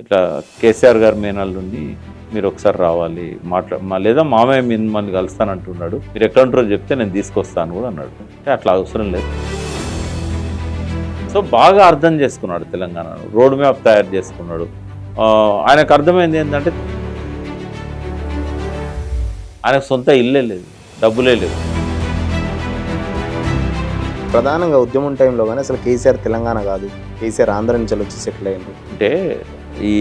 ఇట్లా కేసీఆర్ గారు మేనల్లుండి మీరు ఒకసారి రావాలి లేదా మామయ్య మిమ్మల్ని కలుస్తానంటున్నాడు, మీరు ఎక్కడ ఉంటారో చెప్తే నేను తీసుకొస్తాను కూడా అన్నాడు. అంటే అట్లా అవసరం లేదు. సో బాగా అర్థం చేసుకున్నాడు తెలంగాణను, రోడ్ మ్యాప్ తయారు చేసుకున్నాడు. ఆయనకు అర్థమైంది ఏంటంటే ఆయనకు సొంత ఇల్లే లేదు, డబ్బులే లేదు. ప్రధానంగా ఉద్యమం టైంలో కానీ అసలు కేసీఆర్ తెలంగాణ కాదు, కేసీఆర్ ఆంధ్ర నుంచి వచ్చి సెటిల్ అయ్యింది. అంటే ఈ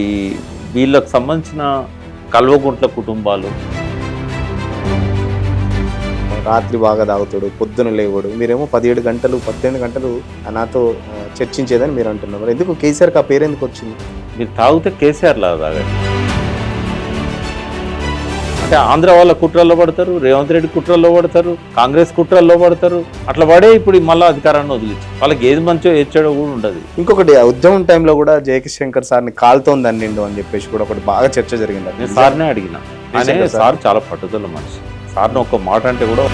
వీళ్ళకు సంబంధించిన కల్వకుంట్ల కుటుంబాలు రాత్రి బాగా తాగుతాడు, పొద్దున లేవాడు, మీరేమో 17 గంటలు 18 గంటలు నాతో చర్చించేదని మీరు అంటున్నారు. మరి ఎందుకు కేసీఆర్కి ఆ పేరు ఎందుకు వచ్చింది? మీరు తాగితే కేసీఆర్ లాగా తాగండి అంటే ఆంధ్ర వాళ్ళ కుట్రల్లో పడతారు, రేవంత్ రెడ్డి కుట్రల్లో పడతారు, కాంగ్రెస్ కుట్రల్లో పడతారు. అట్లా పడే ఇప్పుడు మళ్ళీ అధికారాన్ని వదిలించి వాళ్ళకి ఏది మంచో ఏడ్చాడో కూడా ఉండదు. ఇంకొకటి ఉద్యమం టైంలో కూడా జయకిశంకర్ సార్ని కాలుతోంది అన్నిండు అని చెప్పేసి కూడా ఒకటి బాగా చర్చ జరిగింది. నేను సార్నే అడిగిన, ఆయన సార్ చాలా పట్టుదల మనిషి. సార్ని ఒక మాట అంటే కూడా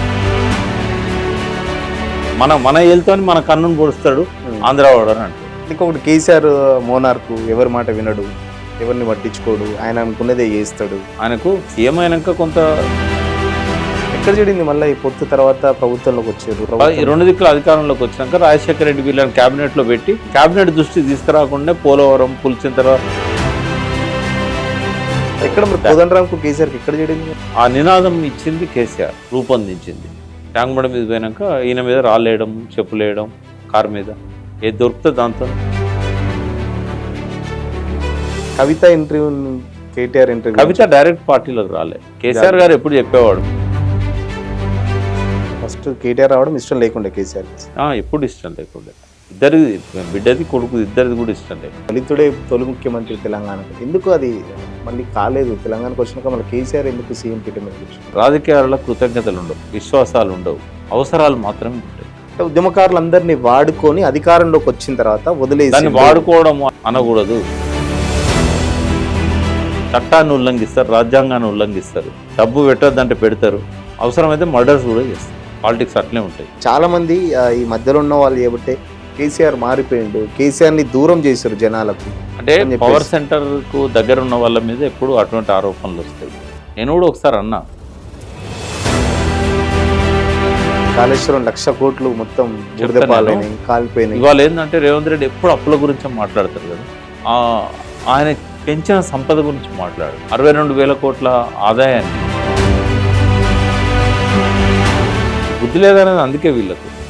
మన ఏళ్ళతోని మన కన్నును పొడుస్తాడు ఆంధ్ర వాడు అని అంటే. ఇంకొకటి కేసీఆర్ మోనార్కు ఎవరి మాట వినడు, ఎవరిని పట్టించుకోడు, ఆయన అనుకున్నదే చేస్తాడు. ఆయనకు సీఎం అయినాక కొంత ఎక్కడ చెడింది మళ్ళీ ఈ పొత్తు తర్వాత ప్రభుత్వంలోకి వచ్చారు. ఈ 2 దిక్కుల అధికారంలోకి వచ్చినాక రాజశేఖర రెడ్డి వీళ్ళని క్యాబినెట్ లో పెట్టి క్యాబినెట్ దృష్టి తీసుకురాకుండా పోలవరం పులిచిన తర్వాత ఎక్కడ మరి కోదండరాంకు కేసీఆర్కి ఎక్కడ చెడింది? ఆ నినాదం ఇచ్చింది కేసీఆర్, రూపొందించింది. ట్యాంక్ బండ మీద పోయినాక ఈయన మీద రాళ్ళేయడం, చెప్పులేయడం, కారు మీద ఏది దొరుకుతుంది దాంతో. కవిత interview, KTR interview, Kavitha direct పార్టీలోకి రాలే. కేసీఆర్ గారు ఎప్పుడు చెప్పేవాడు, ఫస్ట్ కేటీఆర్ రావడం ఇష్టం లేకుండే కేసీఆర్, ఎప్పుడు ఇష్టం లేకుండే. ఇద్దరి బిడ్డది కొడుకు ఇద్దరిది కూడా ఇష్టం లేదు. దళితుడే తొలి ముఖ్యమంత్రి తెలంగాణకు, ఎందుకు అది మళ్ళీ కాలేదు? తెలంగాణకు వచ్చినాక మళ్ళీ కేసీఆర్ ఎందుకు సీఎం పీఠం మీద కూర్చున్నారు? రాజకీయాలలో కృతజ్ఞతలు ఉండవు, విశ్వాసాలు ఉండవు, అవసరాలు మాత్రమే ఉంటాయి. ఉద్యమకారులందరినీ వాడుకొని అధికారంలోకి వచ్చిన తర్వాత వదిలేసి, దాన్ని వాడుకోవడం అనకూడదు. చట్టాన్ని ఉల్లంఘిస్తారు, రాజ్యాంగాన్ని ఉల్లంఘిస్తారు, డబ్బు పెట్టద్దంటే పెడతారు, అవసరమైతే మర్డర్స్ కూడా చేస్తారు. పాలిటిక్స్ అట్లే ఉంటాయి. చాలా మంది ఈ మధ్యలో ఉన్న వాళ్ళు ఏమంటే కేసీఆర్ మారిపోయిండు, కేసీఆర్ని దూరం చేశారు జనాలకు అంటే పవర్ సెంటర్ కు దగ్గర ఉన్న వాళ్ళ మీద ఎప్పుడు అటువంటి ఆరోపణలు వస్తాయి. నేను కూడా ఒకసారి అన్నా, కాళేశ్వరం 1,00,000 కోట్లు మొత్తం కాలిపోయినాయి. ఇవాళ ఏంటంటే రేవంత్ రెడ్డి ఎప్పుడు అప్పుల గురించి మాట్లాడతారు కదా, ఆయన పెంచిన సంపద గురించి మాట్లాడు. 62,000 కోట్ల ఆదాయాన్ని బుద్ధి లేదనేది. అందుకే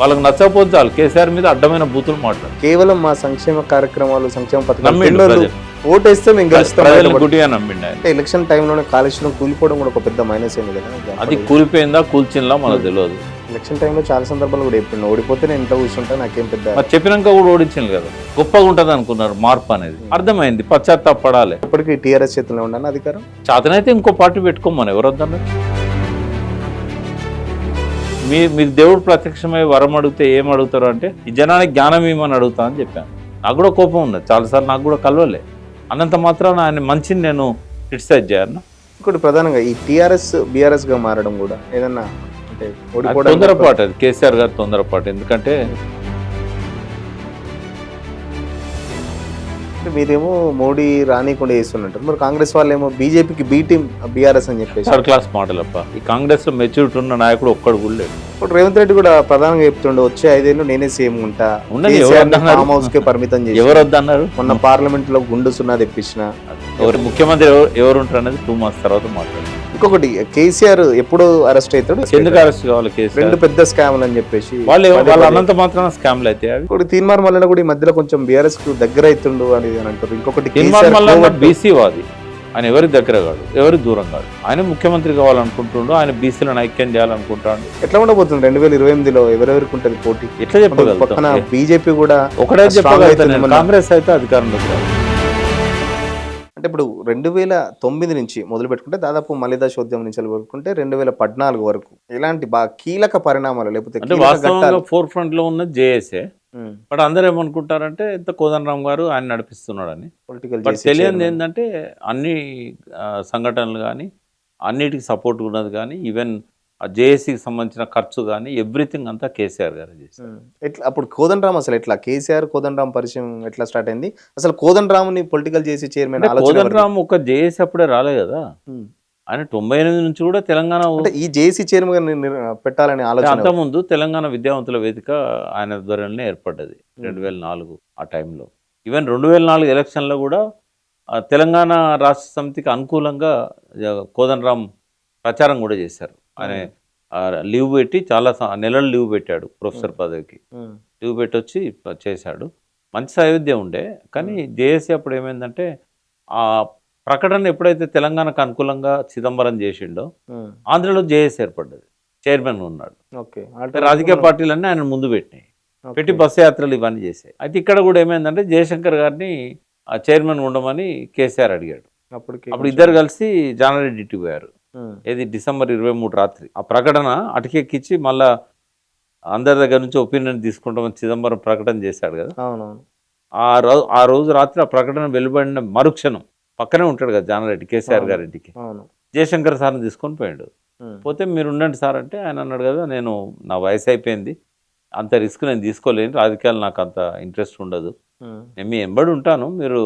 వాళ్ళకి నచ్చకపోతే చాలు కేసీఆర్ మీద అడ్డమైన బూతులు మాట్లాడు. కేవలం మా సంక్షేమ కార్యక్రమాలు, సంక్షేమ పథకాలు ఓటేస్తే మేము గెలుస్తాం గుడ్డిగా నమ్మిండి. ఎలక్షన్ టైంలోనే కాళేశ్వరం కూలిపోవడం కూడా ఒక పెద్ద మైనస్ అయింది కదా. అది కూలిపోయిందా కూల్చిందా మనకు తెలియదు. ఎలక్షన్ టైంలో చాలా సందర్భాలు కూడా ఎప్పుడు ఓడిపోతే నేను ఇంట్లో కూర్చుంటా, నాకేం పెద్ద చెప్పినాక కూడా ఓడించింది కదా, గొప్పగా ఉంటుంది అనుకున్నారు. మార్పు అనేది అర్థమైంది, పశ్చాత్తాపడాలి. ఇప్పటికీ టీఆర్ఎస్ చేతిలో ఉండాలి అధికారం. చేతనైతే ఇంకో పార్టీ పెట్టుకోమని ఎవరు వద్దన్నారు? మీకు దేవుడు ప్రత్యక్షమై వరం అడిగితే ఏం అడుగుతారు అంటే, ఈ జనానికి జ్ఞానం ఏమని అడుగుతా అని చెప్పాను. నాకు కూడా కోపం ఉన్నది చాలాసార్లు, నాకు కూడా కలవలే. అన్నంత మాత్రాన ఆయన మంచిని నేను క్రిటిసైజ్ చేయాలన్నా. ఇంకోటి ప్రధానంగా ఈ టీఆర్ఎస్ బీఆర్ఎస్గా మారడం కూడా ఏదన్నా అంటే తొందరపాటు, అది కేసీఆర్ గారు తొందరపాటు. ఎందుకంటే మీరేమో మోడీ రానికుండా చేస్తున్నట్టు, మరి కాంగ్రెస్ వాళ్ళు ఏమో బీజేపీకి బీ టీమ్ బీఆర్ఎస్ అని చెప్పేసి థర్డ్ క్లాస్ మాటలప్ప. ఈ కాంగ్రెస్ లో మెచ్యూరిటీ ఉన్న నాయకుడు ఒక్కడు కూడా లేడు. ఇప్పుడు రేవంత్ రెడ్డి కూడా ప్రధానంగా చెప్తుండే, వచ్చే 5 ఏళ్ళు నేనే సీఎం ఉంటా, ఫామ్ హౌస్ కే పరిమితం చేసి. ఎవరు వద్దన్నారు? మొన్న పార్లమెంట్ లో గుండు సున్నా తెప్పించిన. ముఖ్యమంత్రి ఎవరు ఉంటారు అనేది 2 months తర్వాత మాట్లాడారు. ఇంకొకటి కేసీఆర్ ఎప్పుడు అరెస్ట్ అవుతాడు, ఎందుకు అరెస్ట్ కావాలి? కేసీఆర్ 2 పెద్ద స్కామ్లు అని చెప్పేసి వాళ్ళు అన్నంత మాత్రాన స్కామ్లు అయితే. ఇంకోటి తీన్మార్ మల్లన్న కూడా ఈ మధ్యలో కొంచెం బీఆర్ఎస్ కు దగ్గర అవుతుండు అని అంటారు. ఇంకొకటి బీసీ వాది, ఆయన ఎవరి దగ్గర కాదు, ఎవరి దూరం కాదు. ఆయన ముఖ్యమంత్రి కావాలనుకుంటుండో, ఆయన బీసీలను ఐక్యం చేయాలనుకుంటాడు. ఎట్లా ఉండబోతుంది 2028లో? ఎవరెవరికి ఉంటుంది పోటీ? ఎట్లా చెప్పగలుగుతాం? బీజేపీ కూడా ఒకటే చెప్పగలుగుతాను, కాంగ్రెస్ అయితే అధికారంలోకి రాదు. అంటే ఇప్పుడు 2009 నుంచి మొదలు పెట్టుకుంటే దాదాపు మలిదశోద్యమం నుంచి పెట్టుకుంటే 2014 వరకు ఇలాంటి బాగా కీలక పరిణామాలు, లేకపోతే ఫోర్ ఫ్రంట్ లో ఉన్న జేఎస్ఏ. బట్ అందరూ ఏమనుకుంటారంటే ఇంత కోదండరామ్ గారు ఆయన నడిపిస్తున్నాడని. బట్ తెలియదు ఏంటంటే అన్ని సంఘటనలు కానీ అన్నిటికీ సపోర్ట్ ఉన్నది కానీ, ఈవెన్ ఆ జేఏసీకి సంబంధించిన ఖర్చు కానీ ఎవ్రీథింగ్ అంతా కేసీఆర్ గారు చేశారు. ఎట్లా అప్పుడు కోదండరామ్ అసలు ఎట్లా కేసీఆర్ కోదండరామ్ పరిచయం ఎట్లా స్టార్ట్ అయింది అసలు కోదండరామ్ని పొలిటికల్ చేసి చైర్మన్ అంటే ఆలోచన ఎవరిది? కోదండరామ్ ఒక జేఏసీ అప్పుడే రాలే కదా, ఉమ్. ఆయన 98 నుంచి కూడా తెలంగాణ అంటే ఈ జేసీ చైర్మన్ పెట్టాలనే ఆలోచన ఎవరిది? అంతకుముందు తెలంగాణ విద్యావంతుల వేదిక ఆయన ధ్వరణనే ఏర్పడ్డది 2004 ఆ టైంలో. ఈవెన్ 2004 ఎలక్షన్లో కూడా తెలంగాణ రాష్ట్ర సమితికి అనుకూలంగా కోదండరామ్ ప్రచారం కూడా చేశారు. ఆయన లీవ్ పెట్టి చాలా నెలలు లీవ్ పెట్టాడు ప్రొఫెసర్ పదవికి. ఉమ్. లీవ్ పెట్టి వచ్చి చేశాడు. మంచి సాయుధ్యం ఉండే. కానీ జేఏసీ అప్పుడు ఏమైందంటే ఆ ప్రకటన ఎప్పుడైతే తెలంగాణకు అనుకూలంగా చిదంబరం చేసిండో ఉమ్. ఆంధ్రలో జేఏసీ ఏర్పడ్డది. చైర్మన్ ఉన్నాడు. ఓకే రాజకీయ పార్టీలన్నీ ఆయన ముందు పెట్టినాయి, ఓకే. పెట్టి బస్సు యాత్రలు ఇవన్నీ చేశాయి. అయితే ఇక్కడ కూడా ఏమైందంటే జయశంకర్ గారిని చైర్మన్ ఉండమని కేసీఆర్ అడిగాడు. అప్పటికి అప్పుడు ఇద్దరు కలిసి జానారెడ్డి ఇంటికి పోయారు. ఉమ్. ఏది డిసెంబర్ 23 రాత్రి. ఆ ప్రకటన అటకెక్కించి మళ్ళా అందరి దగ్గర నుంచి ఒపీనియన్ తీసుకుంటామని చిదంబరం ప్రకటన చేశాడు కదా. అవునవును. ఆ రోజు రాత్రి ఆ ప్రకటన వెలువడిన మరుక్షణం పక్కనే ఉంటాడు కదా జానారెడ్డి కేసీఆర్ గారి ఇంటికి. అవును. జయశంకర్ సార్ని తీసుకొని పోయాడు. ఉమ్. పోతే మీరు ఉండండి సార్ అంటే ఆయన అన్నాడు కదా, నేను నా వయసు అయిపోయింది, అంత రిస్క్ నేను తీసుకోలేను, రాజకీయాలు నాకు అంత ఇంట్రెస్ట్ ఉండదు, ఉమ్. నేను మీ ఎంబడి ఉంటాను, మీరు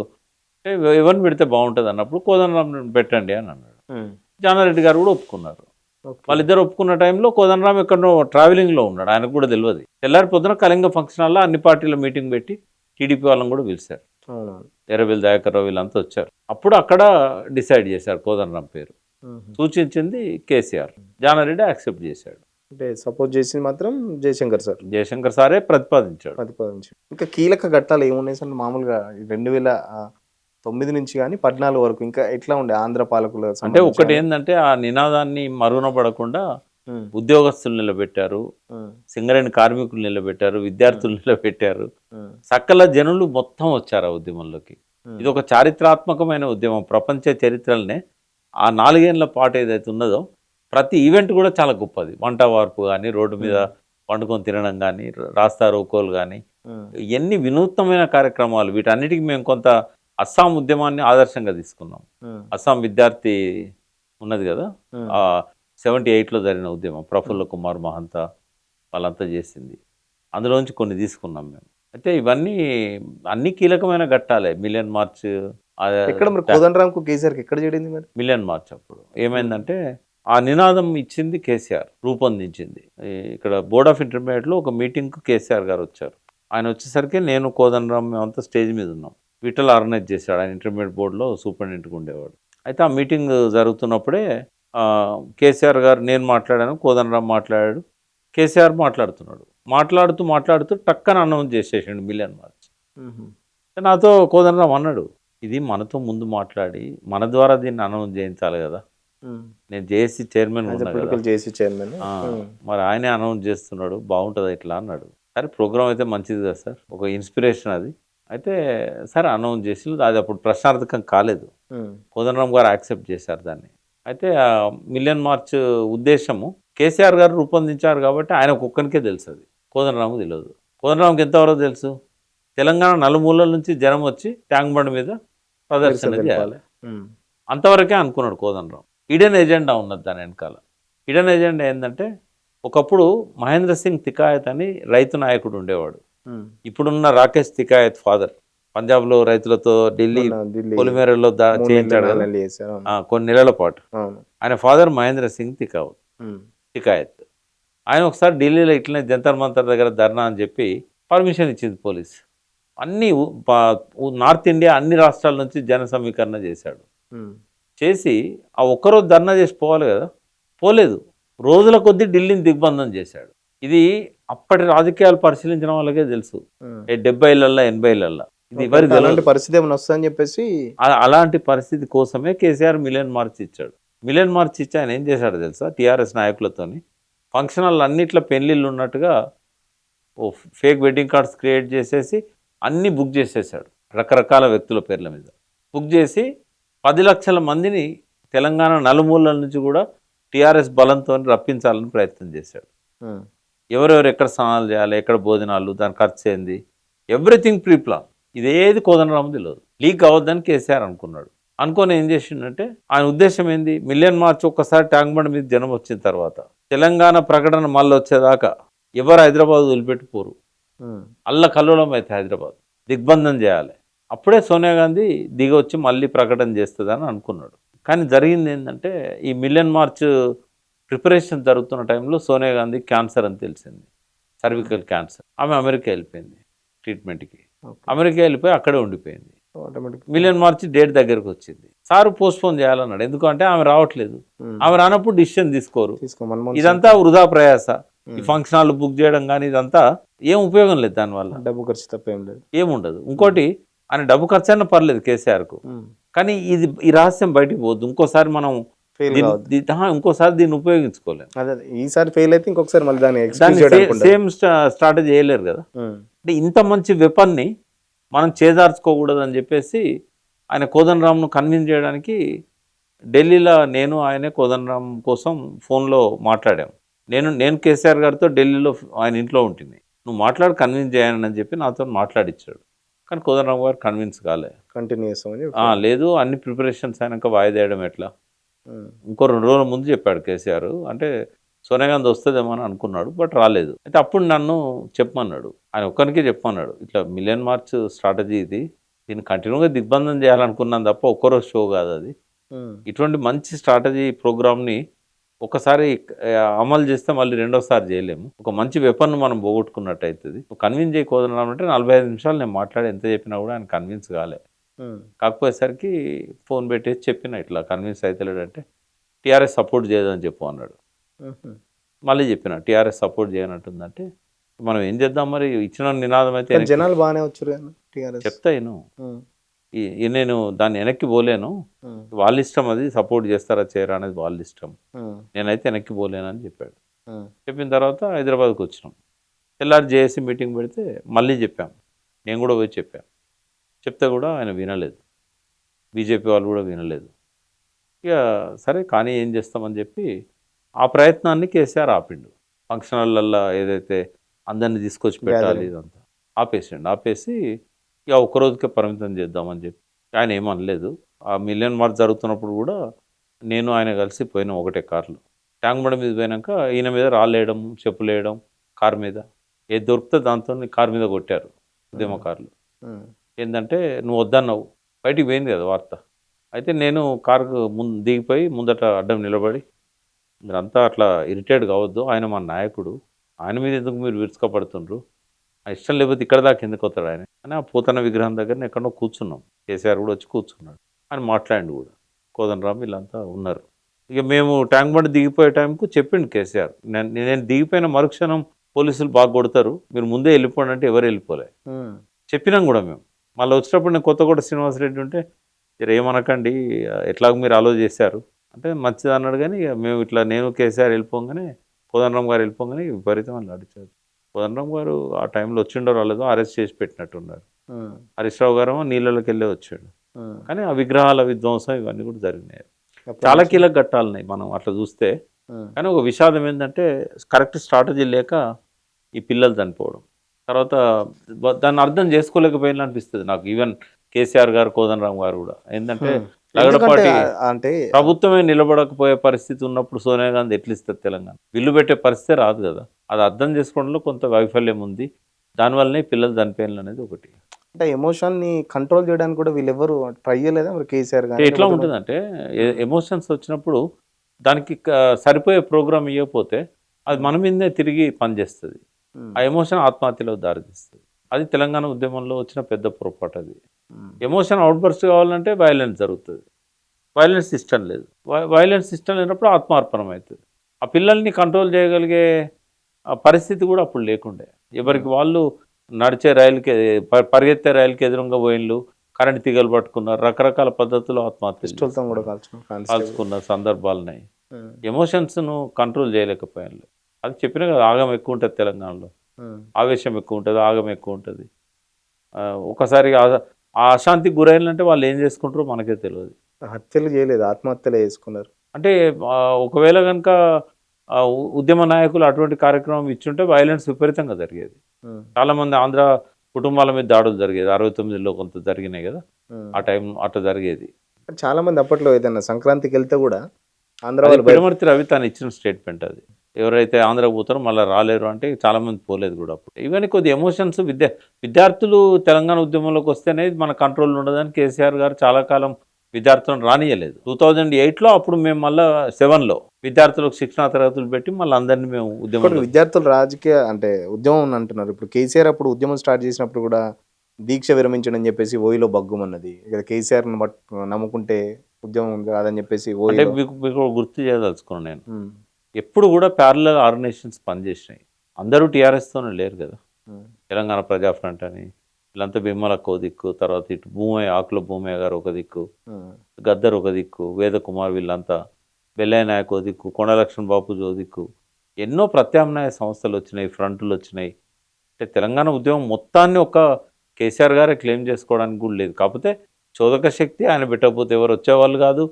ఎవరిని పెడితే బాగుంటుంది అన్నప్పుడు కోదండరామ్ పెట్టండి అని అన్నాడు. ఉమ్. జానారెడ్డి గారు కూడా ఒప్పుకున్నారు. ఓకే. వాళ్ళిద్దరు ఒప్పుకున్న టైంలో కోదండరామ్ ఎక్కడో ట్రావెలింగ్లో ఉన్నాడు, ఆయనకు కూడా తెలియదు. తెల్లారి పొద్దున కళింగ ఫంక్షన్ హాల్లో అన్ని పార్టీల మీటింగ్ పెట్టి టీడీపీ వాళ్ళని కూడా పిలిచారు. అవునవును. ఎర్రబెల్లి దయాకర్ రావు వీళ్ళంతా వచ్చారు. అప్పుడు అక్కడ డిసైడ్ చేశారు కోదండరామ్ పేరు. ఉమ్. సూచించింది కేసీఆర్, జానారెడ్డి యాక్సెప్ట్ చేశాడు. అంటే సపోర్ట్ చేసింది మాత్రం జయశంకర్ సార్ జయశంకర్ సారే ప్రతిపాదించాడు. ప్రతిపాదించి. ఇంకా కీలక ఘట్టాలు ఏమున్నాయి సార్ మామూలుగా 2009 నుంచి కానీ 14 వరకు ఇంకా ఎట్లా ఉండే ఆంధ్ర పాలకుల అంటే ఒకటి ఏంటంటే ఆ నినాదాన్ని మరుగున పడకుండా ఉద్యోగస్తులు నిలబెట్టారు, సింగరేణి కార్మికులు నిలబెట్టారు, విద్యార్థులు నిలబెట్టారు, సకల జనులు మొత్తం వచ్చారు ఆ ఉద్యమంలోకి. ఇది ఒక చారిత్రాత్మకమైన ఉద్యమం. ప్రపంచ చరిత్రలనే ఆ 4 ఏళ్ల పాటు ఏదైతే ఉన్నదో ప్రతి ఈవెంట్ కూడా చాలా గొప్పది. వంట వార్పు కానీ, రోడ్డు మీద వండుకొని తినడం కానీ, రాస్తా రోకోలు కానీ, ఎన్ని వినూత్నమైన కార్యక్రమాలు. వీటన్నిటికీ మేము కొంత అస్సాం ఉద్యమాన్ని ఆదర్శంగా తీసుకున్నాం. అస్సాం విద్యార్థి ఉన్నది కదా, 78లో జరిగిన ఉద్యమం, ప్రఫుల్ల కుమార్ మహంతా వాళ్ళంతా చేసింది, అందులోంచి కొన్ని తీసుకున్నాం మేము. అయితే ఇవన్నీ అన్ని కీలకమైన ఘట్టాలే. మిలియన్ మార్చ్, ఎక్కడ మరి కోదండరామ్కు కేసీఆర్కి ఎక్కడ చేయడింది మరి మిలియన్ మార్చ్ అప్పుడు ఏమైందంటే ఆ నినాదం ఇచ్చింది కేసీఆర్, రూపొందించింది. ఇక్కడ బోర్డ్ ఆఫ్ ఇంటర్మీడియట్లో ఒక మీటింగ్కు కేసీఆర్ గారు వచ్చారు. ఆయన వచ్చేసరికి నేను కోదండరామ్ మేమంతా స్టేజ్ మీద ఉన్నాం. విఠల్ ఆర్గనైజ్ చేశాడు, ఆయన ఇంటర్మీడియట్ బోర్డులో సూపరింటెండెంట్గా ఉండేవాడు. అయితే ఆ మీటింగ్ జరుగుతున్నప్పుడే కేసీఆర్ గారు, నేను మాట్లాడాను, కోదండరామ్ మాట్లాడాడు, కేసీఆర్ మాట్లాడుతూ టక్కన అనౌన్స్ చేసేసాడు మిలియన్ మార్చ్. నాతో కోదండరామ్ అన్నాడు, ఇది మనతో ముందు మాట్లాడి మన ద్వారా దీన్ని అనౌన్స్ చేయించాలి కదా, నేను జేఏసీ చైర్మన్ మరి ఆయనే అనౌన్స్ చేస్తున్నాడు, బాగుంటుంది ఇట్లా అన్నాడు. సరే ప్రోగ్రామ్ అయితే మంచిది కదా సార్, ఒక ఇన్స్పిరేషన్ అది. అయితే సరే అనౌన్స్ చేసి అది అప్పుడు ప్రశ్నార్థకం కాలేదు, కోదండరామ్ గారు యాక్సెప్ట్ చేశారు దాన్ని. అయితే మిలియన్ మార్చ్ ఉద్దేశము కేసీఆర్ గారు రూపొందించారు కాబట్టి ఆయన ఒక్కరికే తెలుసు, అది కోదండరామ్కి తెలియదు. కోదండరామ్కి ఎంతవరకు తెలుసు, తెలంగాణ నలుమూలల నుంచి జనం వచ్చి ట్యాంక్ బండ్ మీద ప్రదర్శన చేయాలి, అంతవరకే అనుకున్నాడు కోదండరామ్. హిడెన్ ఎజెండా ఉన్నది దాని వెనకాల. హిడెన్ ఎజెండా ఏంటంటే, ఒకప్పుడు మహేంద్ర సింగ్ తికాయత్ అని రైతు నాయకుడు ఉండేవాడు. ఇప్పుడున్న రాకేష్ తికాయత్ ఫాదర్ పంజాబ్లో రైతులతో ఢిల్లీ పొలిమేరలో చేయించాడు కదా కొన్ని నెలల పాటు. ఆయన ఫాదర్ మహేంద్ర సింగ్ తికాయత్. ఆయన ఒకసారి ఢిల్లీలో ఇట్లనే జంతర్ మంతర్ దగ్గర ధర్నా అని చెప్పి పర్మిషన్ ఇచ్చింది పోలీస్. అన్ని నార్త్ ఇండియా అన్ని రాష్ట్రాల నుంచి జన సమీకరణ చేశాడు. చేసి ఆ ఒక్కరోజు ధర్నా చేసి పోవాలి కదా, పోలేదు. రోజుల కొద్దీ ఢిల్లీని దిగ్బంధం చేశాడు. ఇది అప్పటి రాజకీయాలు పరిశీలించిన వాళ్ళకే తెలుసు. 70లలో 80లలో ఇది ఎవరికి అలాంటి పరిస్థితి ఏమైనా వస్తుందని చెప్పేసి, అలాంటి పరిస్థితి కోసమే కేసీఆర్ మిలియన్ మార్చ్ ఇచ్చాడు. మిలియన్ మార్చ్ ఇచ్చి ఆయన ఏం చేశాడో తెలుసా, టీఆర్ఎస్ నాయకులతోని ఫంక్షన్ హాల్ అన్నిట్లో పెళ్ళిళ్ళు ఉన్నట్టుగా ఓ ఫేక్ వెడ్డింగ్ కార్డ్స్ క్రియేట్ చేసేసి అన్నీ బుక్ చేసేసాడు. రకరకాల వ్యక్తుల పేర్ల మీద బుక్ చేసి 10 లక్షల మందిని తెలంగాణ నలుమూలల నుంచి కూడా టీఆర్ఎస్ బలంతో రప్పించాలని ప్రయత్నం చేశాడు. ఎవరెవరు ఎక్కడ స్నానాలు చేయాలి, ఎక్కడ భోజనాలు, దాని ఖర్చు ఏంది, ఎవ్రీథింగ్ ప్రీ ప్లాన్. ఇదేది కోదండరామ్ తెలియదు. లీక్ అవ్వద్దని కేసీఆర్ అనుకున్నాడు. అనుకొని ఏం చేసిండంటే ఆయన ఉద్దేశం ఏంది, మిలియన్ మార్చ్ ఒక్కసారి ట్యాంక్ బండ్ మీద జనం వచ్చిన తర్వాత తెలంగాణ ప్రకటన మళ్ళీ వచ్చేదాకా ఎవరు హైదరాబాద్ వదిలిపెట్టిపోరు, అల్ల కల్లోలం అయితే హైదరాబాద్ దిగ్బంధం చేయాలి, అప్పుడే సోనియా గాంధీ దిగి వచ్చి మళ్ళీ ప్రకటన చేస్తుందని అనుకున్నాడు. కానీ జరిగింది ఏంటంటే ఈ మిలియన్ మార్చ్ ప్రిపరేషన్ జరుగుతున్న టైంలో సోనియా గాంధీ క్యాన్సర్ అని తెలిసింది, సర్వికల్ క్యాన్సర్. ఆమె అమెరికా వెళ్ళిపోయింది ట్రీట్మెంట్కి, అమెరికా వెళ్ళిపోయి అక్కడే ఉండిపోయింది. మిలియన్ మార్చ్ డేట్ దగ్గరకు వచ్చింది, సారు పోస్ట్పోన్ చేయాలన్నాడు. ఎందుకంటే ఆమె రావట్లేదు, ఆమె రానప్పుడు డిసిషన్ తీసుకోరు, ఇదంతా వృధా ప్రయాస. ఈ ఫంక్షన్ హాల్ బుక్ చేయడం కానీ ఇదంతా ఏం ఉపయోగం లేదు, దానివల్ల డబ్బు ఖర్చు తప్ప ఏం లేదు, ఏముండదు. ఇంకోటి ఆయన డబ్బు ఖర్చు అయినా పర్లేదు కేసీఆర్కు, కానీ ఈ రహస్యం బయటికి పోద్దు. ఇంకోసారి మనం ఇంకోసారి దీన్ని ఉపయోగించుకోలేము. ఈసారి ఫెయిల్ అయితే ఇంకొకసారి మళ్ళీ దాన్ని సేమ్ స్ట్రాటజీ చేయలేరు కదా. అంటే ఇంత మంచి వెపన్ని మనం చేదార్చుకోకూడదు అని చెప్పేసి ఆయన కోదండరామ్ను కన్విన్స్ చేయడానికి ఢిల్లీలో నేను ఆయనే కోదండరామ్ కోసం ఫోన్లో మాట్లాడాం. నేను కేసీఆర్ గారితో ఢిల్లీలో ఆయన ఇంట్లో ఉంటుంది, నువ్వు మాట్లాడి కన్విన్స్ చేయనని చెప్పి నాతో మాట్లాడిచ్చాడు. కానీ కోదండరామ్ గారు కన్విన్స్ కాలే, కంటిన్యూస్ లేదు అన్ని ప్రిపరేషన్స్ అయినాక వాయిదేయడం ఎట్లా, ఇంకో 2 రోజుల ముందు చెప్పాడు కేసీఆర్. అంటే సోనియా గాంధీ వస్తుందేమో అని అనుకున్నాడు, బట్ రాలేదు. అయితే అప్పుడు నన్ను చెప్పమన్నాడు, ఆయన ఒక్కరికే చెప్పమన్నాడు, ఇట్లా మిలియన్ మార్చ్ స్ట్రాటజీ ఇది, దీన్ని కంటిన్యూగా దిగ్బంధం చేయాలనుకున్నాను తప్ప ఒక్కరోజు షో కాదు అది. ఇటువంటి మంచి స్ట్రాటజీ ప్రోగ్రామ్ని ఒకసారి అమలు చేస్తే మళ్ళీ రెండోసారి చేయలేము. ఒక మంచి వెపన్ మనం పోగొట్టుకున్నట్టు అవుతుంది. కన్విన్స్ చేయకూడదంటే 45 నిమిషాలు నేను మాట్లాడి ఎంత చెప్పినా కూడా ఆయన కన్విన్స్ కాలే. కాకపోయేసరికి ఫోన్ పెట్టేసి చెప్పిన ఇట్లా కన్విన్స్ అవుతలేడంటే టీఆర్ఎస్ సపోర్ట్ చేయదని చెప్పు అన్నాడు. మళ్ళీ చెప్పిన టీఆర్ఎస్ సపోర్ట్ చేయనట్టుందంటే మనం ఏం చేద్దాం మరి, ఇచ్చిన నినాదం అయితే జనాలు బాగానే వచ్చారు చెప్తా నేను దాన్ని వెనక్కి పోలేను, వాళ్ళ ఇష్టం, అది సపోర్ట్ చేస్తారా చేయరా అనేది వాళ్ళ ఇష్టం, నేనైతే వెనక్కి పోలేను అని చెప్పాడు. చెప్పిన తర్వాత హైదరాబాద్కి వచ్చినాం. తెల్లారి జేఏసీ మీటింగ్ పెడితే మళ్ళీ చెప్పాం, నేను కూడా పోయి చెప్పాను. చెప్తే కూడా ఆయన వినలేదు, బీజేపీ వాళ్ళు కూడా వినలేదు. ఇక సరే కానీ ఏం చేస్తామని చెప్పి ఆ ప్రయత్నాన్ని కేసీఆర్ ఆపిండు. ఫంక్షన్ హాల్లో ఏదైతే అందరినీ తీసుకొచ్చి పెట్టాలి ఇదంతా ఆపేసి ఇక ఒక్కరోజుకే పరిమితం చేద్దామని చెప్పి ఆయన ఏమనలేదు. ఆ మిలియన్ మార్చ్ జరుగుతున్నప్పుడు కూడా నేను ఆయన కలిసి పోయినాం ఒకటే కార్లో. ట్యాంక్ బండ్ మీద పోయినాక ఈయన మీద రాళ్ళేయడం, చెప్పులు వేయడం, కారు మీద ఏది దొరికితే దాంతో కారు మీద కొట్టారు ఉద్యమకారులు. ఏంటంటే నువ్వు వద్దన్నావు, బయటికి పోయింది కదా వార్త. అయితే నేను కారుకు దిగిపోయి ముందట అడ్డం నిలబడి, మీరంతా అట్లా ఇరిటేట్ కావద్దు, ఆయన మా నాయకుడు, ఆయన మీద ఎందుకు మీరు విరుచుకపడుతుండ్రు, ఇష్టం లేకపోతే ఇక్కడ దాకా ఎందుకు వస్తాడు ఆయన అని ఆ పోతన్న విగ్రహం దగ్గర ఎక్కడో కూర్చున్నాం. కేసీఆర్ కూడా వచ్చి కూర్చున్నాడు, ఆయన మాట్లాడి కూడా కోదండరామ్ వీళ్ళంతా ఉన్నారు. ఇక మేము ట్యాంక్ బండ్ దిగిపోయే టైంకు చెప్పిండు కేసీఆర్, నేను దిగిపోయిన మరుక్షణం పోలీసులు బాగా కొడతారు, మీరు ముందే వెళ్ళిపోండి అంటే ఎవరు వెళ్ళిపోలే. చెప్పినాం కూడా మేము. మళ్ళీ వచ్చినప్పుడు నేను కొత్తగూడ శ్రీనివాసరెడ్డి ఉంటే ఏమనకండి, ఎట్లాగో మీరు అలో చేశారు అంటే మంచిది అన్నాడు. కానీ మేము ఇట్లా నేను కేసీఆర్ వెళ్ళిపోగానే కోదండరామ్ గారు వెళ్ళిపోగానే విపరీతం అని అడిచారు. కోదండరామ్ గారు ఆ టైంలో వచ్చిండో రాలేదో అరెస్ట్ చేసి పెట్టినట్టున్నారు. హరీష్ రావు గారు నీళ్ళలోకి వెళ్ళే వచ్చాడు. కానీ ఆ విగ్రహాల విధ్వంసం ఇవన్నీ కూడా జరిగినాయి. చాలా కీలక ఘట్టాలున్నాయి మనం అట్లా చూస్తే. కానీ ఒక విషాదం ఏంటంటే కరెక్ట్ స్ట్రాటజీ లేక ఈ పిల్లలు చనిపోవడం, తర్వాత దాన్ని అర్థం చేసుకోలేకపోయినా అనిపిస్తుంది నాకు. ఈవెన్ కేసీఆర్ గారు, కోదండరామ్ గారు కూడా ఏంటంటే లగడపాటి అంటే ప్రభుత్వమే నిలబడకపోయే పరిస్థితి ఉన్నప్పుడు సోనియా గాంధీ ఎట్లా ఇస్తుంది తెలంగాణ, బిల్లు పెట్టే పరిస్థితి రాదు కదా. అది అర్థం చేసుకోవడంలో కొంత వైఫల్యం ఉంది, దానివల్లనే పిల్లలు చనిపోయిన అనేది ఒకటి. అంటే ఎమోషన్ని కంట్రోల్ చేయడానికి కూడా వీళ్ళెవరు ట్రై చేయలేదా మరి కేసీఆర్ గారు? ఎట్లా ఉంటుందంటే ఎమోషన్స్ వచ్చినప్పుడు దానికి సరిపోయే ప్రోగ్రామ్ ఇవ్వకపోతే అది మన మీదే తిరిగి పనిచేస్తుంది. ఆ ఎమోషన్ ఆత్మహత్యలో దారితీస్తుంది. అది తెలంగాణ ఉద్యమంలో వచ్చిన పెద్ద పొరపాటు. అది ఎమోషన్ అవుట్బర్స్ట్ కావాలంటే వైలెన్స్ జరుగుతుంది, వైలెన్స్ ఇష్టం లేదు, వైలెన్స్ ఇష్టం లేనప్పుడు ఆత్మార్పణం అవుతుంది. ఆ పిల్లల్ని కంట్రోల్ చేయగలిగే పరిస్థితి కూడా అప్పుడు లేకుండే. ఎవరికి వాళ్ళు నడిచే రైలుకి, పరిగెత్తే రైలుకి ఎదురుగా పోయిన్లు, కరెంట్ తీగలు పట్టుకున్నారు, రకరకాల పద్ధతులు ఆత్మహత్యలు కూడా కాల్చుకున్న సందర్భాలున్నాయి. ఎమోషన్స్ను కంట్రోల్ చేయలేకపోయాను. అది చెప్పినా కదా, ఆగం ఎక్కువ ఉంటుంది తెలంగాణలో, ఆవేశం ఎక్కువ ఉంటుంది, ఆగం ఎక్కువ ఉంటుంది. ఒకసారి ఆ అశాంతికి గురైనంటే వాళ్ళు ఏం చేసుకుంటారో మనకే తెలియదు. హత్యలు చేయలేదు, ఆత్మహత్యలు చేసుకున్నారు. అంటే ఒకవేళ కనుక ఉద్యమ నాయకులు అటువంటి కార్యక్రమం ఇచ్చుంటే వైలెన్స్ విపరీతంగా జరిగేది. చాలామంది ఆంధ్ర కుటుంబాల మీద దాడులు జరిగేది, 69లో కొంత జరిగినాయి కదా, ఆ టైం అట్లా జరిగేది. చాలా మంది అప్పట్లో ఏదైనా సంక్రాంతికి వెళ్తే కూడా ఆంధ్ర అది వాళ్ళు పిడమర్తి రవి తను ఇచ్చిన స్టేట్మెంట్ అది. ఎవరైతే ఆంధ్రాకి పోతారో మళ్ళీ రాలేరు అంటే చాలా మంది పోలేదు కూడా అప్పుడు. ఇవన్నీ కొద్ది ఎమోషన్స్ విద్యార్థులు తెలంగాణ ఉద్యమంలోకి వస్తేనే మన కంట్రోల్ ఉండదని కేసీఆర్ గారు చాలా కాలం విద్యార్థులను రానియలేదు. 2008లో అప్పుడు మేము మళ్ళీ 7లో విద్యార్థులకు శిక్షణా తరగతులు పెట్టి మళ్ళీ అందరినీ మేము ఇప్పుడు ఉద్యమంలో విద్యార్థులు రాజకీయ అంటే ఉద్యమం అంటున్నారు. ఇప్పుడు కేసీఆర్ అప్పుడు ఉద్యమం స్టార్ట్ చేసినప్పుడు కూడా దీక్ష విరమించడం అని చెప్పేసి ఓయిలో బగ్గుమన్నది. ఇక కేసీఆర్ నమ్ముకుంటే ఉద్యమం కాదని చెప్పేసి అంటే ఓయిలో మీకు గుర్తు చేయదలుచుకున్నాను నేను. ఎప్పుడు కూడా ప్యారలల్ ఆర్గనైజేషన్స్ పనిచేసినాయి. అందరూ టీఆర్ఎస్తోనే లేరు కదా. తెలంగాణ ప్రజా ఫ్రంట్ అని వీళ్ళంతా బిమ్మలక్క ఒక దిక్కు, తర్వాత ఇటు భూమయ్య ఆకుల భూమయ్య గారు ఒక దిక్కు, గద్దర్ ఒక దిక్కు, వేదకుమార్ వీళ్ళంతా, బెల్లయ్య నాయక్ ఒక దిక్కు, కొండలక్ష్మణ్ బాపూజీ ఒక దిక్కు, ఎన్నో ప్రత్యామ్నాయ సంస్థలు వచ్చినాయి, ఫ్రంట్లు వచ్చినాయి. అంటే తెలంగాణ ఉద్యమం మొత్తాన్ని ఒక కేసీఆర్ గారే క్లెయిమ్ చేసుకోవడానికి కూడా లేదు. కాకపోతే చోదక శక్తి ఆయన పెట్టకపోతే ఎవరు వచ్చేవాళ్ళు కాదు,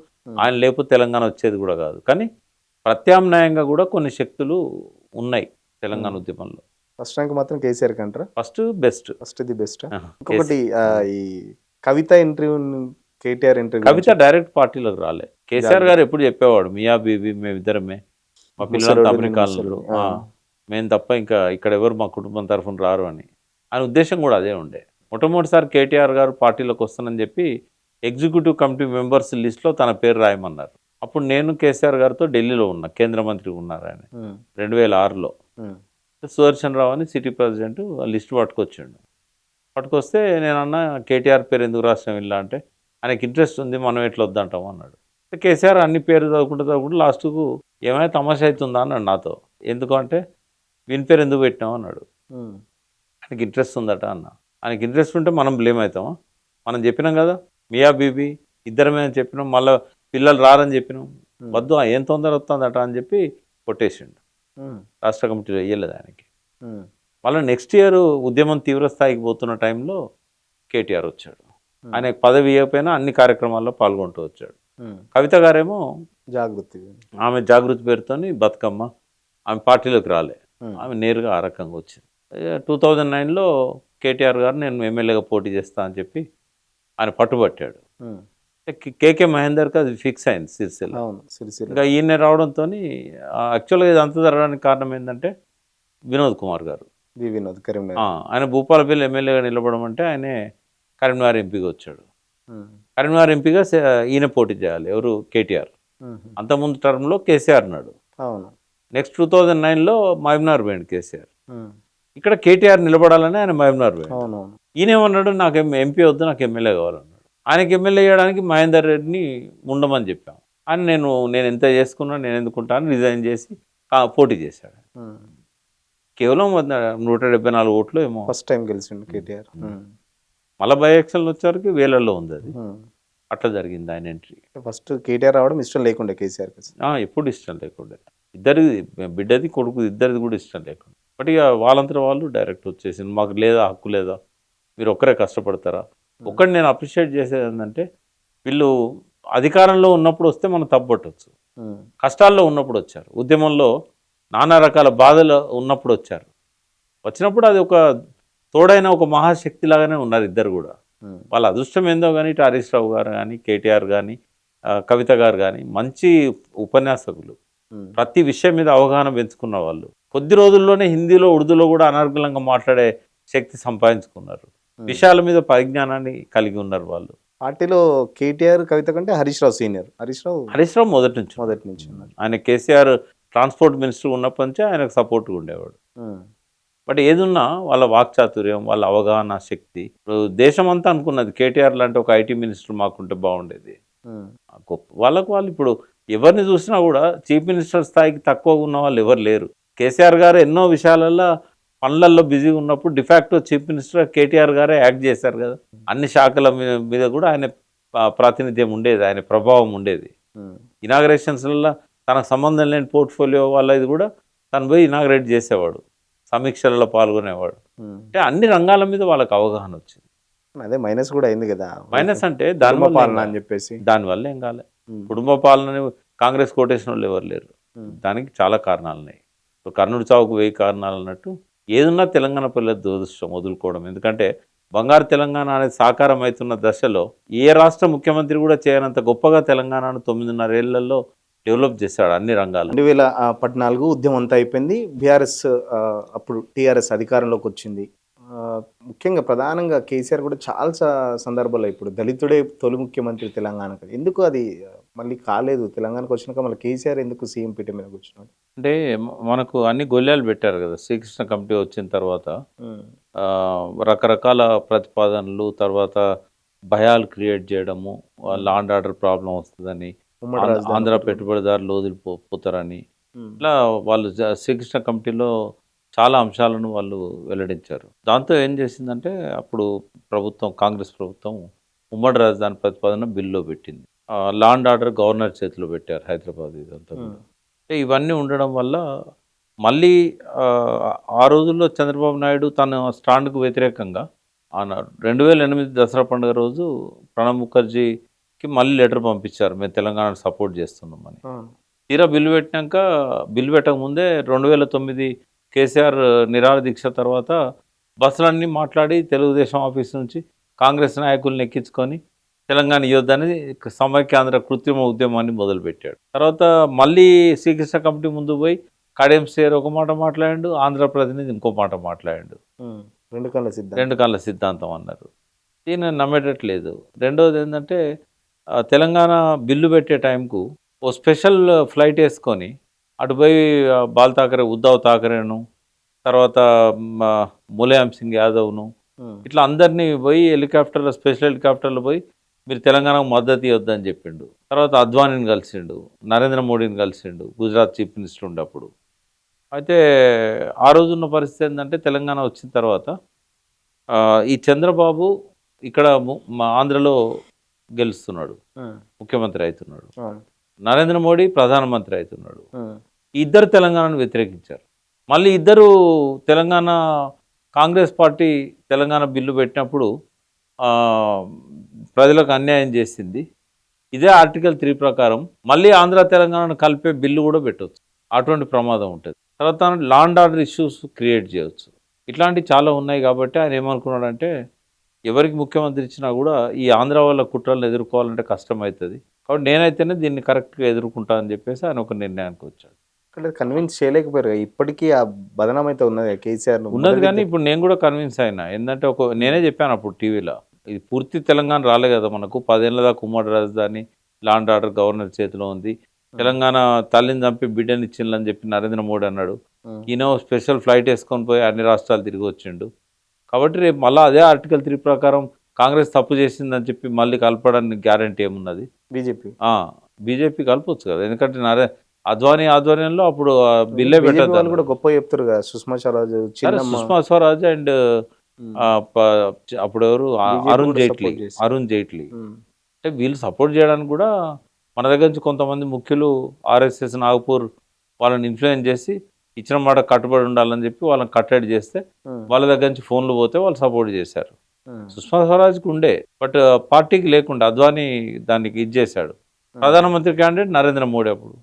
ఆయన లేకపోతే తెలంగాణ వచ్చేది కూడా కాదు. కానీ ప్రత్యామ్నాయంగా కూడా కొన్ని శక్తులు ఉన్నాయి తెలంగాణ ఉద్యమంలో. ఫస్ట్ ర్యాంక్ మాత్రం కేసీఆర్ కంటారా? First best. First the best. ఇంకొకటి ఈ Kavitha interview, KTR interview. Kavitha direct పార్టీలోకి రాలే. కేసీఆర్ గారు ఎప్పుడు చెప్పేవాడు, మియా బీబీ మేమిద్దరమే, మా పిల్లలంతా అమెరికాలో, మేము తప్ప ఇంకా ఇక్కడ ఎవరు మా కుటుంబం తరఫున రారు అని. ఆయన ఉద్దేశం కూడా అదే ఉండే. మొట్టమొదటిసారి కేటీఆర్ గారు పార్టీలోకి వస్తానని చెప్పి ఎగ్జిక్యూటివ్ కమిటీ మెంబర్స్ లిస్ట్లో తన పేరు రాయమన్నారు. అప్పుడు నేను కేసీఆర్ గారితో ఢిల్లీలో ఉన్నా, కేంద్ర మంత్రి ఉన్నారు ఆయన 2006లో. సుదర్శన్ రావు అని సిటీ ప్రెసిడెంట్ లిస్ట్ పట్టుకొస్తే నేను అన్న కేటీఆర్ పేరు ఎందుకు రాష్ట్రం ఇలా అంటే ఆయనకి ఇంట్రెస్ట్ ఉంది, మనం ఎట్లా వద్దంటాం అన్నాడు. కేసీఆర్ అన్ని పేరు చదువుకుంటూ లాస్ట్కు ఏమైనా తమాషా అవుతుందా అన్నాడు నాతో. ఎందుకంటే వీని పేరు ఎందుకు పెట్టినావు అన్నాడు. ఆయనకి ఇంట్రెస్ట్ ఉందట అన్న. ఆయనకి ఇంట్రెస్ట్ ఉంటే మనం బ్లేమ్ అవుతామా? మనం చెప్పినాం కదా మియా బీబీ ఇద్దరమే అని చెప్పినాం, మళ్ళీ పిల్లలు రారని చెప్పినాం, వద్దు ఏం తొందర వస్తుందట అని చెప్పి కొట్టేసిండు. రాష్ట్ర కమిటీలో వేయలేదు ఆయనకి. మళ్ళీ నెక్స్ట్ ఇయర్ ఉద్యమం తీవ్రస్థాయికి పోతున్న టైంలో కేటీఆర్ వచ్చాడు. ఆయనకు పదవి ఇవ్వకపోయినా అన్ని కార్యక్రమాల్లో పాల్గొంటూ వచ్చాడు. కవిత గారేమో జాగృతి, ఆమె జాగృతి పేరుతోని బతుకమ్మ, ఆమె పార్టీలోకి రాలే, ఆమె నేరుగా ఆ రకంగా వచ్చింది. 2009లో కేటీఆర్ గారు నేను ఎమ్మెల్యేగా పోటీ చేస్తా అని చెప్పి ఆయన పట్టుబట్టాడు. కేకే మహేందర్కి అది ఫిక్స్ అయింది సిరిసిల్ల. ఇంకా ఈయన రావడంతో యాక్చువల్గా ఇది అంత జరగడానికి కారణం ఏంటంటే వినోద్ కుమార్ గారు, ఆయన భూపాలపల్లి ఎమ్మెల్యేగా నిలబడడం అంటే ఆయనే కరీంనగర్ ఎంపీగా వచ్చాడు. కరీంనగర్ ఎంపీగా ఈయన పోటీ చేయాలి, ఎవరు కేటీఆర్. అంతకుముందు టర్మ్లో కేసీఆర్ ఉన్నాడు. నెక్స్ట్ 2009లో మహబూబ్నగర్ పోయింది కేసీఆర్. ఇక్కడ కేటీఆర్ నిలబడాలని ఆయన మహబూబ్నగర్ పోయింది. ఈయనేమన్నాడు, నాకు ఎంపీ వద్దు, నాకు ఎమ్మెల్యే కావాలన్నాడు. ఆయనకి ఎమ్మెల్యే చేయడానికి మహేందర్ రెడ్డిని ఉండమని చెప్పాం. అని నేను ఎంత చేసుకున్నా నేను ఎందుకుంటాను రిజైన్ చేసి పోటీ చేశాడు. కేవలం 174 ఓట్లు ఏమో ఫస్ట్ టైం గెలిచిండు కేటీఆర్. మళ్ళీ బై ఎలక్షన్లు వచ్చేవరకు వేలల్లో ఉంది అది. అట్లా జరిగింది ఆయన ఎంట్రీ. ఫస్ట్ కేటీఆర్ రావడం ఇష్టం లేకుండే కేసీఆర్. ఎప్పుడు ఇష్టం లేకుండే, ఇద్దరిది బిడ్డది కొడుకు ఇద్దరిది కూడా ఇష్టం లేకుండా. బట్ ఇక వాళ్ళంతా వాళ్ళు డైరెక్ట్ వచ్చేసింది, మాకు లేదా హక్కు లేదా, మీరు ఒక్కరే కష్టపడతారా. ఒకటి నేను అప్రిషియేట్ చేసేది ఏంటంటే వీళ్ళు అధికారంలో ఉన్నప్పుడు వస్తే మనం తప్పట్టవచ్చు, కష్టాల్లో ఉన్నప్పుడు వచ్చారు, ఉద్యమంలో నానా రకాల బాధలు ఉన్నప్పుడు వచ్చారు. వచ్చినప్పుడు అది ఒక తోడైన ఒక మహాశక్తి లాగానే ఉన్నారు ఇద్దరు కూడా. వాళ్ళ అదృష్టం ఏందో కానీ ఇటు హరీష్ రావు గారు కానీ కేటీఆర్ కానీ కవిత గారు కానీ మంచి ఉపన్యాసకులు, ప్రతి విషయం మీద అవగాహన పెంచుకున్న వాళ్ళు. కొద్ది రోజుల్లోనే హిందీలో ఉర్దూలో కూడా అనర్గళంగా మాట్లాడే శక్తి సంపాదించుకున్నారు, విషయాల మీద పరిజ్ఞానాన్ని కలిగి ఉన్నారు వాళ్ళు. పార్టీలో కేటీఆర్ కవిత కంటే హరీష్ రావు సీనియర్. హరీష్ రావు మొదటి నుంచి ఆయన కేసీఆర్ ట్రాన్స్పోర్ట్ మినిస్టర్ ఉన్నప్పటి నుంచి ఆయనకు సపోర్ట్గా ఉండేవాడు. బట్ ఏదున్నా వాళ్ళ వాక్చాతుర్యం, వాళ్ళ అవగాహన శక్తి. ఇప్పుడు దేశం అంతా అనుకున్నది కేటీఆర్ లాంటి ఒక ఐటీ మినిస్టర్ మాకుంటే బాగుండేది. గొప్ప వాళ్ళు ఇప్పుడు ఎవరిని చూసినా కూడా చీఫ్ మినిస్టర్ స్థాయికి తక్కువగా ఉన్న వాళ్ళు ఎవరు లేరు. కేసీఆర్ గారు ఎన్నో విషయాలలో పనులలో బిజీగా ఉన్నప్పుడు డిఫాక్టో చీఫ్ మినిస్టర్ కేటీఆర్ గారే యాక్ట్ చేశారు కదా. అన్ని శాఖల మీద కూడా ఆయన ప్రాతినిధ్యం ఉండేది, ఆయన ప్రభావం ఉండేది. ఇనాగరేషన్స్లలో తనకు సంబంధం లేని పోర్ట్ఫోలియో వాళ్ళది కూడా తను పోయి ఇనాగరేట్ చేసేవాడు, సమీక్షలలో పాల్గొనేవాడు. అంటే అన్ని రంగాల మీద వాళ్ళకి అవగాహన వచ్చింది. అదే మైనస్ కూడా అయింది కదా. మైనస్ అంటే దానివల్ల అని చెప్పేసి దానివల్ల ఏం కాలే. కుటుంబ పాలనని కాంగ్రెస్ కోటేషన్ వాళ్ళు ఎవరు లేరు. దానికి చాలా కారణాలు ఉన్నాయి. కర్ణుడి చావుకు 1000 కారణాలు అన్నట్టు ఏదున్నా తెలంగాణ పిల్లల దురదృష్టం వదులుకోవడం. ఎందుకంటే బంగారు తెలంగాణ అనేది సాకారం అవుతున్న దశలో ఏ రాష్ట్ర ముఖ్యమంత్రి కూడా చేయనంత గొప్పగా తెలంగాణను 9.5 ఏళ్లలో డెవలప్ చేశాడు అన్ని రంగాల్లో. 2014 ఉద్యమం అంతా అయిపోయింది. బీఆర్ఎస్ అప్పుడు టీఆర్ఎస్ అధికారంలోకి వచ్చింది. ముఖ్యంగా ప్రధానంగా కేసీఆర్ కూడా చాలా సందర్భాల్లో ఇప్పుడు దళితుడే తొలి ముఖ్యమంత్రి తెలంగాణకు. ఎందుకు అది మళ్ళీ కాలేదు? తెలంగాణకు వచ్చినాక మళ్ళీ కేసీఆర్ ఎందుకు సీఎం పీఠం మీద కూర్చున్నాడు? అంటే మనకు అన్ని గొల్లాలు పెట్టారు కదా శ్రీకృష్ణ కమిటీ వచ్చిన తర్వాత. రకరకాల ప్రతిపాదనలు, తర్వాత భయాలు క్రియేట్ చేయడము, లా అండ్ ఆర్డర్ ప్రాబ్లం వస్తుందని, ఆంధ్ర పెట్టుబడిదారులు వదిలిపోతారని, ఇట్లా వాళ్ళు శ్రీకృష్ణ కమిటీలో చాలా అంశాలను వాళ్ళు వెల్లడించారు. దాంతో ఏం చేసిందంటే అప్పుడు ప్రభుత్వం, కాంగ్రెస్ ప్రభుత్వం ఉమ్మడి రాజధాని ప్రతిపాదన బిల్లో పెట్టింది. లా అండ్ ఆర్డర్ గవర్నర్ చేతిలో పెట్టారు హైదరాబాద్. ఇదంతా కూడా ఇవన్నీ ఉండడం వల్ల మళ్ళీ ఆ రోజుల్లో చంద్రబాబు నాయుడు తన స్టాండ్కు వ్యతిరేకంగా 2008 దసరా పండుగ రోజు ప్రణబ్ ముఖర్జీకి మళ్ళీ లెటర్ పంపించారు, మేము తెలంగాణను సపోర్ట్ చేస్తున్నామని. తీరా బిల్లు పెట్టక ముందే 2009 కేసీఆర్ నిరాహార దీక్ష తర్వాత బస్సులన్నీ మాట్లాడి తెలుగుదేశం ఆఫీస్ నుంచి కాంగ్రెస్ నాయకుల్ని ఎక్కించుకొని తెలంగాణ యుద్ధాన్ని సమైక్యాంధ్ర కృత్రిమ ఉద్యమాన్ని మొదలుపెట్టాడు. తర్వాత మళ్ళీ శ్రీకృష్ణ కమిటీ ముందు పోయి కడియం శ్రేయర్ ఒక మాట మాట్లాడాడు, ఆంధ్ర ప్రతినిధి ఇంకో మాట మాట్లాడాడు. రెండు కళ్ళ సిద్ధాంతం అన్నారు. దీన్ని నమ్మేటట్లేదు. రెండవది ఏంటంటే తెలంగాణ బిల్లు పెట్టే టైంకు ఓ స్పెషల్ ఫ్లైట్ వేసుకొని అటు పోయి ఉద్ధవ్ ఠాకరేను, తర్వాత ములాయం సింగ్ యాదవ్ను, ఇట్లా అందరినీ పోయి స్పెషల్ హెలికాప్టర్లు పోయి మీరు తెలంగాణకు మద్దతు ఇవ్వద్దని చెప్పిండు. తర్వాత అద్వానీని కలిసిండు, నరేంద్ర మోడీని కలిసిండు, గుజరాత్ చీఫ్ మినిస్టర్ ఉండప్పుడు. అయితే ఆ రోజున్న పరిస్థితి ఏంటంటే తెలంగాణ వచ్చిన తర్వాత ఈ చంద్రబాబు ఇక్కడ ఆంధ్రలో గెలుస్తున్నాడు, ముఖ్యమంత్రి అవుతున్నాడు. నరేంద్ర మోడీ ప్రధానమంత్రి అవుతున్నాడు. ఇద్దరు తెలంగాణను వ్యతిరేకించారు. మళ్ళీ ఇద్దరు తెలంగాణ కాంగ్రెస్ పార్టీ తెలంగాణ బిల్లు పెట్టినప్పుడు ప్రజలకు అన్యాయం చేసింది. ఇదే ఆర్టికల్ 3 ప్రకారం మళ్ళీ ఆంధ్ర తెలంగాణను కలిపే బిల్లు కూడా పెట్టవచ్చు. అటువంటి ప్రమాదం ఉంటుంది. తర్వాత law and order issues create చేయవచ్చు. ఇట్లాంటివి చాలా ఉన్నాయి. కాబట్టి ఆయన ఏమనుకున్నాడంటే ఎవరికి ముఖ్యమంత్రి ఇచ్చినా కూడా ఈ ఆంధ్ర వాళ్ళ కుట్రలను ఎదుర్కోవాలంటే కష్టమవుతుంది, కాబట్టి నేనైతేనే దీన్ని కరెక్ట్గా ఎదుర్కొంటా అని చెప్పేసి ఆయన ఒక నిర్ణయానికి వచ్చాడు. కన్విన్స్ చేయలేకపోయారు. ఇప్పటికీ ఆ బదనం అయితే ఉన్నది కేసీఆర్ ఉన్నది. కానీ ఇప్పుడు నేను కూడా కన్విన్స్ అయినా. ఏంటంటే నేనే చెప్పాను అప్పుడు టీవీలో, ఇది పూర్తి తెలంగాణ రాలే కదా మనకు, 10 ఏళ్ళ దాకా ఉమ్మడి రాజధాని, లా అండ్ ఆర్డర్ గవర్నర్ చేతిలో ఉంది. తెలంగాణ తల్లిని చంపి బిడ్డని ఇచ్చిందని చెప్పి నరేంద్ర మోడీ అన్నాడు. ఈయన స్పెషల్ ఫ్లైట్ వేసుకొని పోయి అన్ని రాష్ట్రాలు తిరిగి వచ్చిండు. కాబట్టి రేపు మళ్ళీ అదే ఆర్టికల్ 3 ప్రకారం కాంగ్రెస్ తప్పు చేసిందని చెప్పి మళ్ళీ కలపడానికి గ్యారంటీ ఏమున్నది? బీజేపీ కలపవచ్చు కదా. ఎందుకంటే అద్వానీ ఆధ్వర్యంలో అప్పుడు బిల్లే పెట్టారు కూడా గొప్ప చెప్తారు కదా, సుష్మా స్వరాజ్ అండ్ అప్పుడు ఎవరు అరుణ్ జైట్లీ అంటే వీళ్ళు సపోర్ట్ చేయడానికి కూడా మన దగ్గర నుంచి కొంతమంది ముఖ్యులు ఆర్ఎస్ఎస్ నాగపూర్ వాళ్ళని ఇన్ఫ్లుయెన్స్ చేసి ఇచ్చిన మాట కట్టుబడి ఉండాలని చెప్పి వాళ్ళని కట్టడి చేస్తే వాళ్ళ దగ్గర నుంచి ఫోన్లు పోతే వాళ్ళు సపోర్ట్ చేశారు. సుష్మా స్వరాజ్కి ఉండే, బట్ పార్టీకి లేకుండా అద్వానీ దానికి చేశాడు. ప్రధానమంత్రి క్యాండిడేట్ నరేంద్ర మోడీ అప్పుడు.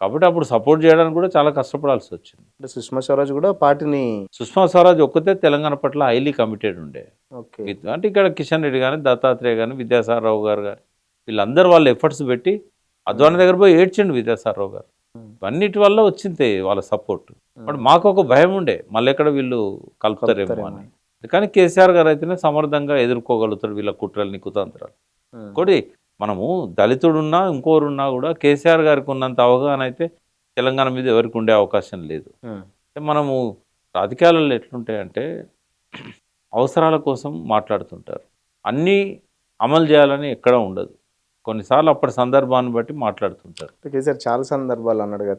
కాబట్టి అప్పుడు సపోర్ట్ చేయడానికి కూడా చాలా కష్టపడాల్సి వచ్చింది. సుష్మా స్వరాజ్ కూడా పార్టీని సుష్మా స్వరాజ్ ఒక్కతే తెలంగాణ పట్ల హైలీ కమిటెడ్ ఉండే. అంటే ఇక్కడ కిషన్ రెడ్డి కానీ, దత్తాత్రేయ కానీ, విద్యాసాగర్ రావు గారు కానీ వీళ్ళందరూ వాళ్ళు ఎఫర్ట్స్ పెట్టి అద్వానీ దగ్గర పోయి ఏడ్చిండు విద్యాసాగర్ రావు గారు. అన్నిటి వల్ల వచ్చింది వాళ్ళ సపోర్ట్. బట్ మాకు ఒక భయం ఉండే మళ్ళీ ఎక్కడ వీళ్ళు కలుపుతారేమో అని. కానీ కేసీఆర్ గారు అయితేనే సమర్థంగా ఎదుర్కోగలుగుతాడు వీళ్ళ కుట్రల్ని, కుతంత్రాలు. ఇంకోటి మనము దళితుడున్నా ఇంకోరున్నా కూడా కేసీఆర్ గారికి ఉన్నంత అవగాహన అయితే తెలంగాణ మీద ఎవరికి ఉండే అవకాశం లేదు. మనము రాజకీయాలలో ఎట్లుంటాయంటే అవసరాల కోసం మాట్లాడుతుంటారు, అన్నీ అమలు చేయాలని ఎక్కడ ఉండదు. కొన్నిసార్లు అప్పటి సందర్భాన్ని బట్టి మాట్లాడుతుంటారు. కేసీఆర్ చాలా సందర్భాలు అన్నాడు కదా,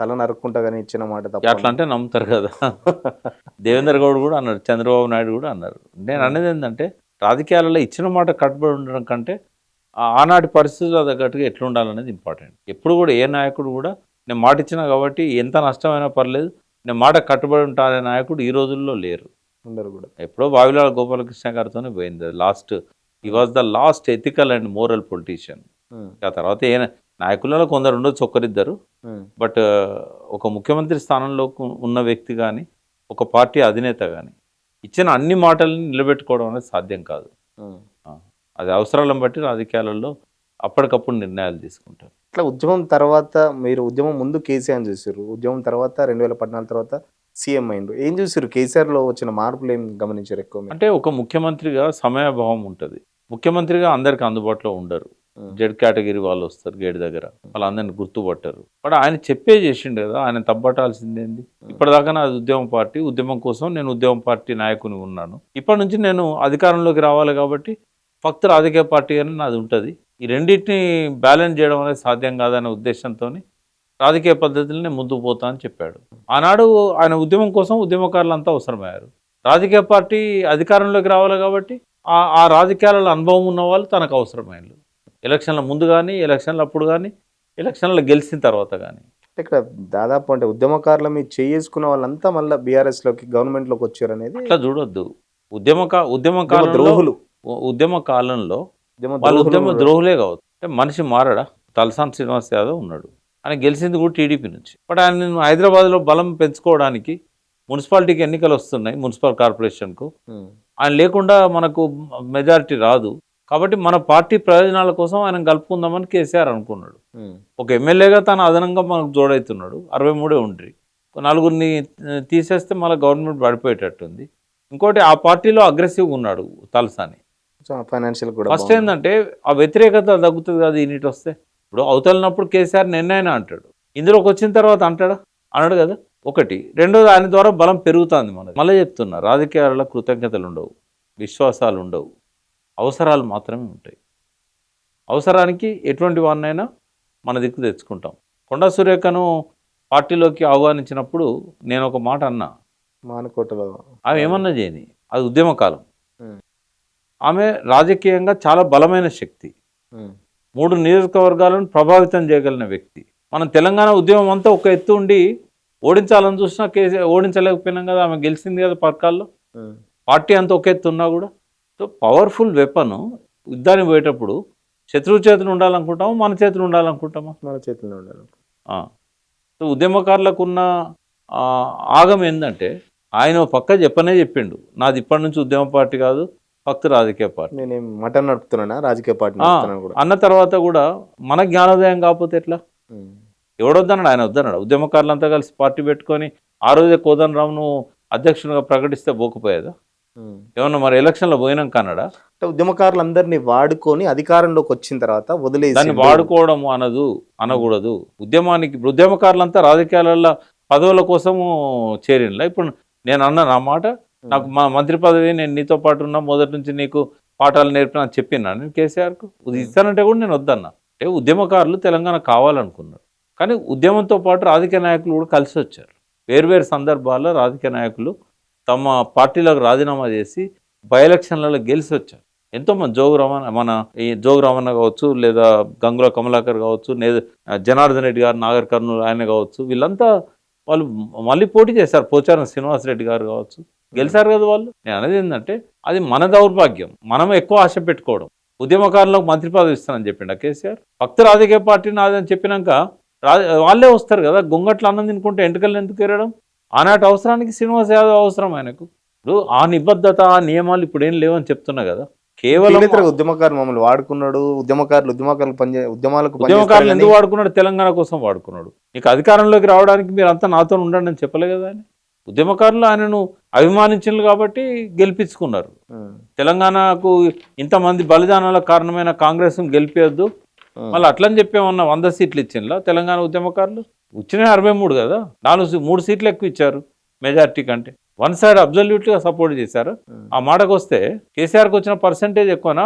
తల నరుక్కుంటా కానీ ఇచ్చిన మాట అట్లా అంటే నమ్ముతారు కదా. దేవేంద్ర గౌడ్ కూడా అన్నాడు, చంద్రబాబు నాయుడు కూడా అన్నారు. నేను అనేది ఏంటంటే రాజకీయాలలో ఇచ్చిన మాట కట్టుబడి ఉండడం కంటే ఆనాటి పరిస్థితుల తగ్గట్టుగా ఎట్లా ఉండాలనేది ఇంపార్టెంట్. ఎప్పుడు కూడా ఏ నాయకుడు కూడా నేను మాట ఇచ్చినా కాబట్టి ఎంత నష్టమైనా పర్లేదు నేను మాట కట్టుబడి ఉంటానే నాయకుడు ఈ రోజుల్లో లేరు, ఉండరు కూడా. ఎప్పుడో వావిలాల గోపాలకృష్ణ గారితోనే పోయింది లాస్ట్. ఈ was the last ethical and moral politician. ఆ తర్వాత ఏ నాయకులలో కొందరు ఉండొచ్చు, ఒక్కరిద్దరు. బట్ ఒక ముఖ్యమంత్రి స్థానంలో ఉన్న వ్యక్తి కానీ, ఒక పార్టీ అధినేత కానీ ఇచ్చిన అన్ని మాటలను నిలబెట్టుకోవడం అనేది సాధ్యం కాదు. ఆ, అది అవసరాలను బట్టి రాజకీయాలలో అప్పటికప్పుడు నిర్ణయాలు తీసుకుంటారు. ఇట్లా ఉద్యమం తర్వాత మీరు ఉద్యమం ముందు కేసీఆర్ చూసారు, ఉద్యమం తర్వాత 2014 తర్వాత సీఎం అయిండు. ఏం చూసారు? కేసీఆర్లో వచ్చిన మార్పులు ఏం గమనించారు ఎక్కువ మీరు? అంటే ఒక ముఖ్యమంత్రిగా సమయాభావం ఉంటుంది. ముఖ్యమంత్రిగా అందరికి అందుబాటులో ఉండరు. జెడ్ కేటగిరీ వాళ్ళు వస్తారు గేట్ దగ్గర, వాళ్ళందరినీ గుర్తుపట్టరు. బట్ ఆయన చెప్పే చేసిండు కదా, ఆయన తప్పట్టాల్సిందేంది? ఇప్పటిదాకా నాది ఉద్యమ పార్టీ, ఉద్యమం కోసం నేను ఉద్యమ పార్టీ నాయకుని ఉన్నాను. ఇప్పటి నుంచి నేను అధికారంలోకి రావాలి కాబట్టి ఫక్త్ రాజకీయ పార్టీ అని నాది ఉంటుంది. ఈ రెండింటిని బ్యాలెన్స్ చేయడం అనేది సాధ్యం కాదనే ఉద్దేశంతో రాజకీయ పద్ధతులనే ముందుకు పోతా అని చెప్పాడు. ఆనాడు ఆయన ఉద్యమం కోసం ఉద్యమకారులంతా అవసరమయ్యారు. రాజకీయ పార్టీ అధికారంలోకి రావాలి కాబట్టి ఆ రాజకీయాలలో అనుభవం ఉన్న వాళ్ళు తనకు అవసరమైనలు. ఎలక్షన్ల ముందు కానీ, ఎలక్షన్ల అప్పుడు కానీ, ఎలక్షన్లో గెలిచిన తర్వాత కానీ. ఇక్కడ దాదాపు అంటే ఉద్యమకారుల మీద చేసుకున్న వాళ్ళంతా మళ్ళీ బీఆర్ఎస్లోకి గవర్నమెంట్లోకి వచ్చారు అనేది అట్లా చూడొద్దు. ఉద్యమ ద్రోహులు, ఉద్యమ కాలంలో వాళ్ళు ఉద్యమ ద్రోహులే కావచ్చు. అంటే మనిషి మారడా? తలసాని శ్రీనివాస్ యాదవ్ ఉన్నాడు, ఆయన గెలిచింది కూడా టీడీపీ నుంచి. బట్ ఆయన హైదరాబాద్లో బలం పెంచుకోవడానికి మున్సిపాలిటీకి ఎన్నికలు వస్తున్నాయి, మున్సిపల్ కార్పొరేషన్కు. ఆయన లేకుండా మనకు మెజారిటీ రాదు కాబట్టి మన పార్టీ ప్రయోజనాల కోసం ఆయన కలుపుకుందామని కేసీఆర్ అనుకున్నాడు. ఒక ఎమ్మెల్యేగా తను అదనంగా మనకు జోడవుతున్నాడు. 63 ఉండ్రి, నలుగురిని తీసేస్తే మళ్ళీ గవర్నమెంట్ పడిపోయేటట్టుంది. ఇంకోటి ఆ పార్టీలో అగ్రెసివ్గా ఉన్నాడు తలసాని. ఫైనాన్షియల్ కూడా ఫస్ట్ ఏంటంటే ఆ వ్యతిరేకత తగ్గుతుంది కదా యూనిట్ వస్తే. ఇప్పుడు అవతలినప్పుడు కేసీఆర్ నిన్నైనా అంటాడు, ఇందులోకి వచ్చిన తర్వాత అంటాడా? అన్నాడు కదా. ఒకటి. రెండోది, ఆయన ద్వారా బలం పెరుగుతుంది మనది. మళ్ళీ చెప్తున్నా, రాజకీయాలలో కృతజ్ఞతలు ఉండవు, విశ్వాసాలు ఉండవు, అవసరాలు మాత్రమే ఉంటాయి. అవసరానికి ఎటువంటి వాడినైనా మన దిక్కు తెచ్చుకుంటాం. కొండా సురేఖను పార్టీలోకి ఆహ్వానించినప్పుడు నేను ఒక మాట అన్నా, మానుకోటలో ఆమె ఏమన్నా చేయని, అది ఉద్యమకాలం. ఆమె రాజకీయంగా చాలా బలమైన శక్తి, 3 నియోజకవర్గాలను ప్రభావితం చేయగలిగిన వ్యక్తి. మనం తెలంగాణ ఉద్యమం అంతా ఒక ఎత్తు ఉండి ఓడించాలని చూసినా ఓడించలేకపోయినాం కదా. ఆమె గెలిచింది కదా పథకాల్లో. పార్టీ అంతా ఒక ఎత్తు ఉన్నా కూడా. సో పవర్ఫుల్ వెపన్ యుద్ధానికి పోయేటప్పుడు శత్రువు చేతులు ఉండాలనుకుంటామా, మన చేతులు ఉండాలనుకుంటామా? మన చేతుల్లో ఉండాలి. సో ఉద్యమకారులకు ఉన్న ఆగం ఏంటంటే, ఆయన పక్క చెప్పిండు, నాది ఇప్పటి నుంచి ఉద్యమ పార్టీ కాదు, ఫక్త్ రాజకీయ పార్టీ. నేనేం మటన్ నడుపుతున్నా, రాజకీయ పార్టీ అన్న తర్వాత కూడా మన జ్ఞానోదయం కాకపోతే ఎట్లా? ఎవడొద్దన్నాడు? ఆయన వద్దన్నాడు. ఉద్యమకారులంతా కలిసి పార్టీ పెట్టుకొని ఆ రోజే కోదండరామ్ను అధ్యక్షునిగా ప్రకటిస్తే పోకపోయేదా? ఏమన్నా మరి ఎలక్షన్లో పోయినాక అన్నాడా? ఉద్యమకారులందరినీ వాడుకొని అధికారంలోకి వచ్చిన తర్వాత వదిలేసి, దాన్ని వాడుకోవడం అనకూడదు. ఉద్యమకారులంతా రాజకీయాలలో పదవుల కోసము చేరినలా? ఇప్పుడు నేను అన్నా నా మాట, నాకు మా మంత్రి పదవి నేను నీతో పాటు ఉన్నా, మొదటి నుంచి నీకు పాఠాలు నేర్పిన అని చెప్పినా నేను కేసీఆర్కు. ఇస్తానంటే కూడా నేను వద్దన్నా. అంటే ఉద్యమకారులు తెలంగాణ కావాలనుకున్నారు, కానీ ఉద్యమంతో పాటు రాజకీయ నాయకులు కూడా కలిసి వచ్చారు. వేర్వేరు సందర్భాల్లో రాజకీయ నాయకులు తమ పార్టీలకు రాజీనామా చేసి బై ఎలక్షన్లలో గెలిచి వచ్చారు. ఎంతోమంది జోగు రామన్న కావచ్చు, లేదా గంగుల కమలాకర్ కావచ్చు, జనార్దన్ రెడ్డి గారు, నాగర్ కర్నూలు ఆయన కావచ్చు, వీళ్ళంతా వాళ్ళు మళ్ళీ పోటీ చేశారు. పోచారం శ్రీనివాసరెడ్డి గారు కావచ్చు, గెలిచారు కదా వాళ్ళు. నేను అనేది ఏంటంటే, అది మన దౌర్భాగ్యం, మనం ఎక్కువ ఆశ పెట్టుకోవడం. ఉద్యమకారులకు మంత్రి పదవి ఇస్తానని చెప్పిండ కేసీఆర్. భక్తి రాజకీయ పార్టీ నాదని చెప్పినాక వాళ్ళే వస్తారు కదా. గొంగట్లు అన్నం తినుకుంటే ఎంటుకలు ఎందుకు ఎరడం? ఆనాటి అవసరానికి శ్రీనివాస్ యాదవ్ అవసరం ఆయనకు. ఇప్పుడు ఆ నిబద్ధత, ఆ నియమాలు ఇప్పుడు ఏం లేవని చెప్తున్నా కదా. కేవలం ఉద్యమకారులు మమ్మల్ని వాడుకున్నాడు, ఉద్యమకారులు ఉద్యమకారులు ఎందుకు వాడుకున్నాడు? తెలంగాణ కోసం వాడుకున్నాడు. నీకు అధికారంలోకి రావడానికి మీరు అంతా నాతో ఉండండి అని చెప్పలే కదా ఆయన. ఉద్యమకారులు ఆయనను అభిమానించారు కాబట్టి గెలిపించుకున్నారు. తెలంగాణకు ఇంతమంది బలిదానాలకు కారణమైన కాంగ్రెస్ను గెలిపేయద్దు, మళ్ళీ అట్లని చెప్పేమన్నా 100 సీట్లు ఇచ్చిండ్లా తెలంగాణ ఉద్యమకారులు? వచ్చినాయి 63 కదా, 3 సీట్లు ఎక్కువ ఇచ్చారు మెజార్టీ కంటే. వన్ సైడ్ అబ్జల్యూట్గా సపోర్ట్ చేశారు. ఆ మాటకు వస్తే కేసీఆర్కి వచ్చిన పర్సంటేజ్ ఎక్కువనా,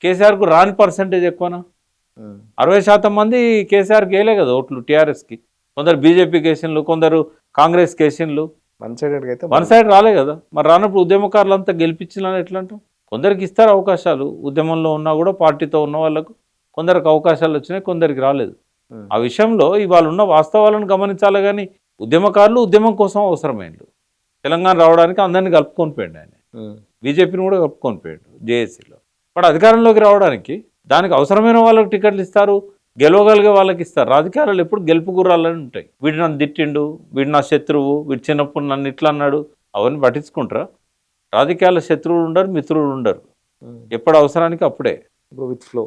కేసీఆర్కు రాని పర్సంటేజ్ ఎక్కువనా? 60% మంది కేసీఆర్కి వేయలే కదా ఓట్లు టీఆర్ఎస్కి. కొందరు బీజేపీ కేసిన్లు, కొందరు కాంగ్రెస్ కేసిన్లు. వన్ సైడ్ రాలే కదా. మరి రానప్పుడు ఉద్యమకారులంతా గెలిపించాలని ఎట్లా అంటాం? కొందరికి ఇస్తారు అవకాశాలు, ఉద్యమంలో ఉన్నా కూడా పార్టీతో ఉన్న వాళ్ళకు కొందరికి అవకాశాలు వచ్చినాయి, కొందరికి రాలేదు. ఆ విషయంలో ఇవాళ ఉన్న వాస్తవాలను గమనించాలి. కానీ ఉద్యమకారులు ఉద్యమం కోసం అవసరమైండు. తెలంగాణ రావడానికి అందరినీ కలుపుకొని పోయాడు ఆయన. బీజేపీని కూడా కలుపుకొని పోయాడు జేఏసీలో. బట్ అధికారంలోకి రావడానికి దానికి అవసరమైన వాళ్ళకి టికెట్లు ఇస్తారు, గెలవగలిగే వాళ్ళకి ఇస్తారు. రాజకీయాలు ఎప్పుడు గెలుపు గుర్రాలని ఉంటాయి. వీడు నన్ను తిట్టిండు, వీడు నా శత్రువు, వీడు చిన్నప్పుడు నన్ను ఇట్లా అన్నాడు, అవన్నీ పట్టించుకుంటారా? రాజకీయాల శత్రువులు ఉండరు, మిత్రులు ఉండరు. ఎప్పుడు అవసరానికి అప్పుడే. With flow.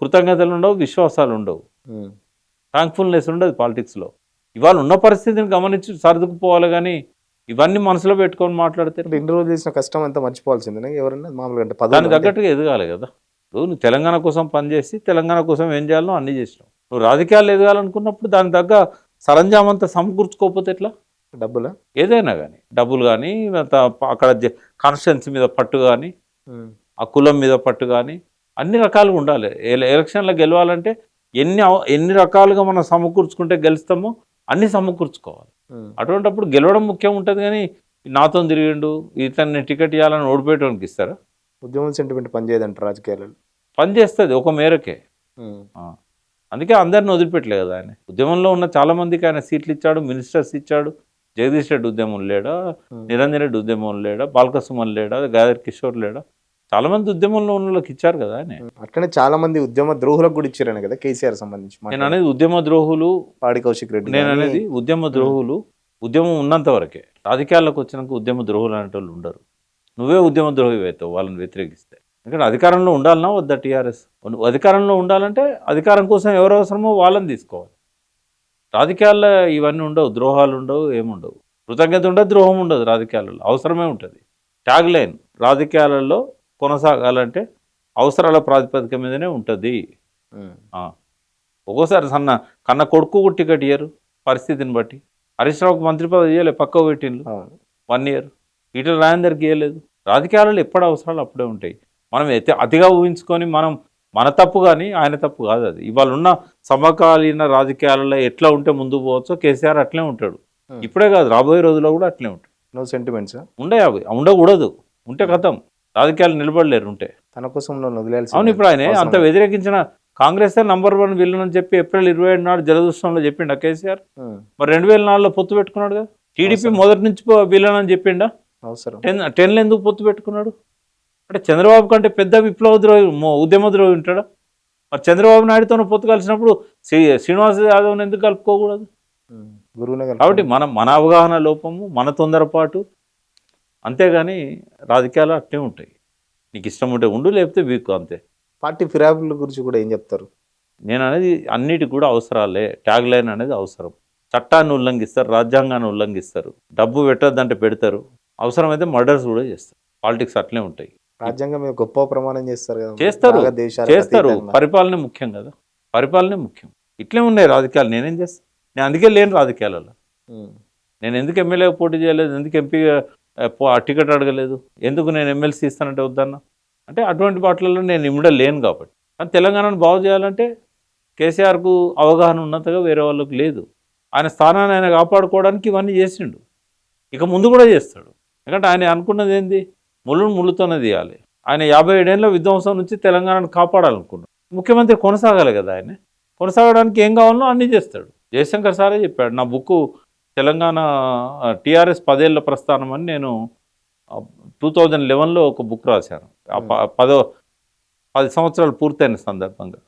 కృతజ్ఞతలు ఉండవు, విశ్వాసాలు ఉండవు, థ్యాంక్ఫుల్నెస్ ఉండదు పాలిటిక్స్లో. ఇవాళ ఉన్న పరిస్థితిని గమనించి సర్దుకుపోవాలి కానీ ఇవన్నీ మనసులో పెట్టుకొని మాట్లాడితే ఇన్ని రోజులు చేసిన కష్టం అంతా మర్చిపోవాల్సిందే ఎవరన్నా మామూలుగా అంటే దానికి తగ్గట్టుగా ఎదగాలి కదా. నువ్వు తెలంగాణ కోసం పనిచేసి తెలంగాణ కోసం ఏం చేయాలో అన్నీ చేసినావు. నువ్వు రాజకీయాలు ఎదగాలనుకున్నప్పుడు దానికి తగ్గ సరంజామంతా సమకూర్చుకోకపోతే ఎట్లా? డబ్బులా ఏదైనా కానీ డబ్బులు కానీ అక్కడ కాన్స్టిట్యున్సీ మీద పట్టు కానీ ఆ కులం మీద పట్టు కానీ అన్ని రకాలుగా ఉండాలి. ఎలక్షన్లో గెలవాలంటే ఎన్ని రకాలుగా మనం సమకూర్చుకుంటే గెలుస్తామో అన్ని సమకూర్చుకోవాలి. అటువంటిప్పుడు గెలవడం ముఖ్యం ఉంటుంది కానీ నాతో తిరిగిండు ఇతన్ని టికెట్ ఇవ్వాలని ఓడిపోయేటానికి ఇస్తారా? ఉద్యమం సెంటిమెంట్ పనిచేయదంట రాజకీయాలలో. పనిచేస్తుంది ఒక మేరకే. అందుకే అందరిని వదిలిపెట్టలేదు కదా ఆయన. ఉద్యమంలో ఉన్న చాలా మందికి ఆయన సీట్లు ఇచ్చాడు, మినిస్టర్స్ ఇచ్చాడు. జగదీష్ రెడ్డి ఉద్యమం లేడా, నిరంజన్ రెడ్డి ఉద్యమం లేడా, బాలకసుమన్ లేడా, గాదర్ కిషోర్ లేడా, చాలా మంది ఉద్యమంలో ఉన్న వాళ్ళకి ఇచ్చారు కదా ఆయన. అట్లనే చాలా మంది ఉద్యమ ద్రోహులకు కూడా ఇచ్చారని కదా కేసీఆర్ సంబంధించి. నేను అనేది ఉద్యమ ద్రోహులు పాడి కౌశిక్ రెడ్డి. నేను అనేది ఉద్యమ ద్రోహులు ఉద్యమం ఉన్నంత వరకే. రాజకీయాల్లోకి వచ్చినాక ఉద్యమ ద్రోహులు అనేటోళ్ళు ఉండరు. నువ్వే ఉద్యమ ద్రోహి అవుతావు వాళ్ళని వ్యతిరేకిస్తే. ఎందుకంటే అధికారంలో ఉండాలన్నా వద్దా టీఆర్ఎస్? అధికారంలో ఉండాలంటే అధికారం కోసం ఎవరు అవసరమో వాళ్ళని తీసుకోవాలి. రాజకీయాల్లో ఇవన్నీ ఉండవు, ద్రోహాలు ఉండవు, ఏముండవు. కృతజ్ఞత ఉండదు, ద్రోహం ఉండదు. రాజకీయాలలో అవసరమే ఉంటుంది. ట్యాగ్ లైన్ రాజకీయాలలో కొనసాగాలంటే అవసరాల ప్రాతిపదిక మీదనే ఉంటుంది. ఒక్కోసారి కన్న కొడుకు టికెట్ ఇయ్యరు పరిస్థితిని బట్టి. హరీష్ రావుకు మంత్రి పదవి ఇవ్వలేదు, పక్క పెట్టిండ్రు 1 year. ఈటల రాజేందర్కి ఇవ్వలేదు. రాజకీయాలలో ఎప్పుడు అవసరాలు అప్పుడే ఉంటాయి. మనం అతిగా ఊహించుకొని మన తప్పు కానీ ఆయన తప్పు కాదు అది. ఇవాళ ఉన్న సమకాలీన రాజకీయాలలో ఎట్లా ఉంటే ముందుకు పోవచ్చో కేసీఆర్ అట్లే ఉంటాడు. ఇప్పుడే కాదు, రాబోయే రోజుల్లో కూడా అట్లే ఉంటాడు. నో సెంటిమెంట్స్ ఉండకూడదు. ఉంటే కథం, రాజకీయాలు నిలబడలేరు ఉంటే. తన కోసం వదిలేయాల్సి. అవును, ఇప్పుడు ఆయన అంత వ్యతిరేకించిన కాంగ్రెస్ #1 విలన్ అని చెప్పి April 27 నాడు జలదృష్టంలో చెప్పిండా కేసీఆర్? మరి 2004లో పొత్తు పెట్టుకున్నాడు కదా. టీడీపీ మొదటి నుంచి విలన్ అని చెప్పిండా? అవసరం 10లో ఎందుకు పొత్తు పెట్టుకున్నాడు? అంటే చంద్రబాబు కంటే పెద్ద విప్లవ ద్రోహి ఉద్యమ ద్రోహి ఉంటాడా? మరి చంద్రబాబు నాయుడుతో పొత్తు కలిసినప్పుడు శ్రీనివాస్ యాదవ్ని ఎందుకు కలుపుకోకూడదు? కాబట్టి మన అవగాహన లోపము, మన తొందరపాటు, అంతేగాని రాజకీయాలు అట్లే ఉంటాయి. నీకు ఇష్టం ఉంటే ఉండు, లేకపోతే వీక్, అంతే. పార్టీ ఫిరాయింపుల గురించి కూడా ఏం చెప్తారు? నేను అనేది అన్నిటికి కూడా అవసరాలే. ట్యాగ్ లైన్ అనేది అవసరం. చట్టాన్ని ఉల్లంఘిస్తారు, రాజ్యాంగాన్ని ఉల్లంఘిస్తారు, డబ్బు పెట్టద్దంటే పెడతారు, అవసరమైతే మర్డర్స్ కూడా చేస్తారు. పాలిటిక్స్ అట్లే ఉంటాయి. రాజ్యాంగం మీద గొప్ప ప్రమాణం చేస్తారు కదా. చేస్తారు. పరిపాలనే ముఖ్యం కదా, పరిపాలనే ముఖ్యం. ఇట్లే ఉన్నాయి రాజకీయాలు. నేనేం చేస్తాను? నేను అందుకే లేను రాజకీయాలలో. నేను ఎందుకు ఎమ్మెల్యేగా పోటీ చేయలేదు, ఎందుకు ఎంపీగా టికెట్ అడగలేదు, ఎందుకు నేను ఎమ్మెల్సీ ఇస్తానంటే వద్దన్నా అంటే అటువంటి వాటిలలో నేను ఇమ్మడే లేను కాబట్టి. కానీ తెలంగాణను బాగు చేయాలంటే కేసీఆర్కు అవగాహన ఉన్నంతగా వేరే వాళ్ళకు లేదు. ఆయన స్థానాన్ని ఆయన కాపాడుకోవడానికి ఇవన్నీ చేసిండు, ఇక ముందు కూడా చేస్తాడు. ఎందుకంటే ఆయన అనుకున్నది ఏంది? ముళ్ళుతోనే తీయాలి. ఆయన 57 ఏళ్ళ విధ్వంసం నుంచి తెలంగాణను కాపాడాలనుకున్నాడు. ముఖ్యమంత్రి కొనసాగాలి కదా. ఆయన కొనసాగడానికి ఏం కావాలో అన్నీ చేస్తాడు. జయశంకర్ సారే చెప్పాడు. నా బుక్ తెలంగాణ టీఆర్ఎస్ 10 ఏళ్ల ప్రస్థానం అని నేను 2011లో ఒక బుక్ రాశాను. 10 సంవత్సరాలు పూర్తయిన సందర్భంగా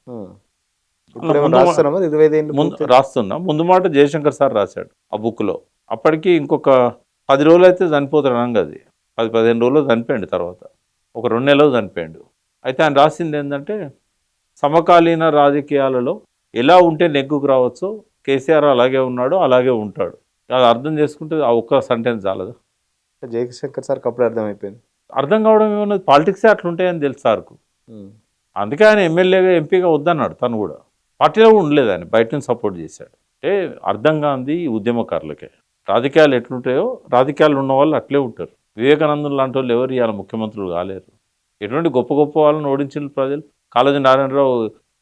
రాస్తున్నా. ముందు మాట జయశంకర్ సార్ రాశాడు ఆ బుక్లో. అప్పటికి ఇంకొక 10 రోజులు అయితే చనిపోతాడు అనగది. 10-15 రోజులు చనిపోయాడు. తర్వాత ఒక 2 నెలలు చనిపోయాడు. అయితే ఆయన రాసింది ఏంటంటే, సమకాలీన రాజకీయాలలో ఎలా ఉంటే నెగ్గుకు రావచ్చో కేసీఆర్ అలాగే ఉన్నాడు, అలాగే ఉంటాడు. అది అర్థం చేసుకుంటే ఆ ఒక్క సెంటెన్స్ చాలదు. జయశంకర్ సార్కి అప్పుడు అర్థమైపోయింది. అర్థం కావడం ఏమన్నది, పాలిటిక్సే అట్లుంటాయని తెలుసు సార్కు. అందుకే ఆయన ఎమ్మెల్యేగా ఎంపీగా వద్దన్నాడు. తను కూడా పార్టీలో కూడా ఉండలేదు, ఆయన బయట నుంచి సపోర్ట్ చేశాడు. అంటే అర్థం కాంది ఉద్యమకారులకే రాజకీయాలు ఎట్లుంటాయో, రాజకీయాలు ఉన్న వాళ్ళు అట్లే ఉంటారు. వివేకానందులు లాంటి వాళ్ళు ఎవరు ఇవాళ ముఖ్యమంత్రులు కాలేరు. ఎటువంటి గొప్ప గొప్ప వాళ్ళని ఓడించిన ప్రజలు. కాళోజీ నారాయణరావు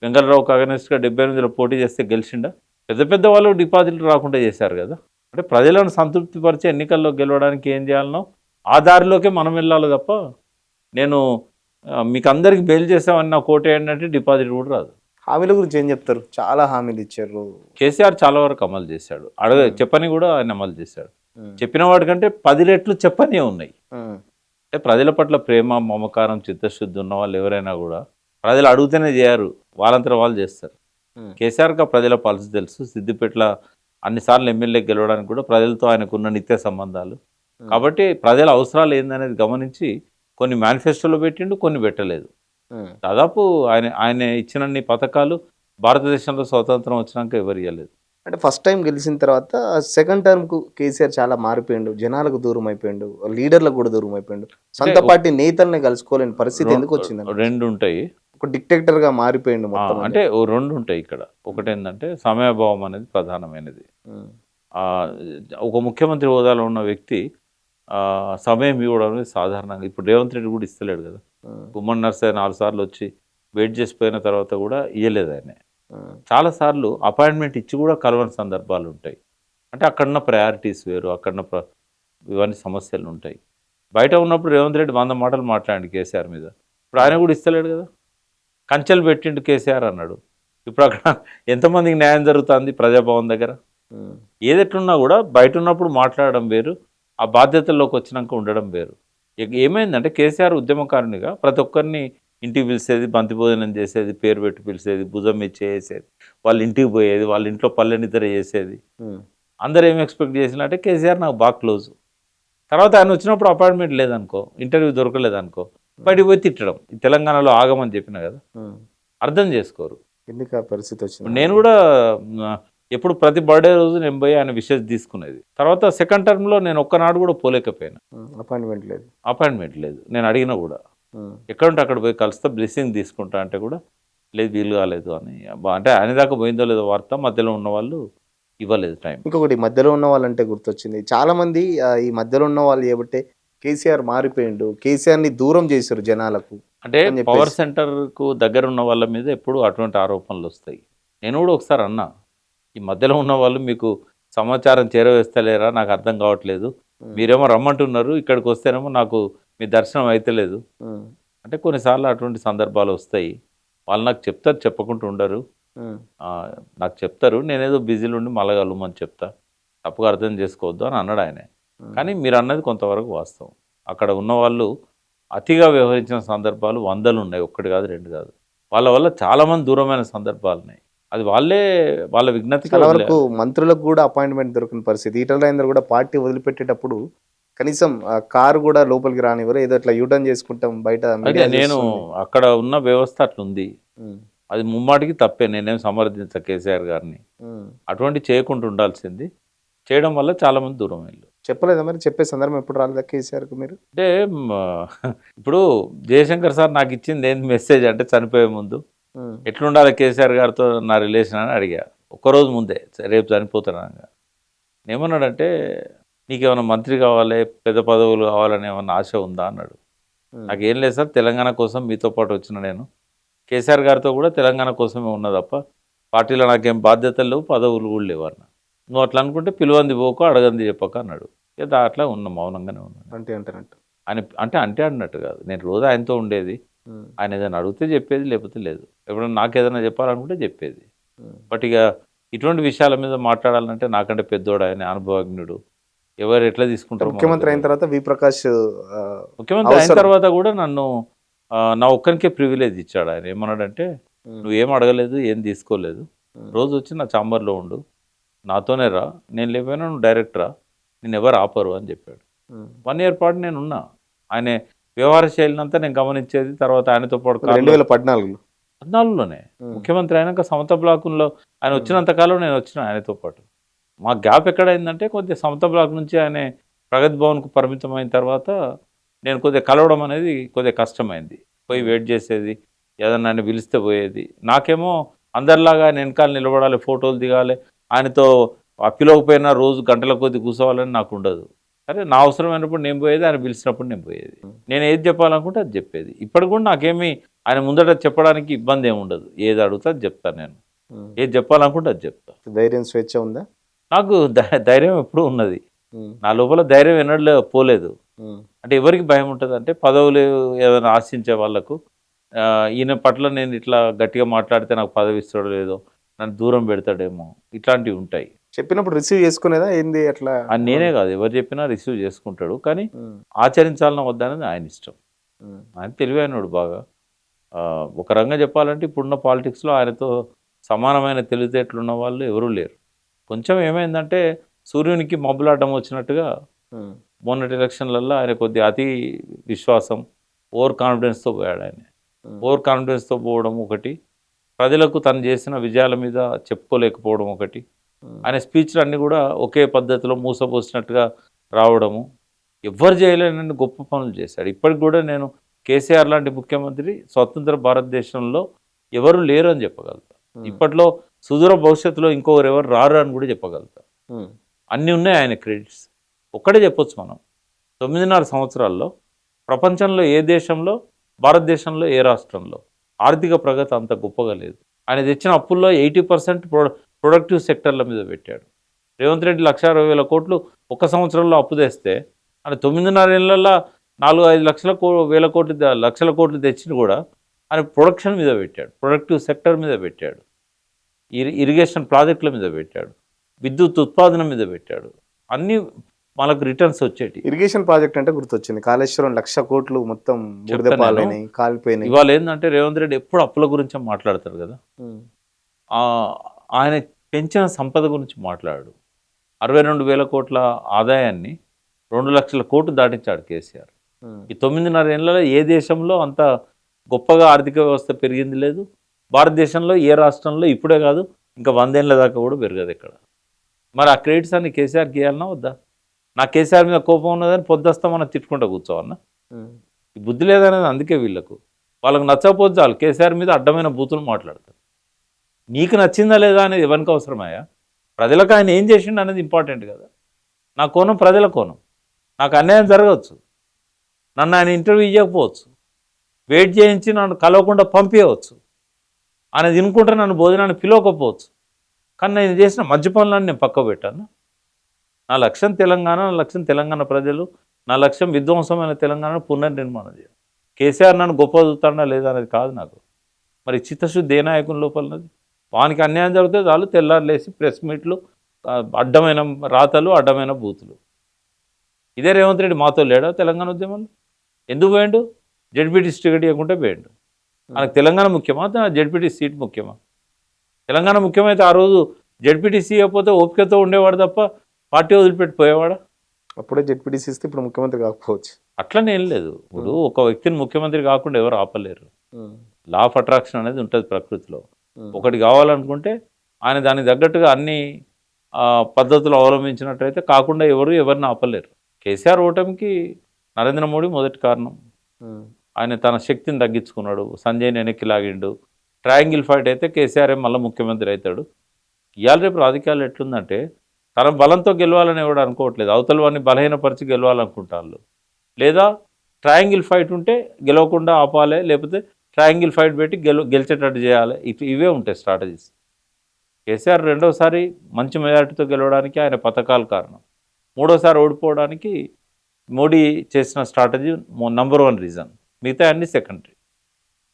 వెంగళరావుకు అగనెస్ట్గా 78లో పోటీ చేస్తే గెలిచిండా? పెద్ద పెద్ద వాళ్ళు డిపాజిట్లు రాకుండా చేశారు కదా. అంటే ప్రజలను సంతృప్తిపరిచే ఎన్నికల్లో గెలవడానికి ఏం చేయాలనో ఆ దారిలోకే మనం వెళ్ళాలి తప్ప, నేను మీకు అందరికి బెయిల్ చేసామని నా కోట ఏంటంటే డిపాజిట్ కూడా రాదు. హామీల గురించి ఏం చెప్తారు? చాలా హామీలు ఇచ్చారు. కేసీఆర్ చాలా వరకు అమలు చేశాడు. చెప్పని కూడా ఆయన అమలు చేశాడు. చెప్పిన వాటికంటే 10 రెట్లు చెప్పనే ఉన్నాయి. అంటే ప్రజల పట్ల ప్రేమ, మమకారం, చిత్తశుద్ధి ఉన్న వాళ్ళు ఎవరైనా కూడా ప్రజలు అడుగుతూనే చేయరు, వాళ్ళంతా వాళ్ళు చేస్తారు. కేసీఆర్కి ప్రజల పల్స్ తెలుసు. సిద్దిపేటలో అన్నిసార్లు ఎమ్మెల్యే గెలవడానికి కూడా ప్రజలతో ఆయనకున్న నిత్య సంబంధాలు. కాబట్టి ప్రజల అవసరాలు ఏందనేది గమనించి కొన్ని మేనిఫెస్టోలో పెట్టిండు, కొన్ని పెట్టలేదు. దాదాపు ఆయన ఇచ్చినన్ని పథకాలు భారతదేశంలో స్వతంత్రం వచ్చినాక ఎవరు ఇవ్వలేదు. అంటే ఫస్ట్ టైం గెలిచిన తర్వాత సెకండ్ టర్మ్‌కు కేసీఆర్ చాలా మారిపోయిండు. జనాలకు దూరం అయిపోయిండు. లీడర్లకు కూడా దూరం అయిపోయిండు. సొంత పార్టీ నేతల్ని కలుసుకోలేని పరిస్థితి ఎందుకు వచ్చిందండి? 2 ఉంటాయి. ఒక డిక్టేటర్‌గా మారిపోయిండు మొత్తం. అంటే 2 ఉంటాయి ఇక్కడ. ఒకటేంటంటే సమయాభావం అనేది ప్రధానమైనది. ఒక ముఖ్యమంత్రి హోదాలో ఉన్న వ్యక్తి సమయం ఇవ్వడం అనేది సాధారణంగా ఇప్పుడు రేవంత్ రెడ్డి కూడా ఇస్తలేడు కదా. గుమ్మడి నర్సయ్య 4 సార్లు వచ్చి వెయిట్ చేసిపోయిన తర్వాత కూడా ఇవ్వలేదు ఆయన. చాలాసార్లు అపాయింట్మెంట్ ఇచ్చి కూడా కలవని సందర్భాలు ఉంటాయి. అంటే అక్కడున్న ప్రయారిటీస్ వేరు, అక్కడున్న ఇవన్నీ సమస్యలు ఉంటాయి. బయట ఉన్నప్పుడు రేవంత్ రెడ్డి 100 మాటలు మాట్లాడండి కేసీఆర్ మీద. ఇప్పుడు ఆయన కూడా ఇస్తలేడు కదా. కంచెలు పెట్టిండు కేసీఆర్ అన్నాడు. ఇప్పుడు అక్కడ ఎంతమందికి న్యాయం జరుగుతుంది ప్రజాభవన్ దగ్గర? ఏదెట్లున్నా కూడా బయట ఉన్నప్పుడు మాట్లాడడం వేరు, ఆ బాధ్యతల్లోకి వచ్చినాక ఉండడం వేరు. ఏమైందంటే కేసీఆర్ ఉద్యమకారునిగా ప్రతి ఒక్కరిని ఇంటికి పిలిచేది, బంతి భోజనం చేసేది, పేరు పెట్టి పిలిచేది, భుజం మీద చేసేది, వాళ్ళ ఇంటికి పోయేది, వాళ్ళ ఇంట్లో పల్లె నిద్ర చేసేది. అందరూ ఏం ఎక్స్పెక్ట్ చేసినట్టే కేసీఆర్ నాకు బాగా క్లోజ్. తర్వాత ఆయన వచ్చినప్పుడు అపాయింట్మెంట్ లేదనుకో, ఇంటర్వ్యూ దొరకలేదనుకో, బయటికి పోయి తిట్టడం. తెలంగాణలో ఆగమని చెప్పిన కదా, అర్థం చేసుకోరు. ఎందుకు ఆ పరిస్థితి వచ్చింది? నేను కూడా ఎప్పుడు ప్రతి బర్త్డే రోజు నేను పోయి ఆయన విషెస్ తీసుకునేది. తర్వాత సెకండ్ టర్మ్లో నేను ఒక్కనాడు కూడా పోలేకపోయాను. అపాయింట్మెంట్ లేదు. నేను అడిగినా కూడా ఎక్కడుంటే అక్కడ పోయి కలిస్తే బ్లెస్సింగ్ తీసుకుంటా అంటే కూడా లేదు, వీలు కాలేదు అని. అంటే ఆయన దాకా పోయిందో లేదో వార్త, మధ్యలో ఉన్న వాళ్ళు ఇవ్వలేదు టైం. ఇంకొకటి మధ్యలో ఉన్న వాళ్ళంటే గుర్తొచ్చింది, చాలా మంది ఈ మధ్యలో ఉన్న వాళ్ళు ఏబట్టే కేసీఆర్ మారిపోయిండు, కేసీఆర్ని దూరం చేశారు జనాలకు. అంటే పవర్ సెంటర్కు దగ్గర ఉన్న వాళ్ళ మీద ఎప్పుడు అటువంటి ఆరోపణలు వస్తాయి. నేను కూడా ఒకసారి అన్నా, ఈ మధ్యలో ఉన్న వాళ్ళు మీకు సమాచారం చేరవేస్తలేరా, నాకు అర్థం కావట్లేదు. మీరేమో రమ్మంటున్నారు, ఇక్కడికి వస్తేనేమో నాకు మీ దర్శనం అయితలేదు. అంటే కొన్నిసార్లు అటువంటి సందర్భాలు వస్తాయి. వాళ్ళు నాకు చెప్తారు, చెప్పకుండా ఉండరు. నాకు చెప్తారు, నేనేదో బిజీలో ఉండి మళ్ళా కలవమని చెప్తా, తప్పుగా అర్థం చేసుకోవద్దు అని అన్నాడు ఆయన. కానీ మీరు అన్నది కొంతవరకు వాస్తవం. అక్కడ ఉన్న వాళ్ళు అతిగా వ్యవహరించిన సందర్భాలు 100లు ఉన్నాయి, 1 కాదు 2 కాదు. వాళ్ళ వల్ల చాలామంది దూరమైన సందర్భాలు ఉన్నాయి. అది వాళ్ళ విజ్ఞతకి వరకు మంత్రులకు కూడా అపాయింట్మెంట్ దొరికిన పరిస్థితి. ఈటల రాజేందర్ కూడా పార్టీ వదిలిపెట్టేటప్పుడు కనీసం కారు కూడా లోపలికి రానివ్వరు, ఏదో ఇట్లా యూటర్న్ చేసుకుంటాం బయట. నేను అక్కడ ఉన్న వ్యవస్థ అట్లుంది, అది ముమ్మాటికి తప్పే. నేనేం సమర్థించ కేసీఆర్ గారిని. అటువంటి చేయకుండా ఉండాల్సింది. చేయడం వల్ల చాలా మంది దూరం వెళ్ళు. చెప్పలేదా మరి? చెప్పే సందర్భం ఎప్పుడు రాలేదా కేసీఆర్కి మీరు? అంటే ఇప్పుడు జయశంకర్ సార్ నాకు ఇచ్చింది ఏంది మెసేజ్ అంటే, చనిపోయే ముందు ఎట్లుండాలి కేసీఆర్ గారితో నా రిలేషన్ అని అడిగా. ఒక్కరోజు ముందే, రేపు చనిపోతున్నాను. ఏమన్నాడంటే, నీకేమైనా మంత్రి కావాలి, పెద్ద పదవులు కావాలని ఏమన్నా ఆశ ఉందా అన్నాడు. నాకేం లేదు సార్, తెలంగాణ కోసం మీతో పాటు వచ్చిన నేను కేసీఆర్ గారితో కూడా తెలంగాణ కోసమే ఉన్నా తప్ప పార్టీలో నాకేం బాధ్యతలు లేవు, పదవులు కూడా లేవు అన్న. నువ్వు అట్లా అనుకుంటే పిలువంది పోకో, అడగంది చెప్పక అన్నాడు. ఏదో అట్లా ఉన్నా, మౌనంగానే ఉన్నాను. అంటే అన్నట్టు కాదు, నేను రోజు ఆయనతో ఉండేది. ఆయన ఏదైనా అడిగితే చెప్పేది, లేకపోతే లేదు. ఎప్పుడైనా నాకు ఏదైనా చెప్పాలనుకుంటే చెప్పేది. బట్ ఇక ఇటువంటి విషయాల మీద మాట్లాడాలంటే నాకంటే పెద్దోడు ఆయన, అనుభవజ్ఞుడు. ఎవరు ఎట్లా తీసుకుంటారు. ముఖ్యమంత్రి అయిన తర్వాత ముఖ్యమంత్రి అయిన తర్వాత కూడా నన్ను నా ఒక్కరికే ప్రివిలేజ్ ఇచ్చాడు ఆయన. ఏమన్నాడంటే, నువ్వేం అడగలేదు, ఏం తీసుకోలేదు, రోజు వచ్చి నా ఛాంబర్లో ఉండు, నాతోనే రా, నేను లేకపోయినా నువ్వు డైరెక్ట్ రా, నేను ఎవరు ఆపరు అని చెప్పాడు. 1 year పాటు నేను ఉన్నా. ఆయన వ్యవహార శైలినంతా నేను గమనించేది. తర్వాత ఆయనతో పాటు 2014లోనే ముఖ్యమంత్రి అయినాక సమత బ్లాకుల్లో ఆయన వచ్చినంత కాలం నేను వచ్చిన ఆయనతో పాటు. మా గ్యాప్ ఎక్కడైందంటే, కొద్దిగా సమత బ్లాక్ నుంచి ఆయన ప్రగతి భవన్కు పరిమితమైన తర్వాత నేను కొద్దిగా కలవడం అనేది కొద్దిగా కష్టమైంది. పోయి వెయిట్ చేసేది, ఏదన్నా ఆయన పిలిస్తే పోయేది. నాకేమో అందరిలాగా ఆయన వెనకాల నిలబడాలి, ఫోటోలు దిగాలి, ఆయనతో పిలవకపోయినా రోజు గంటల కొద్ది కూర్చోవాలని నాకు ఉండదు. సరే, నా అవసరమైనప్పుడు నేను పోయేది, ఆయన పిలిచినప్పుడు నేను పోయేది. నేను ఏది చెప్పాలనుకుంటే అది చెప్పేది. ఇప్పటికి కూడా నాకేమీ ఆయన ముందట చెప్పడానికి ఇబ్బంది ఏమి ఉండదు. ఏది అడుగుతా అది చెప్తాను. నేను ఏది చెప్పాలనుకుంటే అది చెప్తా. ధైర్యం, స్వేచ్ఛ ఉందా? నాకు ధైర్యం ఎప్పుడూ ఉన్నది. నా లోపల ధైర్యం ఎన్నడూ పోలేదు. అంటే ఎవరికి భయం ఉంటుంది అంటే, పదవులు ఏదైనా ఆశించే వాళ్ళకు ఈయన పట్ల నేను ఇట్లా గట్టిగా మాట్లాడితే నాకు పదవి ఇస్తాడో లేదో, నన్ను దూరం పెడతాడేమో, ఇట్లాంటివి ఉంటాయి. చెప్పినప్పుడు రిసీవ్ చేసుకునేదా ఏంది అట్లా? నేనే కాదు, ఎవరు చెప్పినా రిసీవ్ చేసుకుంటాడు. కానీ ఆచరించాలన్న వద్దనేది ఆయన ఇష్టం. ఆయన తెలివైనడు బాగా. ఒక రంగా చెప్పాలంటే ఇప్పుడున్న పాలిటిక్స్లో ఆయనతో సమానమైన తెలివితేటలున్న వాళ్ళు ఎవరూ లేరు. కొంచెం ఏమైందంటే, సూర్యునికి మబ్బులాటం వచ్చినట్టుగా మొన్నటి ఎలక్షన్లలో ఆయన కొద్దిగా అతి విశ్వాసం, ఓవర్ కాన్ఫిడెన్స్తో పోయాడు ఆయన. ఓవర్ కాన్ఫిడెన్స్తో పోవడం ఒకటి, ప్రజలకు తను చేసిన విజయాల మీద చెప్పుకోలేకపోవడం ఒకటి, ఆయన స్పీచ్లు అన్నీ కూడా ఒకే పద్ధతిలో మూసపోసినట్టుగా రావడము, ఎవ్వరు చేయలేనన్ని గొప్ప పనులు చేశాడు. ఇప్పటికి కూడా నేను కేసీఆర్ లాంటి ముఖ్యమంత్రి స్వతంత్ర భారతదేశంలో ఎవరు లేరు అని చెప్పగలుగుతా. ఇప్పట్లో సుదూర భవిష్యత్తులో ఇంకొకరు ఎవరు రారు అని కూడా చెప్పగలుగుతా. అన్నీ ఉన్నాయి ఆయన క్రెడిట్స్. ఒక్కడే చెప్పొచ్చు మనం, 9.5 సంవత్సరాల్లో ప్రపంచంలో ఏ దేశంలో, భారతదేశంలో ఏ రాష్ట్రంలో ఆర్థిక ప్రగతి అంత గొప్పగా లేదు. ఆయన తెచ్చిన అప్పుల్లో 80% ప్రొడక్టివ్ సెక్టర్ల మీద పెట్టాడు. రేవంత్ రెడ్డి 1,60,000 కోట్లు ఒక సంవత్సరంలో అప్పు తెస్తే ఆయన 9.5 ఏళ్లలో 4-5 లక్షల కోట్లు తెచ్చిన కూడా ఆయన ప్రొడక్షన్ మీద పెట్టాడు, ప్రొడక్టివ్ సెక్టర్ మీద పెట్టాడు, ఇరిగేషన్ ప్రాజెక్టుల మీద పెట్టాడు, విద్యుత్ ఉత్పాదన మీద పెట్టాడు. అన్నీ మనకు రిటర్న్స్ వచ్చేటి. ఇరిగేషన్ ప్రాజెక్ట్ అంటే గుర్తొచ్చింది, కాళేశ్వరం 1,00,000 కోట్లు మొత్తం బురదపాలైనాయి, కాలిపోయినాయి. ఇవాళ ఏంటంటే రేవంత్ రెడ్డి ఎప్పుడు అప్పుల గురించి మాట్లాడతారు కదా, ఆయన పెంచిన సంపద గురించి మాట్లాడు. 62,000 కోట్ల ఆదాయాన్ని 2 లక్షల కోట్లు దాటించాడు కేసీఆర్. ఈ 9.5 ఏళ్లలో ఏ దేశంలో అంత గొప్పగా ఆర్థిక వ్యవస్థ పెరిగింది లేదు. భారతదేశంలో ఏ రాష్ట్రంలో ఇప్పుడే కాదు ఇంకా 100 ఏళ్ళ దాకా కూడా పెరగదు ఇక్కడ. మరి ఆ క్రెడిట్స్ అన్ని కేసీఆర్కి ఇవ్వాలన్నా వద్దా? నా కేసీఆర్ మీద కోపం ఉన్నదని పొద్దుస్తా మనం తిట్టుకుంటా కూర్చోవన్నా? ఈ బుద్ధి లేదనేది అందుకే వీళ్ళకు. వాళ్ళకు నచ్చకపోతే చాలు కేసీఆర్ మీద అడ్డమైన బూతులు మాట్లాడతారు. నీకు నచ్చిందా లేదా అనేది ఎవరికి అవసరమయ్యా? ప్రజలకు ఆయన ఏం చేసిండు అనేది ఇంపార్టెంట్ కదా. నా కోణం ప్రజల కోణం. నాకు అన్యాయం జరగవచ్చు, నన్ను ఆయన ఇంటర్వ్యూ ఇవ్వకపోవచ్చు, వెయిట్ చేయించి నన్ను కలవకుండా పంపించవచ్చు, ఆయన తినుకుంటే నన్ను భోజనాన్ని పిలవకపోవచ్చు. కానీ నేను చేసిన మంచి పనులను నేను పక్క పెట్టాను. నా లక్ష్యం తెలంగాణ, నా లక్ష్యం తెలంగాణ ప్రజలు, నా లక్ష్యం విధ్వంసమైన తెలంగాణను పునర్నిర్మాణం చేయాలి. కేసీఆర్ నన్ను గొప్ప చూస్తాడా లేదా అనేది కాదు నాకు. మరి చిత్తశుద్ధి ఏ నాయకుని లోపలన్నది? వానికి అన్యాయం జరిగితే చాలు తెల్లారు లేసి ప్రెస్ మీట్లు, అడ్డమైన రాతలు, అడ్డమైన బూతులు. ఇదే రేవంత్ రెడ్డి మాతో లేడా తెలంగాణ ఉద్యమంలో? ఎందుకు పోయిండు? జడ్పీటీ టికెట్ ఇవ్వకుంటే పోయిండు. మనకు తెలంగాణ ముఖ్యమా, జడ్పీటీ సీట్ ముఖ్యమా? తెలంగాణ ముఖ్యమైతే ఆ రోజు జడ్పీటీసీ ఇవ్వకపోతే ఓపికతో ఉండేవాడు తప్ప పార్టీ వదిలిపెట్టి పోయేవాడా? అప్పుడే జడ్పీటీసీ ఇస్తే ఇప్పుడు ముఖ్యమంత్రి కాకపోవచ్చు. అట్లనే ఏం లేదు. ఇప్పుడు ఒక వ్యక్తిని ముఖ్యమంత్రి కాకుండా ఎవరు ఆపలేరు. లా ఆఫ్ అట్రాక్షన్ అనేది ఉంటుంది ప్రకృతిలో. ఒకటి కావాలనుకుంటే ఆయన దానికి తగ్గట్టుగా అన్ని పద్ధతులు అవలంబించినట్టయితే కాకుండా ఎవరిని ఆపలేరు. కేసీఆర్ ఓటమికి నరేంద్ర మోడీ మొదటి కారణం. ఆయన తన శక్తిని తగ్గించుకున్నాడు, సంజయ్ని వెనక్కి లాగిండు. ట్రయాంగిల్ ఫైట్ అయితే కేసీఆర్ మళ్ళీ ముఖ్యమంత్రి అవుతాడు. ఇవాళ రేపు రాజకీయాలు ఎట్లుందంటే తన బలంతో గెలవాలని ఎవడు అనుకోవట్లేదు, అవతల వాడిని బలహీనపరిచి గెలవాలనుకుంటారు. లేదా ట్రయాంగిల్ ఫైట్ ఉంటే గెలవకుండా ఆపాలి, లేకపోతే ట్రయాంగిల్ ఫైట్ పెట్టి గెలిచేటట్టు చేయాలి. ఇవే ఉంటాయి స్ట్రాటజీస్. కేసీఆర్ రెండోసారి మంచి మెజారిటీతో గెలవడానికి ఆయన పథకాలు కారణం. మూడోసారి ఓడిపోవడానికి మోడీ చేసిన స్ట్రాటజీ నంబర్ 1 రీజన్. మిగతా అన్ని సెకండరీ.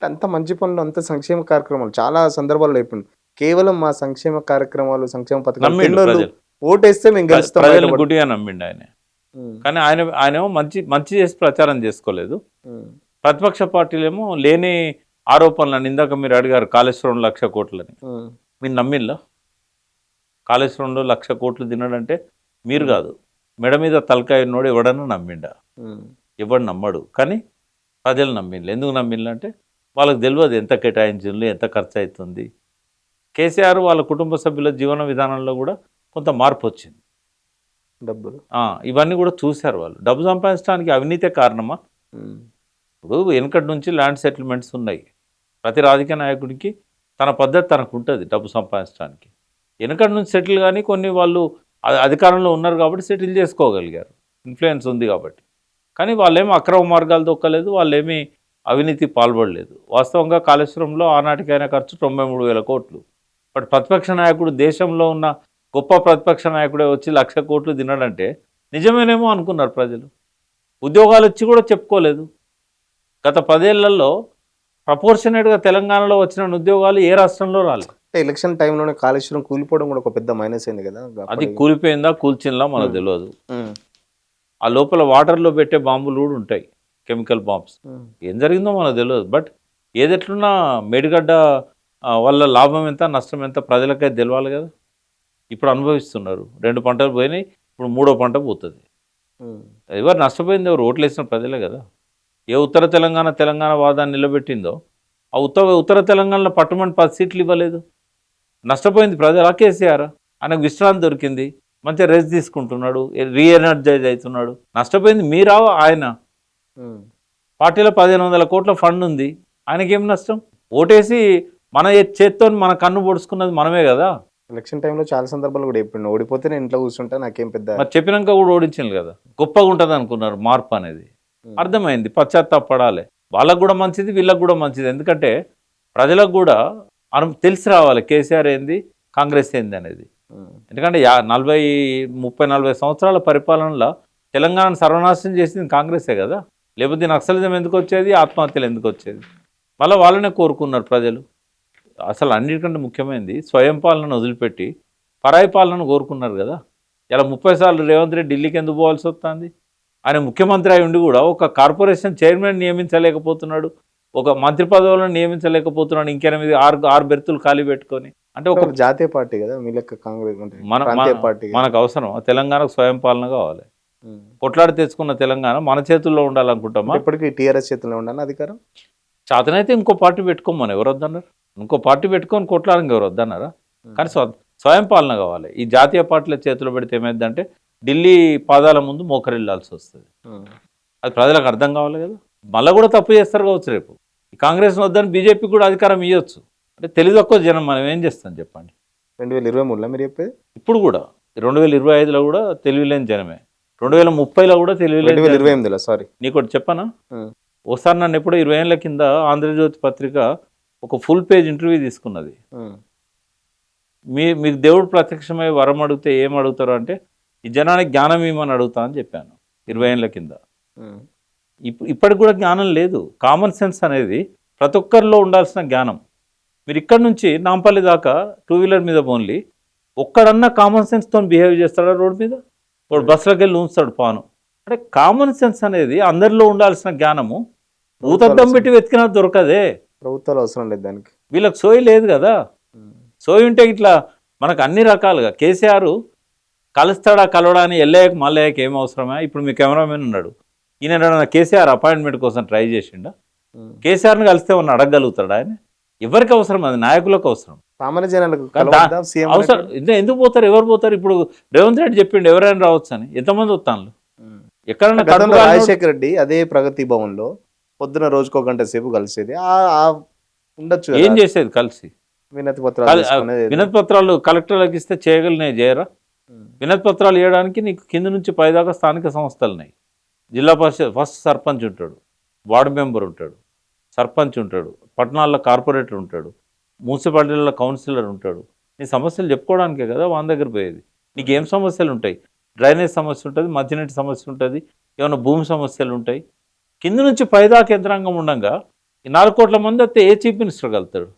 అంత మంచి పనులు, అంత సంక్షేమ కార్యక్రమాలు చాలా సందర్భాల్లో అయిపోయింది. కేవలం మా సంక్షేమ కార్యక్రమాలు, సంక్షేమ పథకాలు ఓటేస్తే మేము గెలుస్తాం ప్రజలు గుడ్డిగా నమ్మిండు ఆయన. కానీ ఆయనేమో మంచి చేసి ప్రచారం చేసుకోలేదు. ప్రతిపక్ష పార్టీలేమో లేని ఆరోపణలని, ఇందాక మీరు అడిగారు కాళేశ్వరం 1,00,000 కోట్లని, మీరు నమ్మిల్లా? కాళేశ్వరంలో 1,00,000 కోట్లు తినడంటే మీరు కాదు, మెడ మీద తలకాయ ఉన్నోడు ఎవడన్నా నమ్మిండా? ఎవడు నమ్మడు. కానీ ప్రజలు నమ్మిండ్రు. ఎందుకు నమ్మిండ్రు అంటే వాళ్ళకి తెలియదు ఎంత కేటాయించిండ్రు, ఎంత ఖర్చు అవుతుంది. కేసీఆర్ వాళ్ళ కుటుంబ సభ్యుల జీవన విధానంలో కూడా కొంత మార్పు వచ్చింది. డబ్బులు ఇవన్నీ కూడా చూశారు వాళ్ళు. డబ్బు సంపాదించడానికి అవినీతే కారణమా? ఇప్పుడు వెనకటి నుంచి ల్యాండ్ సెటిల్మెంట్స్ ఉన్నాయి. ప్రతి రాజకీయ నాయకుడికి తన పద్ధతి తనకు ఉంటుంది డబ్బు సంపాదించడానికి. వెనకటి నుంచి సెటిల్ కానీ కొన్ని వాళ్ళు అధికారంలో ఉన్నారు కాబట్టి సెటిల్ చేసుకోగలిగారు, ఇన్ఫ్లుయెన్స్ ఉంది కాబట్టి. కానీ వాళ్ళేమీ అక్రమ మార్గాలు దొక్కలేదు, వాళ్ళేమీ అవినీతి పాల్పడలేదు. వాస్తవంగా కాళేశ్వరంలో ఆనాటికైనా ఖర్చు 93,000 కోట్లు. బట్ ప్రతిపక్ష నాయకుడు, దేశంలో ఉన్న గొప్ప ప్రతిపక్ష నాయకుడే వచ్చి 1,00,000 కోట్లు తినడంటే నిజమేనేమో అనుకున్నారు ప్రజలు. ఉద్యోగాలు వచ్చి కూడా చెప్పుకోలేదు. గత 10 ఏళ్లలో ప్రపోర్షనేట్గా తెలంగాణలో వచ్చిన ఉద్యోగాలు ఏ రాష్ట్రంలో రాలేదు. ఎలక్షన్ టైంలోనే కాళేశ్వరం కూలిపోవడం కూడా ఒక పెద్ద మైనస్ అయింది కదా. అది కూలిపోయిందా కూల్చిందా మనకు తెలియదు. ఆ లోపల వాటర్లో పెట్టే బాంబులు కూడా ఉంటాయి, కెమికల్ బాంబ్స్. ఏం జరిగిందో మనకు తెలియదు. బట్ ఏదెట్లున్నా మేడిగడ్డ వల్ల లాభం ఎంత నష్టం ఎంత ప్రజలకైతే తెలవాలి కదా. ఇప్పుడు అనుభవిస్తున్నారు. 2 పంటలు పోయినాయి, ఇప్పుడు 3వ పంట పోతుంది. ఎవరు నష్టపోయింది? ఎవరు ఓట్లు వేసిన ప్రజలే కదా. ఏ ఉత్తర తెలంగాణ తెలంగాణ వాదాన్ని నిలబెట్టిందో ఆ ఉత్తర తెలంగాణలో పట్టుమని 10 సీట్లు ఇవ్వలేదు. నష్టపోయింది ప్రజలు. కేసీఆర్ ఆయనకు విశ్రాంతి దొరికింది, మంచిగా రెస్ట్ తీసుకుంటున్నాడు, రీఎనర్జైజ్ అవుతున్నాడు. నష్టపోయింది మీరా ఆయన? పార్టీలో 1500 కోట్ల ఫండ్ ఉంది, ఆయనకేం నష్టం? ఓటేసి మన చేత్తో మన కన్ను పొడుచుకున్నది మనమే కదా. ఎలక్షన్ టైంలో చాలా సందర్భాలు కూడా చెప్పండి, ఓడిపోతే నేను ఇంట్లో కూర్చుంటా, నాకేం పెద్ద. మరి చెప్పినాక కూడా ఓడించింది కదా. గొప్పగా ఉంటుంది అనుకున్నారు మార్పు అనేది. అర్థమైంది, పశ్చాత్తాపడాలి. వాళ్ళకు కూడా మంచిది, వీళ్ళకు కూడా మంచిది. ఎందుకంటే ప్రజలకు కూడా తెలిసి రావాలి కేసీఆర్ ఏంది, కాంగ్రెస్ ఏంది అనేది. ఎందుకంటే 30-40 సంవత్సరాల పరిపాలనలో తెలంగాణను సర్వనాశనం చేసింది కాంగ్రెసే కదా. లేకపోతే నక్సలిజం ఎందుకు వచ్చేది, ఆత్మహత్యలు ఎందుకు వచ్చేది? మళ్ళీ వాళ్ళనే కోరుకున్నారు ప్రజలు. అసలు అన్నిటికంటే ముఖ్యమైనది స్వయం పాలనను వదిలిపెట్టి పరాయి పాలనను కోరుకున్నారు కదా. ఇలా 30 సార్లు రేవంత్ రెడ్డి ఢిల్లీకి ఎందుకు పోవాల్సి వస్తుంది? ఆయన ముఖ్యమంత్రి అయి ఉండి కూడా ఒక కార్పొరేషన్ చైర్మన్ నియమించలేకపోతున్నాడు, ఒక మంత్రి పదవులను నియమించలేకపోతున్నాడు. ఇంకెనిమిది ఆరు బెర్తులు ఖాళీ పెట్టుకొని. అంటే ఒక జాతీయ పార్టీ కదా మీ లెక్క, కాంగ్రెస్ పార్టీ. మనకు అవసరం తెలంగాణకు స్వయం పాలన కావాలి. కొట్లాడి తెచ్చుకున్న తెలంగాణ మన చేతుల్లో ఉండాలనుకుంటామా? ఇప్పటికీ టీఆర్ఎస్ చేతుల్లో ఉండాలి అధికారం. చేతనైతే ఇంకో పార్టీ పెట్టుకోమని ఎవరు వద్దన్నారు? ఇంకో పార్టీ పెట్టుకొని కొట్లాడడానికి ఎవరు వద్దన్నారా? కానీ స్వయం పాలన కావాలి. ఈ జాతీయ పార్టీల చేతిలో పెడితే ఏమైందంటే ఢిల్లీ పాదాల ముందు మోకరిల్లాల్సి వస్తుంది. అది ప్రజలకు అర్థం కావాలి కదా. మళ్ళీ కూడా తప్పు చేస్తారు కావచ్చు రేపు. ఈ కాంగ్రెస్ వద్దని బీజేపీ కూడా అధికారం ఇవ్వచ్చు. అంటే తెలివి తక్కువ జనం, మనం ఏం చేస్తాం చెప్పండి. 2023లో మీరు చెప్పేది? ఇప్పుడు కూడా 2025లో కూడా తెలివిలేని జనమే, 2030లో కూడా తెలివిలేని. 2028లో సారీ నీకోటి చెప్పనా? ఒకసారి నన్ను ఎప్పుడో 20 ఏళ్ల కింద ఆంధ్రజ్యోతి పత్రిక ఒక ఫుల్ పేజ్ ఇంటర్వ్యూ తీసుకున్నది. మీకు దేవుడు ప్రత్యక్షమై వరం అడిగితే ఏం అడుగుతారు అంటే, ఈ జనానికి జ్ఞానం ఇవ్వమని అడుగుతా అని చెప్పాను 20 ఏళ్ల కింద. ఇప్పటికి కూడా జ్ఞానం లేదు. కామన్ సెన్స్ అనేది ప్రతి ఒక్కరిలో ఉండాల్సిన జ్ఞానం. మీరు ఇక్కడ నుంచి నాంపల్లి దాకా 2 వీలర్ మీద ఓన్లీ ఒక్కడన్నా కామన్ సెన్స్తో బిహేవ్ చేస్తాడా రోడ్ మీద? వాడు బస్సులోకి వెళ్ళి ఉంచుతాడు పాను. అంటే కామన్ సెన్స్ అనేది అందరిలో ఉండాల్సిన జ్ఞానము ఊతద్దం పెట్టి వెతికినా దొరకదే. ప్రభుత్వాలు అవసరం లేదు దానికి. వీళ్ళకి సోయి లేదు కదా. సోయి ఉంటే ఇట్లా మనకు అన్ని రకాలుగా కేసీఆర్ కలుస్తాడా కలవడా అని ఎల్లయ్యకు మల్లయ్యకి ఏం అవసరమా? ఇప్పుడు మీ కెమెరామెన్ ఉన్నాడు, ఈయన కేసీఆర్ అపాయింట్మెంట్ కోసం ట్రై చేసిండా? కేసీఆర్ని కలిస్తే ఉన్న అడగగలుగుతాడు ఆయన? ఎవరికి అవసరం? అది నాయకులకు అవసరం, సామాన్య జనాలకు అవసరం. ఎందుకు పోతారు? ఎవరు పోతారు? ఇప్పుడు రేవంత్ రెడ్డి చెప్పిండు ఎవరైనా రావచ్చు అని. ఎంతమంది వస్తాను? ఎక్కడన్నా రాజశేఖర రెడ్డి అదే ప్రగతి భవన్ లో పొద్దున రోజుకో గంట సేపు కలిసేది ఉండొచ్చు. ఏం చేసేది కలిసి? వినతి పత్రాలు కలెక్టర్లకు ఇస్తే చేయరా? వినతి పత్రాలు ఇవ్వడానికి నీకు కింద నుంచి పైదాకా స్థానిక సంస్థలు ఉన్నాయి. జిల్లా పరిషత్ ఫస్ట్ సర్పంచ్ ఉంటాడు, వార్డు మెంబర్ ఉంటాడు, సర్పంచ్ ఉంటాడు, పట్టణాల్లో కార్పొరేటర్ ఉంటాడు, మున్సిపాలిటీలలో కౌన్సిలర్ ఉంటాడు. నీ సమస్యలు చెప్పుకోవడానికే కదా వాళ్ళ దగ్గర పోయేది. నీకు ఏం సమస్యలు ఉంటాయి? డ్రైనేజ్ సమస్య ఉంటుంది, మంచినీటి సమస్య ఉంటుంది, ఏమైనా భూమి సమస్యలు ఉంటాయి. కింద నుంచి పైదాకా యంత్రాంగం ఉండగా ఈ 4 కోట్ల మంది వస్తే ఏ చీఫ్ మినిస్టర్ కలుతాడు?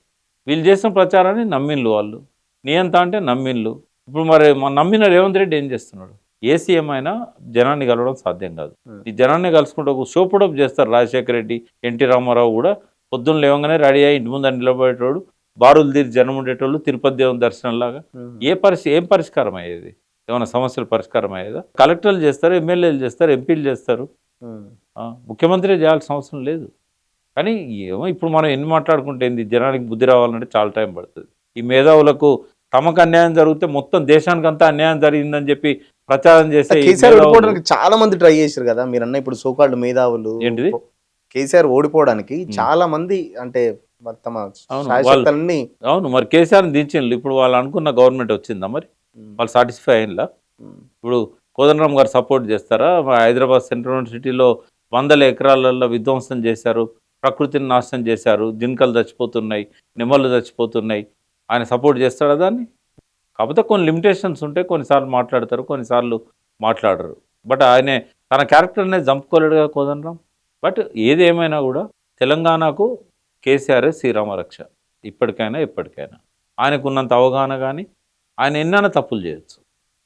వీళ్ళు చేసిన ప్రచారాన్ని నమ్మిన్లు వాళ్ళు, నియంత అంటే నమ్మిన్లు. ఇప్పుడు మరి నమ్మిన రేవంత్ రెడ్డి ఏం చేస్తున్నాడు? ఏ సీఎం అయినా జనాన్ని కలవడం సాధ్యం కాదు. ఈ జనాన్ని కలుసుకుంటే ఒక షో పుడప్ చేస్తారు. రాజశేఖర రెడ్డి, ఎన్టీ రామారావు కూడా పొద్దున్న లేవగానే రెడీ అయ్యి ఇంటి ముందు నిలబడేటోడు, బారులు తీరి జనం ఉండేటోళ్ళు, తిరుపతి దేవుని దర్శనంలాగా. ఏం పరిష్కారం అయ్యేది? ఏమైనా సమస్యలు పరిష్కారం అయ్యేదా? కలెక్టర్లు చేస్తారు, ఎమ్మెల్యేలు చేస్తారు, ఎంపీలు చేస్తారు, ముఖ్యమంత్రి చేయాల్సిన అవసరం లేదు. కానీ ఏమో ఇప్పుడు మనం ఎన్ని మాట్లాడుకుంటే ఏంది, జనానికి బుద్ధి రావాలంటే చాలా టైం పడుతుంది. ఈ మేధావులకు తమకు అన్యాయం జరిగితే మొత్తం దేశానికి అంతా అన్యాయం జరిగిందని చెప్పి ప్రచారం చేస్తే చాలా మంది ట్రై చేశారు కదా. మీరు అన్న ఇప్పుడు సోకాల్డ్ మేధావులు ఏంటిది కేసీఆర్ ఓడిపోవడానికి చాలా మంది అంటే అవును మరి కేసీఆర్ని దించిండ్రు. ఇప్పుడు వాళ్ళు అనుకున్న గవర్నమెంట్ వచ్చిందా? మరి వాళ్ళు సాటిస్ఫై అయినలా? ఇప్పుడు కోదండరామ్ గారు సపోర్ట్ చేస్తారా? హైదరాబాద్ సెంట్రల్ యూనివర్సిటీలో 100 ఎకరాలలో విధ్వంసం చేశారు, ప్రకృతిని నాశనం చేశారు, జింకలు చచ్చిపోతున్నాయి, నెమళ్ళు చచ్చిపోతున్నాయి. ఆయన సపోర్ట్ చేస్తాడా దాన్ని? కాకపోతే కొన్ని లిమిటేషన్స్ ఉంటాయి. కొన్నిసార్లు మాట్లాడతారు, కొన్నిసార్లు మాట్లాడరు. బట్ ఆయనే తన క్యారెక్టర్నే చంపుకోలేడుగా కోదండరామ్. బట్ ఏది ఏమైనా కూడా తెలంగాణకు కేసీఆర్ శ్రీరామరక్ష. ఇప్పటికైనా ఎప్పటికైనా ఆయనకున్నంత అవగాహన కానీ ఆయన ఎన్నైనా తప్పులు చేయొచ్చు.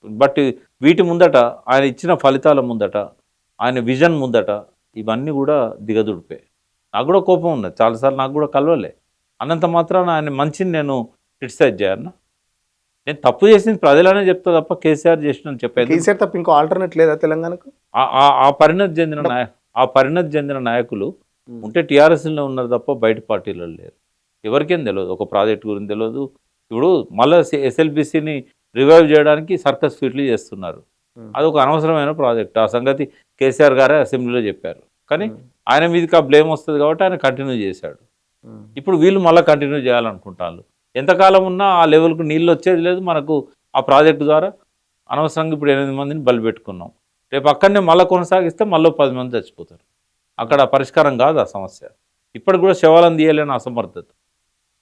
బట్ వీటి ముందట, ఆయన ఇచ్చిన ఫలితాల ముందట, ఆయన విజన్ ముందట ఇవన్నీ కూడా దిగదుడిపే. నాకు కూడా కోపం ఉన్నది చాలాసార్లు, నాకు కూడా కలవలే. అన్నంత మాత్రాన ఆయన మంచిని నేను క్రిటిసైజ్ చేయన్నా? నేను తప్పు చేసింది ప్రజలనే చెప్తా తప్ప కేసీఆర్ చేసిన చెప్పేది కేసీఆర్ తప్ప ఇంకో ఆల్టర్నేట్ లేదా తెలంగాణకు? ఆ పరిణతి చెందిన నాయకులు ఉంటే టీఆర్ఎస్లో ఉన్నారు తప్ప బయట పార్టీలో లేరు. ఎవరికేం తెలియదు, ఒక ప్రాజెక్ట్ గురించి తెలియదు. ఇప్పుడు మళ్ళీ ఎస్ఎల్బిసిని రివైవ్ చేయడానికి సర్కస్ ఫీట్లు చేస్తున్నారు. అది ఒక అనవసరమైన ప్రాజెక్ట్. ఆ సంగతి కేసీఆర్ గారే అసెంబ్లీలో చెప్పారు. కానీ ఆయన మీదకి ఆ బ్లేమ్ వస్తుంది కాబట్టి ఆయన కంటిన్యూ చేశాడు. ఇప్పుడు వీళ్ళు మళ్ళీ కంటిన్యూ చేయాలనుకుంటారు. ఎంతకాలం ఉన్నా ఆ లెవెల్కు నీళ్ళు వచ్చేది లేదు. మనకు ఆ ప్రాజెక్టు ద్వారా అనవసరంగా ఇప్పుడు 8 మందిని బలి పెట్టుకున్నాం. రేపు అక్కడనే మళ్ళీ కొనసాగిస్తే మళ్ళీ 10 మంది చచ్చిపోతారు. అక్కడ పరిష్కారం కాదు ఆ సమస్య. ఇప్పటికి కూడా శవాలను తీయలేని అసమర్థత.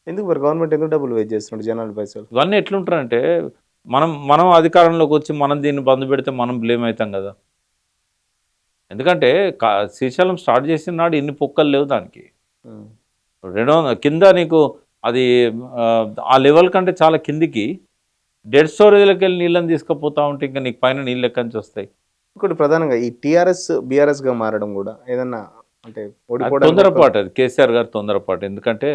ఎందుకు మరి గవర్నమెంట్ ఎందుకు డబ్బులు వేస్ట్ చేస్తున్నాడు జనాల పైసలు? ఇవన్నీ ఎట్లుంటారంటే మనం అధికారంలోకి వచ్చి మనం దీన్ని బంద్ పెడితే మనం బ్లేమ్ అవుతాం కదా. ఎందుకంటే శ్రీశైలం స్టార్ట్ చేసిన నాడు ఇన్ని పొక్కలు లేవు దానికి. 200 కింద నీకు అది ఆ లెవెల్ కంటే చాలా కిందికి డెడ్ స్టోరేజ్లోకి వెళ్ళి నీళ్ళని తీసుకుపోతా ఉంటే ఇంకా నీకు పైన నీళ్ళు ఎక్కడి నుంచి వస్తాయి? ఇంకోటి ప్రధానంగా ఈ టీఆర్ఎస్ బీఆర్ఎస్గా మారడం కూడా ఏదన్నా అంటే తొందరపాటు, అది కేసీఆర్ గారు తొందరపాటు. ఎందుకంటే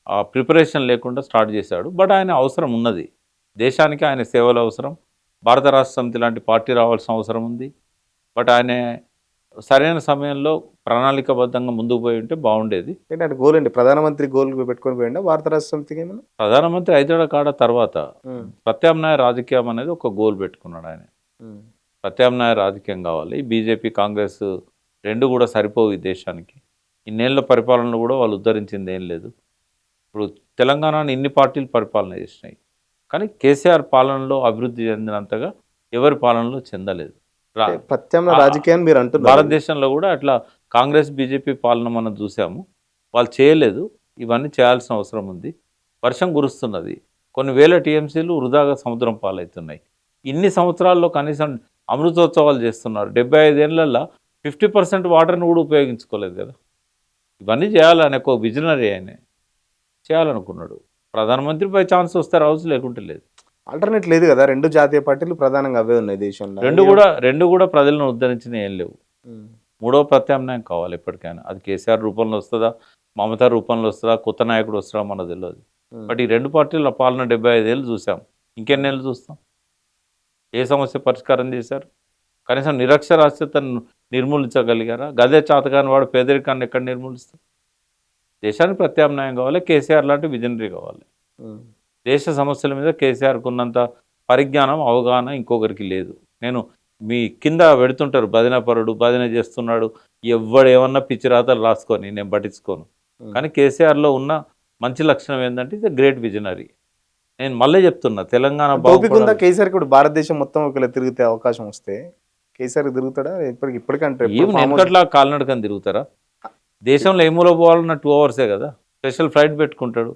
ఆ ప్రిపరేషన్ లేకుండా స్టార్ట్ చేశాడు. బట్ ఆయన అవసరం ఉన్నది, దేశానికి ఆయన సేవలు అవసరం. భారత రాష్ట్ర సమితి లాంటి పార్టీ రావాల్సిన అవసరం ఉంది. బట్ ఆయన సరైన సమయంలో ప్రణాళికబద్ధంగా ముందుకు పోయి ఉంటే బాగుండేది. ఏంటంటే గోల్ అండి, ప్రధానమంత్రి గోల్ పెట్టుకొని పోయిండా భారత రాష్ట్ర సమితికి ఏమైనా? ప్రధానమంత్రి అయితే కాడ తర్వాత ప్రత్యామ్నాయ రాజకీయం అనేది ఒక గోల్ పెట్టుకున్నాడు ఆయన. ప్రత్యామ్నాయ రాజకీయం కావాలి. బీజేపీ కాంగ్రెస్ రెండు కూడా సరిపోవు ఈ దేశానికి. ఇన్నేళ్ల పరిపాలనలో కూడా వాళ్ళు ఉద్ధరించింది ఏం లేదు. ఇప్పుడు తెలంగాణను ఇన్ని పార్టీలు పరిపాలన చేసినాయి, కానీ కేసీఆర్ పాలనలో అభివృద్ధి చెందినంతగా ఎవరి పాలనలో చెందలేదు. ప్రత్యామ్నాయ రాజకీయాన్ని మీరు అంటున్నారు. భారతదేశంలో కూడా అట్లా కాంగ్రెస్ బీజేపీ పాలన మనం చూసాము, వాళ్ళు చేయలేదు. ఇవన్నీ చేయాల్సిన అవసరం ఉంది. వర్షం కురుస్తున్నది, కొన్ని వేల టీఎంసీలు వృధాగా సముద్రం పాలవుతున్నాయి. ఇన్ని సంవత్సరాల్లో కనీసం అమృతోత్సవాలు చేస్తున్నారు. 75 ఏళ్లలో 50% వాటర్ని కూడా ఉపయోగించుకోలేదు కదా. ఇవన్నీ చేయాలని ఒక విజనరీ ఆయనే చేయాలనుకున్నాడు. ప్రధానమంత్రి పై ఛాన్స్ వస్తే రావచ్చు, లేకుంటే లేదు. ఆల్టర్నేట్ లేదు కదా. రెండు జాతీయ పార్టీలు ప్రధానంగా అవే ఉన్నాయి దేశంలో. రెండు కూడా ప్రజలను ఉద్ధరించిన ఏం లేవు. మూడో ప్రత్యామ్నాయం కావాలి ఎప్పటికైనా. అది కేసీఆర్ రూపంలో వస్తుందా, మమతా రూపంలో వస్తుందా, కొత్త నాయకుడు వస్తుందా మనకు తెలియదు. బట్ ఈ రెండు పార్టీల పాలన 75 ఏళ్ళు చూసాం, ఇంకెన్నేళ్ళు చూస్తాం? ఏ సమస్య పరిష్కారం చేశారు? కనీసం నిరక్షరాస్యతను నిర్మూలించగలిగారా? గదే చాతకాని వాడు పేదరికాన్ని ఎక్కడ నిర్మూలిస్తారు? దేశానికి ప్రత్యామ్నాయం కావాలి, కేసీఆర్ లాంటి విజనరీ కావాలి. దేశ సమస్యల మీద కేసీఆర్కు ఉన్నంత పరిజ్ఞానం, అవగాహన ఇంకొకరికి లేదు. నేను మీ కింద పెడుతుంటారు భజనపరుడు, భజన చేస్తున్నాడు, ఎవడేమన్నా పిచ్చి రాతలు రాసుకొని నేను పట్టించుకోను. కానీ కేసీఆర్లో ఉన్న మంచి లక్షణం ఏంటంటే ఇది గ్రేట్ విజనరీ. నేను మళ్ళీ చెప్తున్నా, తెలంగాణ బాగుందా? కేసీఆర్ కూడా భారతదేశం మొత్తం ఒకవేళ తిరిగితే అవకాశం వస్తే కేసీఆర్ తిరుగుతాడా? ఇప్పటికంటే వెనకట్లా కాలినడకని తిరుగుతారా? దేశంలో ఏమూలో పోవాలన్న 2 అవర్సే కదా. స్పెషల్ ఫ్లైట్ పెట్టుకుంటాడు,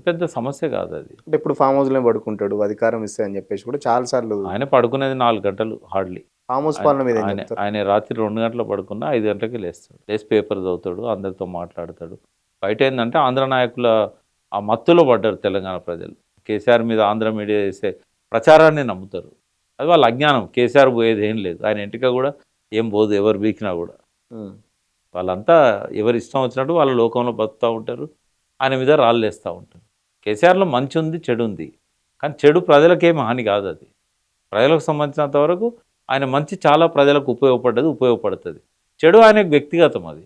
పెద్ద సమస్య కాదు అది. అంటే ఇప్పుడు ఫామ్ హౌస్లో పడుకుంటాడు అధికారం ఇస్తే అని చెప్పేసి కూడా చాలా సార్లు. ఆయన పడుకునేది 4 గంటలు హార్డ్లీ. ఫామ్ హౌస్ పాలన మీద ఆయన రాత్రి 2 గంటలు పడుకున్నా 5 గంటలకి లేస్తాడు, లేచి పేపర్ చదువుతాడు, అందరితో మాట్లాడతాడు. బయట ఏంటంటే ఆంధ్ర నాయకుల ఆ మత్తులో పడ్డారు తెలంగాణ ప్రజలు. కేసీఆర్ మీద ఆంధ్ర మీడియా చేసే ప్రచారాన్ని నమ్ముతారు. అది వాళ్ళ అజ్ఞానం. కేసీఆర్ పోయేది ఏం లేదు, ఆయన ఇంటికి కూడా ఏం పోదు, ఎవరు బీకినా కూడా. వాళ్ళంతా ఎవరి ఇష్టం వచ్చినట్టు వాళ్ళ లోకంలో బతుకుతూ ఉంటారు, ఆయన మీద రాళ్ళు వేస్తూ ఉంటారు. కేసీఆర్లో మంచి ఉంది, చెడు ఉంది. కానీ చెడు ప్రజలకేం హాని కాదు. అది ప్రజలకు సంబంధించినంత వరకు ఆయన మంచి చాలా ప్రజలకు ఉపయోగపడుతుంది. చెడు ఆయనకు వ్యక్తిగతం. అది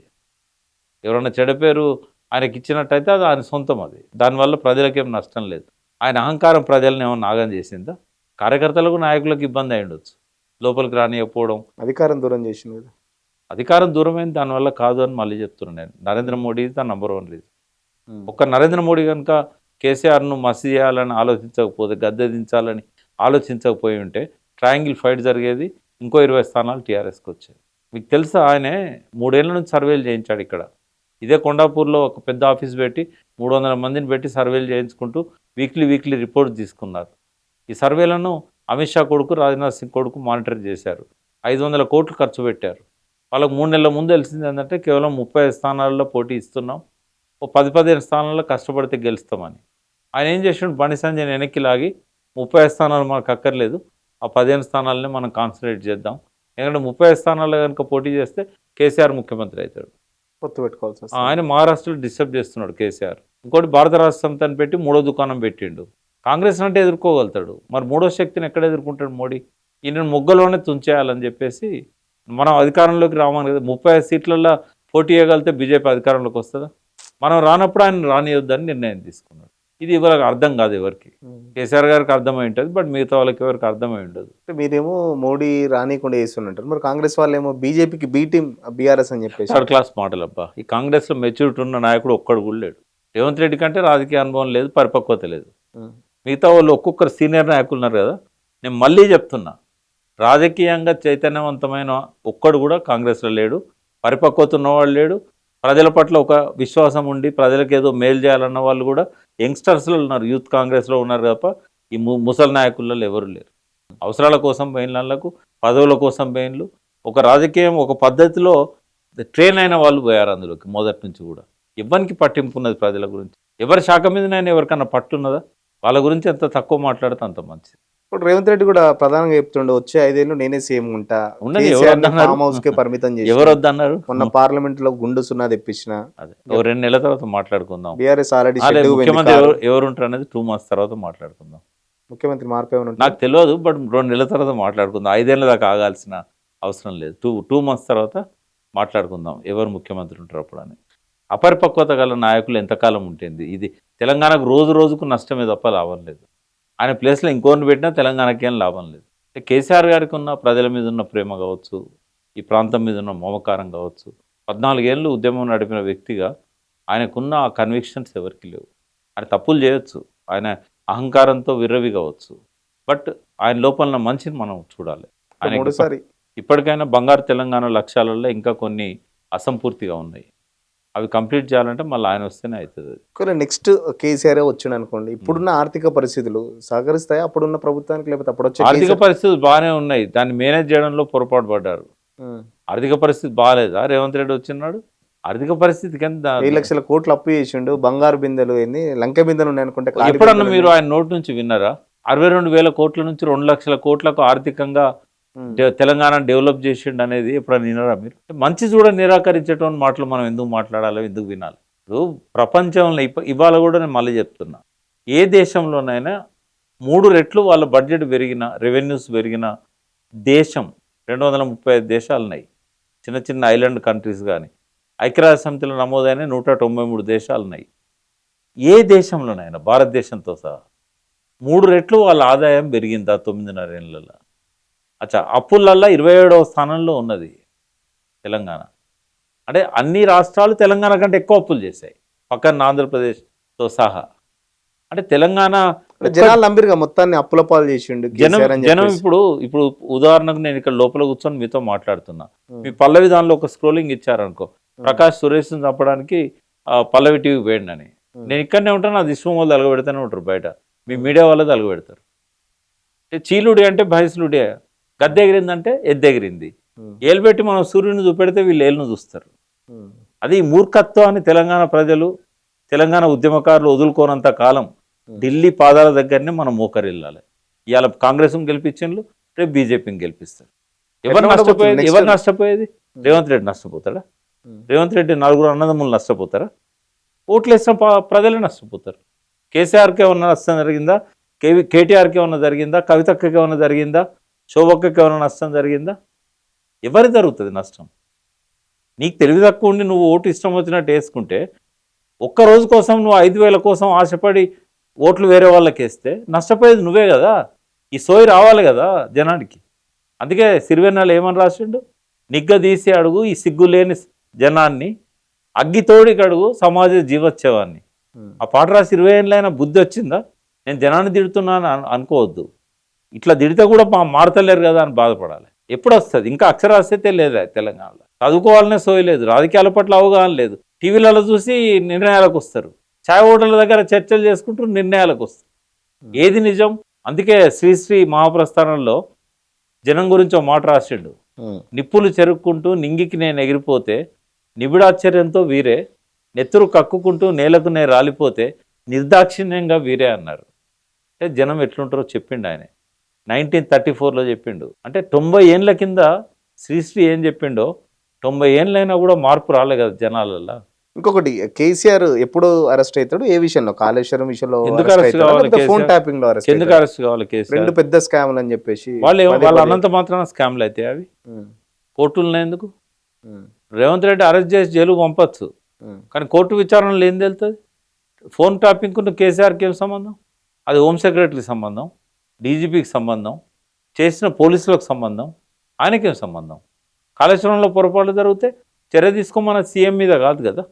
ఎవరన్నా చెడు పేరు ఆయనకి ఇచ్చినట్టయితే అది ఆయన సొంతం. అది దానివల్ల ప్రజలకేం నష్టం లేదు. ఆయన అహంకారం ప్రజలను ఏమన్నా నాగం చేసిందా? కార్యకర్తలకు, నాయకులకు ఇబ్బంది అయి ఉండొచ్చు, లోపలికి రానియకపోవడం. అధికారం దూరం చేసింది. అధికారం దూరమైంది దానివల్ల కాదు అని మళ్ళీ చెప్తున్నాను నేను. Narendra Modi the number 1 reason. ఒక్క నరేంద్ర మోడీ కనుక కేసీఆర్ను మసి చేయాలని ఆలోచించకపోతే, గద్దె దించాలని ఆలోచించకపోయి ఉంటే ట్రయాంగిల్ ఫైట్ జరిగేది, ఇంకో 20 స్థానాలు టీఆర్ఎస్కి వచ్చాయి. మీకు తెలుసా, ఆయనే 3 ఏళ్ల నుంచి సర్వేలు చేయించాడు ఇక్కడ. ఇదే కొండాపూర్లో ఒక పెద్ద ఆఫీస్ పెట్టి 300 మందిని పెట్టి సర్వేలు చేయించుకుంటూ వీక్లీ రిపోర్ట్ తీసుకున్నారు. ఈ సర్వేలను అమిత్ షా కొడుకు, రాజ్నాథ్ సింగ్ కొడుకు మానిటర్ చేశారు. 500 కోట్లు ఖర్చు పెట్టారు. వాళ్ళకు 3 నెలల ముందు తెలిసింది ఏంటంటే కేవలం 30 స్థానాల్లో పోటీ ఇస్తున్నాం, ఓ 10-15 స్థానాల్లో కష్టపడితే గెలుస్తామని. ఆయన ఏం చేసాడు, బండి సంజయ్ వెనక్కి లాగి 30 స్థానాలు మనకు అక్కర్లేదు, ఆ 15 స్థానాలనే మనం కాన్సన్ట్రేట్ చేద్దాం. ఎందుకంటే 30 స్థానాల్లో కనుక పోటీ చేస్తే కేసీఆర్ ముఖ్యమంత్రి అవుతాడు. పొత్తు పెట్టుకోవాల్సి వస్తుంది. ఆయన మహారాష్ట్రలో డిస్టర్బ్ చేస్తున్నాడు కేసీఆర్. ఇంకోటి భారత రాష్ట్ర సమితిని పెట్టి 3వ దుకాణం పెట్టిండు. కాంగ్రెస్ అంటే ఎదుర్కోగలుగుతాడు, మరి మూడో శక్తిని ఎక్కడ ఎదుర్కొంటాడు మోడీ? ఈయన మొగ్గలోనే తుంచేయాలని చెప్పేసి మనం అధికారంలోకి రామని కదా, 35 సీట్లలో పోటీ చేయగలిగితే బీజేపీ అధికారంలోకి వస్తుందా? మనం రానప్పుడు ఆయన రానియొద్దని నిర్ణయం తీసుకున్నాడు. ఇది ఎవరికి అర్థం కాదు, ఎవరికి. కేసీఆర్ గారికి అర్థమై ఉంటుంది, బట్ మిగతా వాళ్ళకి ఎవరికి అర్థమై ఉండదు. మీరేమో మోడీ రానికుండా చేస్తున్నట్టారు, మరి కాంగ్రెస్ వాళ్ళేమో బీజేపీకి బీ టీమ్ బీఆర్ఎస్ అని చెప్పేసి. థర్డ్ క్లాస్ మాటలు అబ్బా. ఈ కాంగ్రెస్లో మెచ్యూరిటీ ఉన్న నాయకుడు ఒక్కడు కూడా లేడు. రేవంత్ రెడ్డి కంటే రాజకీయ అనుభవం లేదు, పరిపక్వత లేదు. మిగతా వాళ్ళు ఒక్కొక్కరు సీనియర్ నాయకులు ఉన్నారు కదా. నేను మళ్ళీ చెప్తున్నా, రాజకీయంగా చైతన్యవంతమైన ఒక్కడు కూడా కాంగ్రెస్లో లేడు, పరిపక్వత ఉన్నవాళ్ళు లేడు, ప్రజల పట్ల ఒక విశ్వాసం ఉండి ప్రజలకు ఏదో మేలు చేయాలన్న వాళ్ళు కూడా యంగ్స్టర్స్లో ఉన్నారు, యూత్ కాంగ్రెస్లో ఉన్నారు తప్ప ఈ ముసలి నాయకులలో ఎవరు లేరు. అవసరాల కోసం పోయినలకు, పదవుల కోసం పోయినలు, ఒక రాజకీయం ఒక పద్ధతిలో ట్రైన్ అయిన వాళ్ళు పోయారు అందులోకి. మొదటి నుంచి కూడా ఎవరికి పట్టింపు ఉన్నది ప్రజల గురించి? ఎవరి శాఖ మీదనైనా ఎవరికన్నా పట్టున్నదా? వాళ్ళ గురించి ఎంత తక్కువ మాట్లాడితే అంత మంచిది. ఇప్పుడు రేవంత్ రెడ్డి కూడా ప్రధానంగా చెప్తుండే, వచ్చే 5 ఏళ్ళు నేనే సీఎం ఉంటా, ఫామ్ హౌస్ కే పరిమితం చేసి. ఎవరు వద్దన్నారు? మొన్న పార్లమెంట్ లో గుండు సున్నా తెప్పించిన. అదే 2 నెలల తర్వాత మాట్లాడుకుందాం. బీఆర్ఎస్ ఆల్రెడీ ముఖ్యమంత్రి ఎవరు ఉంటారు అనేది 2 months తర్వాత మాట్లాడుకుందాం. ముఖ్యమంత్రి మార్పు ఏమైనా నాకు తెలియదు, బట్ 2 నెలల తర్వాత మాట్లాడుకుందాం. 5 ఏళ్ళ దాకా ఆగాల్సిన అవసరం లేదు. 2 months తర్వాత మాట్లాడుకుందాం ఎవరు ముఖ్యమంత్రి ఉంటారు అప్పుడు అని. అపరిపక్వత గల నాయకులు ఎంతకాలం ఉంటుంది? ఇది తెలంగాణకు రోజు రోజుకు నష్టమే తప్ప లాభం లేదు. ఆయన ప్లేస్లో ఇంకోరిని పెట్టినా తెలంగాణకి ఏం లాభం లేదు. కేసీఆర్ గారికి ఉన్న ప్రజల మీద ఉన్న ప్రేమ కావచ్చు, ఈ ప్రాంతం మీద ఉన్న మమకారం కావచ్చు, 14 ఏళ్ళు ఉద్యమం నడిపిన వ్యక్తిగా ఆయనకున్న ఆ కన్విక్షన్స్ ఎవరికి లేవు. ఆయన తప్పులు చేయొచ్చు, ఆయన అహంకారంతో విర్రవి కావచ్చు, బట్ ఆయన లోపల మంచిని మనం చూడాలి. ఆయన ఇప్పటికైనా బంగారు తెలంగాణ లక్ష్యాలలో ఇంకా కొన్ని అసంపూర్తిగా ఉన్నాయి, అవి కంప్లీట్ చేయాలంటే మళ్ళీ ఆయన వస్తేనే అవుతుంది. కానీ నెక్స్ట్ కేసీఆర్ వచ్చిండు అనుకోండి, ఇప్పుడున్న ఆర్థిక పరిస్థితులు సహకరిస్తాయి అప్పుడున్న ప్రభుత్వానికి? లేకపోతే అప్పుడు వచ్చే ఆర్థిక పరిస్థితులు బాగానే ఉన్నాయి, దాన్ని మేనేజ్ చేయడంలో పొరపాటు పడ్డారు. ఆర్థిక పరిస్థితి బాగాలేదా? రేవంత్ రెడ్డి వచ్చినాడు, ఆర్థిక పరిస్థితి కింద 10 లక్షల కోట్లు అప్పు చేసిండు, బంగారు బిందెలు ఏంది లంక బిందెలు ఉన్నాయి అనుకుంటే. ఎప్పుడన్నా మీరు ఆయన నోటి నుంచి విన్నారా? 62,000 కోట్ల నుంచి 2 లక్షల కోట్లకు ఆర్థికంగా తెలంగాణ డెవలప్ చేసిండు అనేది ఎప్పుడైనా విన్నారా మీరు? మంచి చూడ నిరాకరించేటువంటి మాటలు మనం ఎందుకు మాట్లాడాలి, ఎందుకు వినాలి? ఇప్పుడు ప్రపంచంలో ఇవాళ కూడా నేను మళ్ళీ చెప్తున్నా, ఏ దేశంలోనైనా 3 రెట్లు వాళ్ళ బడ్జెట్ పెరిగిన, రెవెన్యూస్ పెరిగిన దేశం 235 దేశాలు ఉన్నాయి. చిన్న చిన్న ఐలాండ్ కంట్రీస్ కానీ ఐక్యరాజ్య సమితిలో నమోదైన 193 దేశాలు ఉన్నాయి. ఏ దేశంలోనైనా భారతదేశంతో సహా 3 రెట్లు వాళ్ళ ఆదాయం పెరిగిందా 9.5 ఏళ్ళలో? అచ్చా, అప్పులల్లో 27వ స్థానంలో ఉన్నది తెలంగాణ. అంటే అన్ని రాష్ట్రాలు తెలంగాణ కంటే ఎక్కువ అప్పులు చేశాయి, పక్కన ఆంధ్రప్రదేశ్తో సహా. అంటే తెలంగాణ జనాలు నంబిరుగా మొత్తాన్ని అప్పుల పాలు చేసిండు జనం. ఇప్పుడు ఉదాహరణకు నేను ఇక్కడ లోపల కూర్చొని మీతో మాట్లాడుతున్నా, మీ పల్లవి దానిలో ఒక స్క్రోలింగ్ ఇచ్చారనుకో, ప్రకాష్ సురేష్ని చంపడానికి పల్లవి టీవీ వేయండి అని. నేను ఇక్కడనే ఉంటాను, అది ఇష్టం వాళ్ళు తలగబెడతానే ఉంటారు, బయట మీ మీడియా వాళ్ళు తలగబెడతారు. చీలుడి అంటే భయసులుడే, గద్దెగిరిందంటే ఎద్దెగిరింది. ఏలు పెట్టి మనం సూర్యుని చూపెడితే వీళ్ళు ఏళ్ళను చూస్తారు. అది మూర్ఖత్వాన్ని తెలంగాణ ప్రజలు, తెలంగాణ ఉద్యమకారులు వదులుకోనంత కాలం ఢిల్లీ పాదాల దగ్గరనే మనం మోకరిల్లాలి. ఇవాళ కాంగ్రెస్ని గెలిపించిండ్రు, రేపు బీజేపీని గెలిపిస్తారు. ఎవరు నష్టపోయేది? రేవంత్ రెడ్డి నష్టపోతాడా? రేవంత్ రెడ్డి 4 అన్నదమ్ములు నష్టపోతారా? ఓట్లు వేసిన ప్రజలే నష్టపోతారు. కేసీఆర్కి ఏమన్నా నష్టం జరిగిందా? కేటీఆర్కి ఏమన్నా జరిగిందా? కవితక్కకి ఏమన్నా జరిగిందా? శోభక్కకి ఏమైనా నష్టం జరిగిందా? ఎవరికి జరుగుతుంది నష్టం? నీకు తెలివి తక్కువ ఉండి నువ్వు ఓటు ఇష్టం వచ్చినట్టు వేసుకుంటే, ఒక్కరోజు కోసం నువ్వు 5,000 కోసం ఆశపడి ఓట్లు వేరే వాళ్ళకి వేస్తే నష్టపోయేది నువ్వే కదా. ఈ సోయి రావాలి కదా జనానికి. అందుకే సిరివెన్నెల ఏమని రాసిండు? నిగ్గదీసి అడుగు ఈ సిగ్గు లేని జనాన్ని, అగ్గితోడికి అడుగు సమాజ జీవోత్సవాన్ని. ఆ పాట రాసి 20 ఏళ్ళైనా బుద్ధి వచ్చిందా? నేను జనాన్ని తిడుతున్నాను అనుకోవద్దు. ఇట్లా తిడితే కూడా మారతలేరు కదా అని బాధపడాలి. ఎప్పుడు వస్తుంది? ఇంకా అక్షరాస్యతే లేదా తెలంగాణలో? చదువుకోవాలనే సోయి లేదు, రాజకీయాల పట్ల అవగాహన లేదు. టీవీలలో చూసి నిర్ణయాలకు వస్తారు, ఛాయ్ హోటళ్ళ దగ్గర చర్చలు చేసుకుంటూ నిర్ణయాలకు వస్తారు. ఏది నిజం? అందుకే శ్రీశ్రీ మహాప్రస్థానంలో జనం గురించి ఒక మాట రాసిండు, నిప్పులు చెరుక్కుంటూ నింగికి నేను ఎగిరిపోతే నిబిడాశ్చర్యంతో వీరే, నెత్తురు కక్కుకుంటూ నేలకు నేను రాలిపోతే నిర్దాక్షిణ్యంగా వీరే అన్నారు. అంటే జనం ఎట్లుంటారో చెప్పిండు ఆయన 1934లో చెప్పిండు. అంటే 90 ఏళ్ళ కింద శ్రీశ్రీ ఏం చెప్పిండో 90 ఏళ్ళైనా కూడా మార్పు రాలే కదా జనాలల్లో. ఇంకొకటి కేసీఆర్ ఎప్పుడు అరెస్ట్ అవుతాడు, ఏ విషయంలో? కాళేశ్వరం విషయంలో ఎందుకు arrest arrest అవుతాడా? కావాలి లేకపోతే ఫోన్ కేసీఆర్? ట్యాపింగ్ లో అరెస్ట్ ఎందుకు అరెస్ట్ కావాలి కేసీఆర్? రెండు పెద్ద స్కామ్లు అని చెప్పేసి వాళ్ళు అన్నంత మాత్రాన స్కామ్లు అయితే అవి కోర్టులు ఎందుకు? రేవంత్ రెడ్డి అరెస్ట్ చేసి జైలుకు పంపచ్చు, కానీ కోర్టు విచారణలో ఏం తెలుస్తుంది? ఫోన్ ట్యాపింగ్కు కేసీఆర్కి ఏం సంబంధం? అది హోమ్ సెక్రటరీకి సంబంధం, డీజీపీకి సంబంధం, చేసిన పోలీసులకు సంబంధం, ఆయనకేం సంబంధం? కాళేశ్వరంలో పొరపాట్లు జరిగితే చర్య తీసుకోమన్న సీఎం మీద కాదు కదా.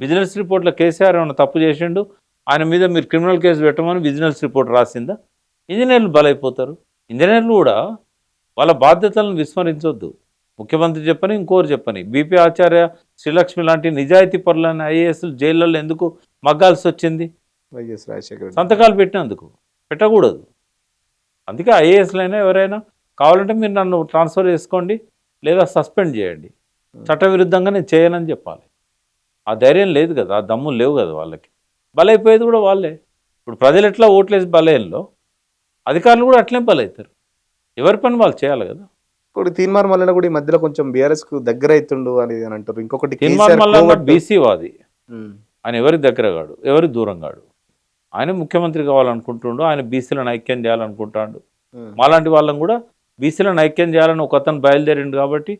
విజిలెన్స్ రిపోర్ట్లో కేసీఆర్ ఏమైనా తప్పు చేసిండు, ఆయన మీద మీరు క్రిమినల్ కేసు పెట్టమని విజిలెన్స్ రిపోర్ట్ రాసిందా? ఇంజనీర్లు బలైపోతారు. ఇంజనీర్లు కూడా వాళ్ళ బాధ్యతలను విస్మరించొద్దు. ముఖ్యమంత్రి చెప్పని, ఇంకోరు చెప్పని, బీపీ ఆచార్య, శ్రీలక్ష్మి లాంటి నిజాయితీ పరులైన ఐఏఎస్లు జైళ్ళల్లో ఎందుకు మగ్గాల్సి వచ్చింది? వైఎస్ రాజశేఖర రెడ్డి. సంతకాలు పెట్టినందుకు. పెట్టకూడదు. అందుకే ఐఏఎస్లైనా ఎవరైనా కావాలంటే మీరు నన్ను ట్రాన్స్ఫర్ చేసుకోండి లేదా సస్పెండ్ చేయండి, చట్టవిరుద్ధంగా నేను చేయనని చెప్పాలి. ఆ ధైర్యం లేదు కదా, ఆ దమ్ములు లేవు కదా వాళ్ళకి. బలైపోయేది కూడా వాళ్ళే. ఇప్పుడు ప్రజలు ఎట్లా ఓట్లేసి బలయంలో అధికారులు కూడా అట్లే బలవుతారు. ఎవరి పని వాళ్ళు చేయాలి కదా. ఇప్పుడు తీన్మార్ మల్లన్న కూడా ఈ మధ్యలో కొంచెం బీఆర్ఎస్ కు దగ్గర అవుతుండు అని అంటారు. ఇంకొకటి తీన్మార్ మల్లన్న బీసీ వాది, ఆయన ఎవరికి దగ్గర కాడు, ఎవరికి దూరం కాడు. ఆయన ముఖ్యమంత్రి కావాలనుకుంటుండు, ఆయన బీసీలను ఐక్యం చేయాలనుకుంటాడు. మాలాంటి వాళ్ళని కూడా బీసీలను ఐక్యం చేయాలని ఒక అతను బయలుదేరిండు కాబట్టి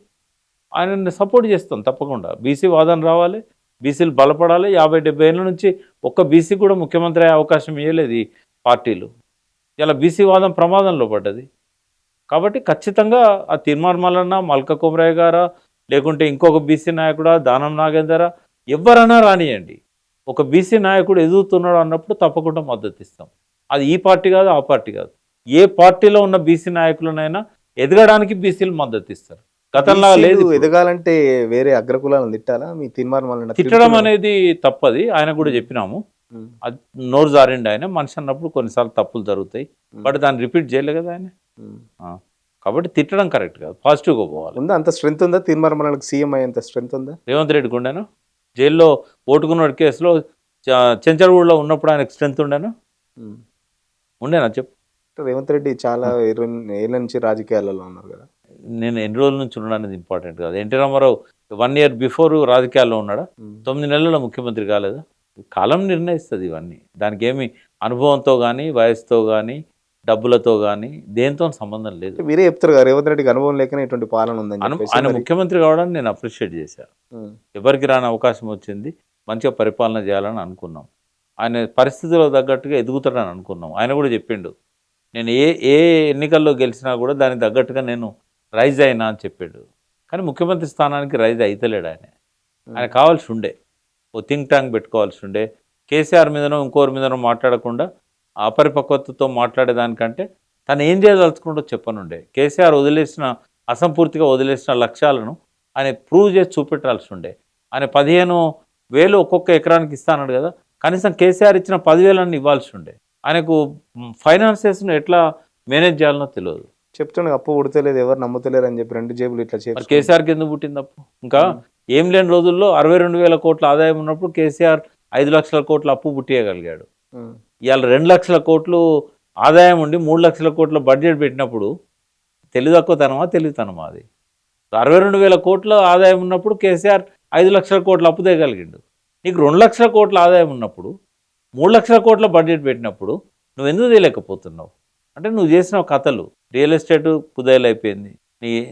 ఆయనని సపోర్ట్ చేస్తాం తప్పకుండా. బీసీ వాదన రావాలి, బీసీలు బలపడాలి. 50-70 ఏళ్ళ నుంచి ఒక్క బీసీ కూడా ముఖ్యమంత్రి అయ్యే అవకాశం ఇవ్వలేదు ఈ పార్టీలు. ఇలా బీసీ వాదం ప్రమాదంలో పడ్డది. కాబట్టి ఖచ్చితంగా ఆ తీన్మార్ మల్లన్న, మల్క కుమరయ్య గారా, లేకుంటే ఇంకొక బీసీ నాయకుడా, దానం నాగేందరా, ఎవరైనా రానియండి, ఒక బీసీ నాయకుడు ఎదుగుతున్నాడు అన్నప్పుడు తప్పకుండా మద్దతు ఇస్తాం. అది ఈ పార్టీ కాదు, ఆ పార్టీ కాదు, ఏ పార్టీలో ఉన్న బీసీ నాయకులనైనా ఎదగడానికి బీసీలు మద్దతు ఇస్తారు. గతంలో లేదు. ఎదగాలంటే వేరే అగ్రకులాలను తిట్టాలా? మీ తీన్మార్ మల్లన్న తిట్టడం అనేది తప్పది, ఆయన కూడా చెప్పినాము. అది నోరు జారిండి ఆయన. మనిషి అన్నప్పుడు కొన్నిసార్లు తప్పులు జరుగుతాయి, బట్ దాన్ని రిపీట్ చేయలే కదా ఆయన. కాబట్టి తిట్టడం కరెక్ట్ కాదు, పాజిటివ్గా పోవాలి. ఉందా అంత స్ట్రెంత్ ఉందా తీన్మార్ మల్లన్నకు? సీఎం అయ్యేంత స్ట్రెంత్ ఉందా? రేవంత్ రెడ్డికి ఉండేనా? జైల్లో ఓటుకున్న కేసులో చెంచల్గూడలో ఉన్నప్పుడు ఆయనకు స్ట్రెంత్ ఉండేనా? ఉండేనా చెప్పు. రేవంత్ రెడ్డి చాలా 20 ఏళ్ళ నుంచి రాజకీయాలలో ఉన్నారు కదా. నేను ఎన్ని రోజుల నుంచి ఉండడానికి ఇంపార్టెంట్ కాదు. ఎన్టీ రామారావు 1 year బిఫోర్ రాజకీయాల్లో ఉన్నాడా? 9 నెలల్లో ముఖ్యమంత్రి కాలేదా? కాలం నిర్ణయిస్తుంది ఇవన్నీ. దానికి ఏమి అనుభవంతో కానీ, వయసుతో కానీ, డబ్బులతో కానీ దేంతో సంబంధం లేదు. మీరే చెప్తారు కదా రేవంత్ రెడ్డికి అనుభవం లేకనే ఇటువంటి పాలన ఉందని. ఆయన ముఖ్యమంత్రి కావడానికి నేను అప్రిషియేట్ చేశాను. ఎవరికి రాని అవకాశం వచ్చింది, మంచిగా పరిపాలన చేయాలని అనుకున్నాం. ఆయన పరిస్థితులకు తగ్గట్టుగా ఎదుగుతాడని అనుకున్నాం. ఆయన కూడా చెప్పిండు, నేను ఏ ఎన్నికల్లో గెలిచినా కూడా దానికి తగ్గట్టుగా నేను రైజ్ అయినా అని చెప్పాడు. కానీ ముఖ్యమంత్రి స్థానానికి రైజ్ అయితలేడు ఆయన. ఆయన కావాల్సి ఉండే ఓ థింక్ ట్యాంక్ పెట్టుకోవాల్సి ఉండే. కేసీఆర్ మీదనో ఇంకోరి మీదనో మాట్లాడకుండా అపరిపక్వతతో మాట్లాడేదానికంటే తను ఏం చేయదలుచుకుంటూ చెప్పనుండే. కేసీఆర్ అసంపూర్తిగా వదిలేసిన లక్ష్యాలను ఆయన ప్రూవ్ చేసి చూపెట్టాల్సి ఉండే. ఆయన 15,000 ఒక్కొక్క ఎకరానికి ఇస్తానన్నాడు కదా, కనీసం కేసీఆర్ ఇచ్చిన 10,000 ఇవ్వాల్సి ఉండే. ఆయనకు ఫైనాన్సెస్ను ఎట్లా మేనేజ్ చేయాలనో తెలియదు. చెప్తుండే అప్పు పుడతలేదు, ఎవరు నమ్ముతలేరు అని చెప్పి 2 జేబులు ఇట్లా చేసి. కేసీఆర్కి ఎందుకు పుట్టింది అప్పు? ఇంకా ఏం లేని రోజుల్లో 62,000 కోట్ల ఆదాయం ఉన్నప్పుడు కేసీఆర్ 5 లక్షల కోట్ల అప్పు పుట్టియగలిగాడు. ఇవాళ 2 లక్షల కోట్లు ఆదాయం ఉండి 3 లక్షల కోట్ల బడ్జెట్ పెట్టినప్పుడు తెలివితనమా అది? 62,000 కోట్ల ఆదాయం ఉన్నప్పుడు కేసీఆర్ 5 లక్షల కోట్ల అప్పు తేగలిగిండు. నీకు 2 లక్షల కోట్ల ఆదాయం ఉన్నప్పుడు 3 లక్షల కోట్ల బడ్జెట్ పెట్టినప్పుడు నువ్వు ఎందుకు తెలియకపోతున్నావు? అంటే నువ్వు చేసిన కథలు. రియల్ ఎస్టేట్ కుదేలైపోయింది,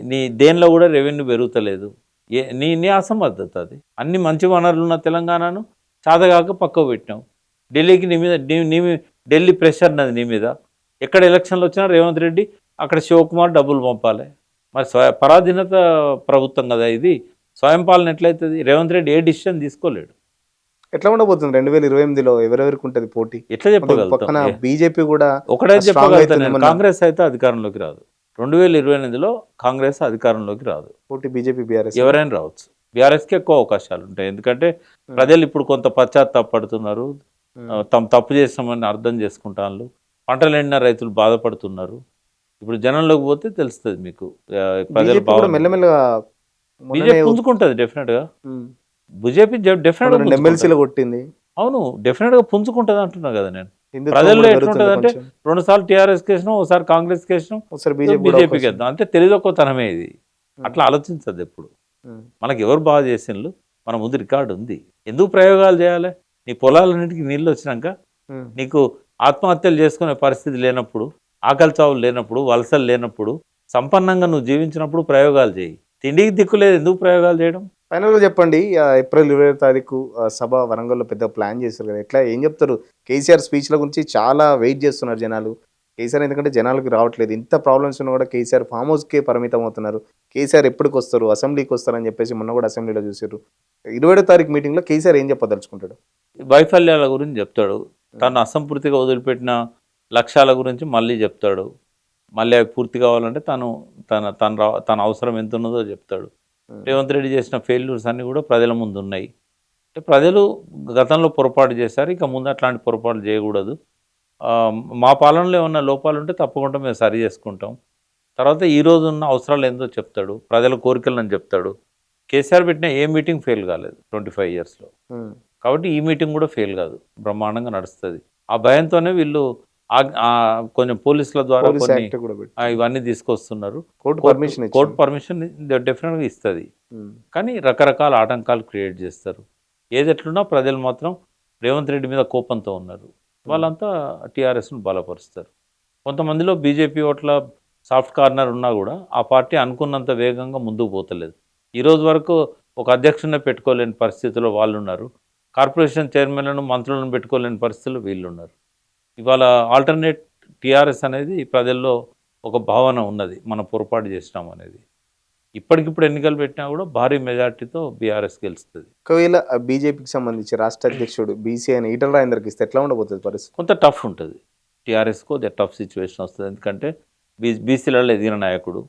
నీ దేనిలో కూడా రెవెన్యూ పెరుగుతలేదు, నీ అసమర్థత అది. అన్ని మంచి వనరులు ఉన్న తెలంగాణను చాతగాక పక్కకు పెట్టినావు. ఢిల్లీకి ఢిల్లీ ప్రెషర్ ఉన్నది నీ మీద. ఎక్కడ ఎలక్షన్లు వచ్చినా రేవంత్ రెడ్డి అక్కడ శివకుమార్ డబ్బులు పంపాలి. మరి పరాధీనత ప్రభుత్వం కదా ఇది, స్వయం పాలన ఎట్లయితుంది? రేవంత్ రెడ్డి ఏ డిసిషన్ తీసుకోలేడు. ఎట్లా ఉండబోతుంది 2028లో? ఎవరెవరికి ఉంటుంది పోటీ? ఎట్లా చెప్పగలుగుతాం? బీజేపీ కూడా ఒకటే చెప్పగలుగుతాను, కాంగ్రెస్ అయితే అధికారంలోకి రాదు. 2028లో కాంగ్రెస్ అధికారంలోకి రాదు. పోటీ బీజేపీ, బీఆర్ఎస్ ఎవరైనా రావచ్చు. బీఆర్ఎస్కి ఎక్కువ అవకాశాలు ఉంటాయి, ఎందుకంటే ప్రజలు ఇప్పుడు కొంత పశ్చాత్తాపడుతున్నారు, తప్పు చేస్తామని అర్థం చేసుకుంటాను. పంటలు ఎండిన రైతులు బాధపడుతున్నారు. ఇప్పుడు జనంలోకి పోతే తెలుస్తుంది మీకు. ప్రజలు మెల్లమెల్లగా బీజేపీ పుంజుకుంటుంది డెఫినెట్గా. బీజేపీ డెఫినెట్గా ఎమ్మెల్సీలు కొట్టింది. అవును, డెఫినెట్గా పుంజుకుంటుంది అంటున్నా కదా నేను. ప్రజల్లో ఎట్లుంటుంది అంటే 2 సార్లు టీఆర్ఎస్ కేసినాం, ఒకసారి కాంగ్రెస్ కేసినాం, ఒకసారి బీజేపీకి వేద్దాం. అంటే తెలియదొక్కతనమే ఇది. అట్లా ఆలోచించద్దు ఎప్పుడు. మనకి ఎవరు బాగా చేసిండ్రు, మన ముందు రికార్డు ఉంది. ఎందుకు ప్రయోగాలు చేయాలి? నీ పొలాలన్నింటికి నీళ్ళు వచ్చినాక నీకు ఆత్మహత్యలు చేసుకునే పరిస్థితి లేనప్పుడు, ఆకలి చావులు లేనప్పుడు, వలసలు లేనప్పుడు, సంపన్నంగా నువ్వు జీవించినప్పుడు ప్రయోగాలు చేయి. తిండికి దిక్కులేదు, ఎందుకు ప్రయోగాలు చేయడం? ఫైనల్గా చెప్పండి, ఏప్రిల్ 20వ తారీఖు సభ వరంగల్లో పెద్ద ప్లాన్ చేశారు కదా, ఎట్లా ఏం చెప్తారు? కేసీఆర్ స్పీచ్ల గురించి చాలా వెయిట్ చేస్తున్నారు జనాలు. కేసీఆర్ ఎందుకంటే జనాలకు రావట్లేదు, ఇంత ప్రాబ్లమ్స్ ఉన్నా కూడా కేసీఆర్ ఫామ్ హౌస్కే పరిమితం అవుతున్నారు. కేసీఆర్ ఎప్పటికి వస్తారు, అసెంబ్లీకి వస్తారని చెప్పేసి మొన్న కూడా అసెంబ్లీలో చూసారు. 20వ తారీఖు మీటింగ్లో కేసీఆర్ ఏం చెప్పదలుచుకుంటాడు? వైఫల్యాల గురించి చెప్తాడు, తను అసంపూర్తిగా వదిలిపెట్టిన లక్ష్యాల గురించి మళ్ళీ చెప్తాడు. మళ్ళీ అవి పూర్తి కావాలంటే తన అవసరం ఎంత ఉన్నదో చెప్తాడు. రేవంత్ రెడ్డి చేసిన ఫెయిల్యూర్స్ అన్నీ కూడా ప్రజల ముందు ఉన్నాయి. అంటే ప్రజలు గతంలో పొరపాటు చేశారు, ఇక ముందు అట్లాంటి పొరపాటు చేయకూడదు. మా పాలనలో ఏమన్నా లోపాలు ఉంటే తప్పకుండా మేము సరి చేసుకుంటాం. తర్వాత ఈ రోజు ఉన్న అవసరాలు ఏందో చెప్తాడు, ప్రజల కోరికలను చెప్తాడు. కేసీఆర్ పెట్టిన ఏ మీటింగ్ ఫెయిల్ కాలేదు 25 ఇయర్స్లో. కాబట్టి ఈ మీటింగ్ కూడా ఫెయిల్ కాదు, బ్రహ్మాండంగా నడుస్తుంది. ఆ భయంతోనే వీళ్ళు కొంచెం పోలీసుల ద్వారా కొన్ని ఇవన్నీ తీసుకొస్తున్నారు. కోర్టు పర్మిషన్ డెఫినెట్గా ఇస్తుంది, కానీ రకరకాల ఆటంకాలు క్రియేట్ చేస్తారు. ఏది ఎట్లున్నా ప్రజలు మాత్రం రేవంత్ రెడ్డి మీద కోపంతో ఉన్నారు. వాళ్ళంతా టీఆర్ఎస్ను బలపరుస్తారు. కొంతమందిలో బీజేపీ ఓట్ల సాఫ్ట్ కార్నర్ ఉన్నా కూడా ఆ పార్టీ అనుకున్నంత వేగంగా ముందుకు పోతలేదు. ఈరోజు వరకు ఒక అధ్యక్షుడిని పెట్టుకోలేని పరిస్థితిలో వాళ్ళు ఉన్నారు. కార్పొరేషన్ చైర్మన్లను, మంత్రులను పెట్టుకోలేని పరిస్థితుల్లో వీళ్ళు ఉన్నారు. ఇవాళ ఆల్టర్నేట్ టీఆర్ఎస్ అనేది ప్రజల్లో ఒక భావన ఉన్నది, మనం పొరపాటు చేసినాం అనేది. ఇప్పటికిప్పుడు ఎన్నికలు పెట్టినా కూడా భారీ మెజార్టీతో బీఆర్ఎస్ గెలుస్తుంది. ఒకవేళ బీజేపీకి సంబంధించి రాష్ట్ర అధ్యక్షుడు బీసీ అయిన ఈటల రాజేందర్కి ఇస్తే ఎట్లా ఉండబోతుంది పరిస్థితి? కొంత టఫ్ ఉంటుంది, టీఆర్ఎస్కు అది టఫ్ సిచ్యువేషన్ వస్తుంది. ఎందుకంటే బీసీలలో ఎదిగిన నాయకుడు,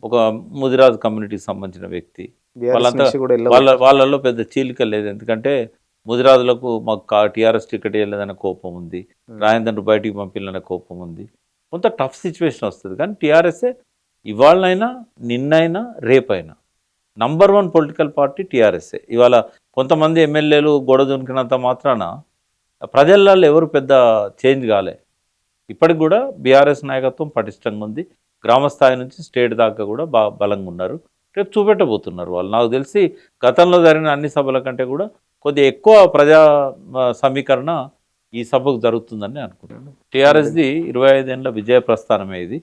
ఒక ముదిరాజు కమ్యూనిటీకి సంబంధించిన వ్యక్తి, వాళ్ళల్లో పెద్ద చీలిక లేదు. ఎందుకంటే ముదిరాజులకు మాకు టీఆర్ఎస్ టికెట్ ఇవ్వలేదనే కోపం ఉంది, రాజేందర్ను బయటికి పంపించాలనే కోపం ఉంది. కొంత టఫ్ సిచ్యువేషన్ వస్తుంది. కానీ టీఆర్ఎస్ఏ ఇవాళనైనా, నిన్నైనా, రేపైనా నంబర్ 1 పొలిటికల్ పార్టీ టీఆర్ఎస్ఏ. ఇవాళ కొంతమంది ఎమ్మెల్యేలు గొడవ దునికినంత మాత్రాన ప్రజలలో ఎవరు పెద్ద చేంజ్ కాలే. ఇప్పటికి కూడా బీఆర్ఎస్ నాయకత్వం పటిష్టంగా ఉంది. గ్రామ స్థాయి నుంచి స్టేట్ దాకా కూడా బలంగా ఉన్నారు. రేపు చూపెట్టబోతున్నారు వాళ్ళు. నాకు తెలిసి గతంలో జరిగిన అన్ని సభల కంటే కూడా కొద్దిగా ఎక్కువ ప్రజా సమీకరణ ఈ సభకు జరుగుతుందని అనుకుంటున్నాను. టీఆర్ఎస్ది 25 ఏళ్ళ విజయ ప్రస్థానమే ఇది.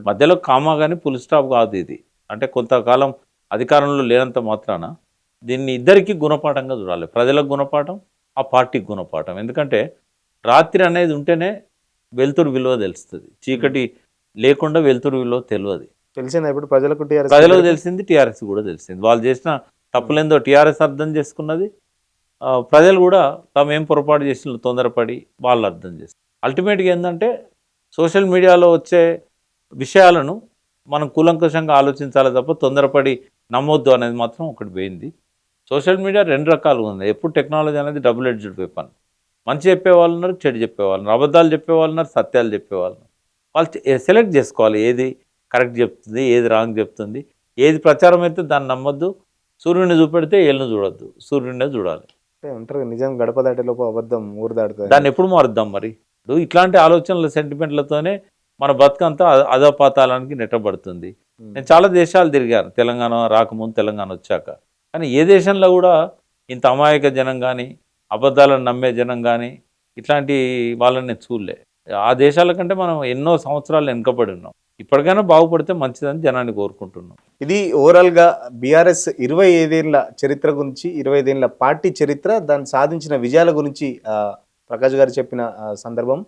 మధ్యలో కామా కానీ ఫుల్ స్టాప్ కాదు ఇది. అంటే కొంతకాలం అధికారంలో లేనంత మాత్రాన దీన్ని ఇద్దరికీ గుణపాఠంగా చూడాలి. ప్రజలకు గుణపాఠం, ఆ పార్టీకి గుణపాఠం. ఎందుకంటే రాత్రి అనేది ఉంటేనే వెలుతురు విలువ తెలుస్తుంది, చీకటి లేకుండా వెలుతురు విలువ తెలియదు. తెలిసింది ఇప్పుడు ప్రజలకు తెలిసింది, టీఆర్ఎస్ కూడా తెలిసింది. వాళ్ళు చేసిన తప్పులేందో టీఆర్ఎస్ అర్థం చేసుకున్నది, ప్రజలు కూడా తాము ఏం పొరపాటు చేసిన తొందరపడి వాళ్ళు అర్థం చేస్తారు. అల్టిమేట్గా ఏంటంటే సోషల్ మీడియాలో వచ్చే విషయాలను మనం కూలంకషంగా ఆలోచించాలి తప్ప తొందరపడి నమ్మొద్దు అనేది మాత్రం ఒకటి పోయింది. సోషల్ మీడియా 2 రకాలుగా ఉంది. ఎప్పుడు టెక్నాలజీ అనేది డబుల్ ఎడ్జ్డ్ వెపన్. మంచి చెప్పేవాళ్ళు ఉన్నారు, చెడు చెప్పేవాళ్ళు ఉన్నారు, అబద్ధాలు చెప్పేవాళ్ళు ఉన్నారు, సత్యాలు చెప్పేవాళ్ళు ఉన్నారు. వాళ్ళు సెలెక్ట్ చేసుకోవాలి, ఏది కరెక్ట్ చెప్తుంది, ఏది రాంగ్ చెప్తుంది, ఏది ప్రచారం అయితే దాన్ని నమ్మొద్దు. సూర్యుడిని చూపెడితే ఏళ్ళను చూడొద్దు, సూర్యుడినే చూడాలి. ఉంటారు నిజం గడప దాటేలోపు అబద్ధం ఊరు దాటుతుంది. దాన్ని ఎప్పుడు మారుద్దాం మరి? ఇట్లాంటి ఆలోచనల సెంటిమెంట్లతోనే మన బతుకంతా అధపాతాలానికి నెట్టబడుతుంది. నేను చాలా దేశాలు తిరిగాను, తెలంగాణ రాకముందు, తెలంగాణ వచ్చాక. కానీ ఏ దేశంలో కూడా ఇంత అమాయక జనం కానీ, అబద్ధాలను నమ్మే జనం కానీ, ఇట్లాంటి వాళ్ళని నేను చూడలే. ఆ దేశాల కంటే మనం ఎన్నో సంవత్సరాలు వెనుకబడి ఉన్నాం. ఇప్పటికైనా బాగుపడితే మంచిదని జనాన్ని కోరుకుంటున్నాం. ఇది ఓవరాల్గా బీఆర్ఎస్ 25 ఏళ్ళ చరిత్ర గురించి, 25 ఏళ్ళ పార్టీ చరిత్ర, దాన్ని సాధించిన విజయాల గురించి ప్రకాష్ గారు చెప్పిన సందర్భం.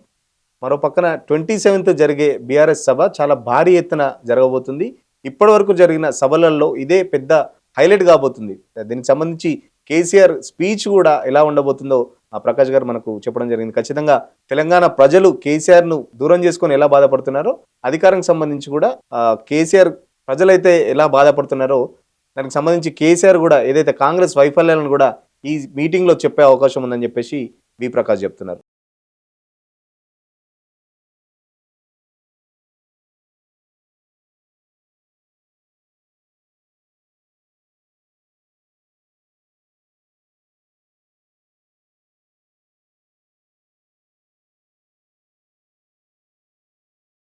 మరో పక్కన 27th జరిగే బీఆర్ఎస్ సభ చాలా భారీ ఎత్తున జరగబోతుంది. ఇప్పటి వరకు జరిగిన సభలలో ఇదే పెద్ద హైలైట్ కాబోతుంది. దీనికి సంబంధించి కేసీఆర్ స్పీచ్ కూడా ఎలా ఉండబోతుందో ప్రకాష్ గారు మనకు చెప్పడం జరిగింది. ఖచ్చితంగా తెలంగాణ ప్రజలు కేసీఆర్ను దూరం చేసుకొని ఎలా బాధపడుతున్నారో, అధికారానికి సంబంధించి కూడా కేసీఆర్ ప్రజలైతే ఎలా బాధపడుతున్నారో, దానికి సంబంధించి కేసీఆర్ కూడా ఏదైతే కాంగ్రెస్ వైఫల్యాలను కూడా ఈ మీటింగ్లో చెప్పే అవకాశం ఉందని చెప్పేసి వి ప్రకాష్ చెప్తున్నారు.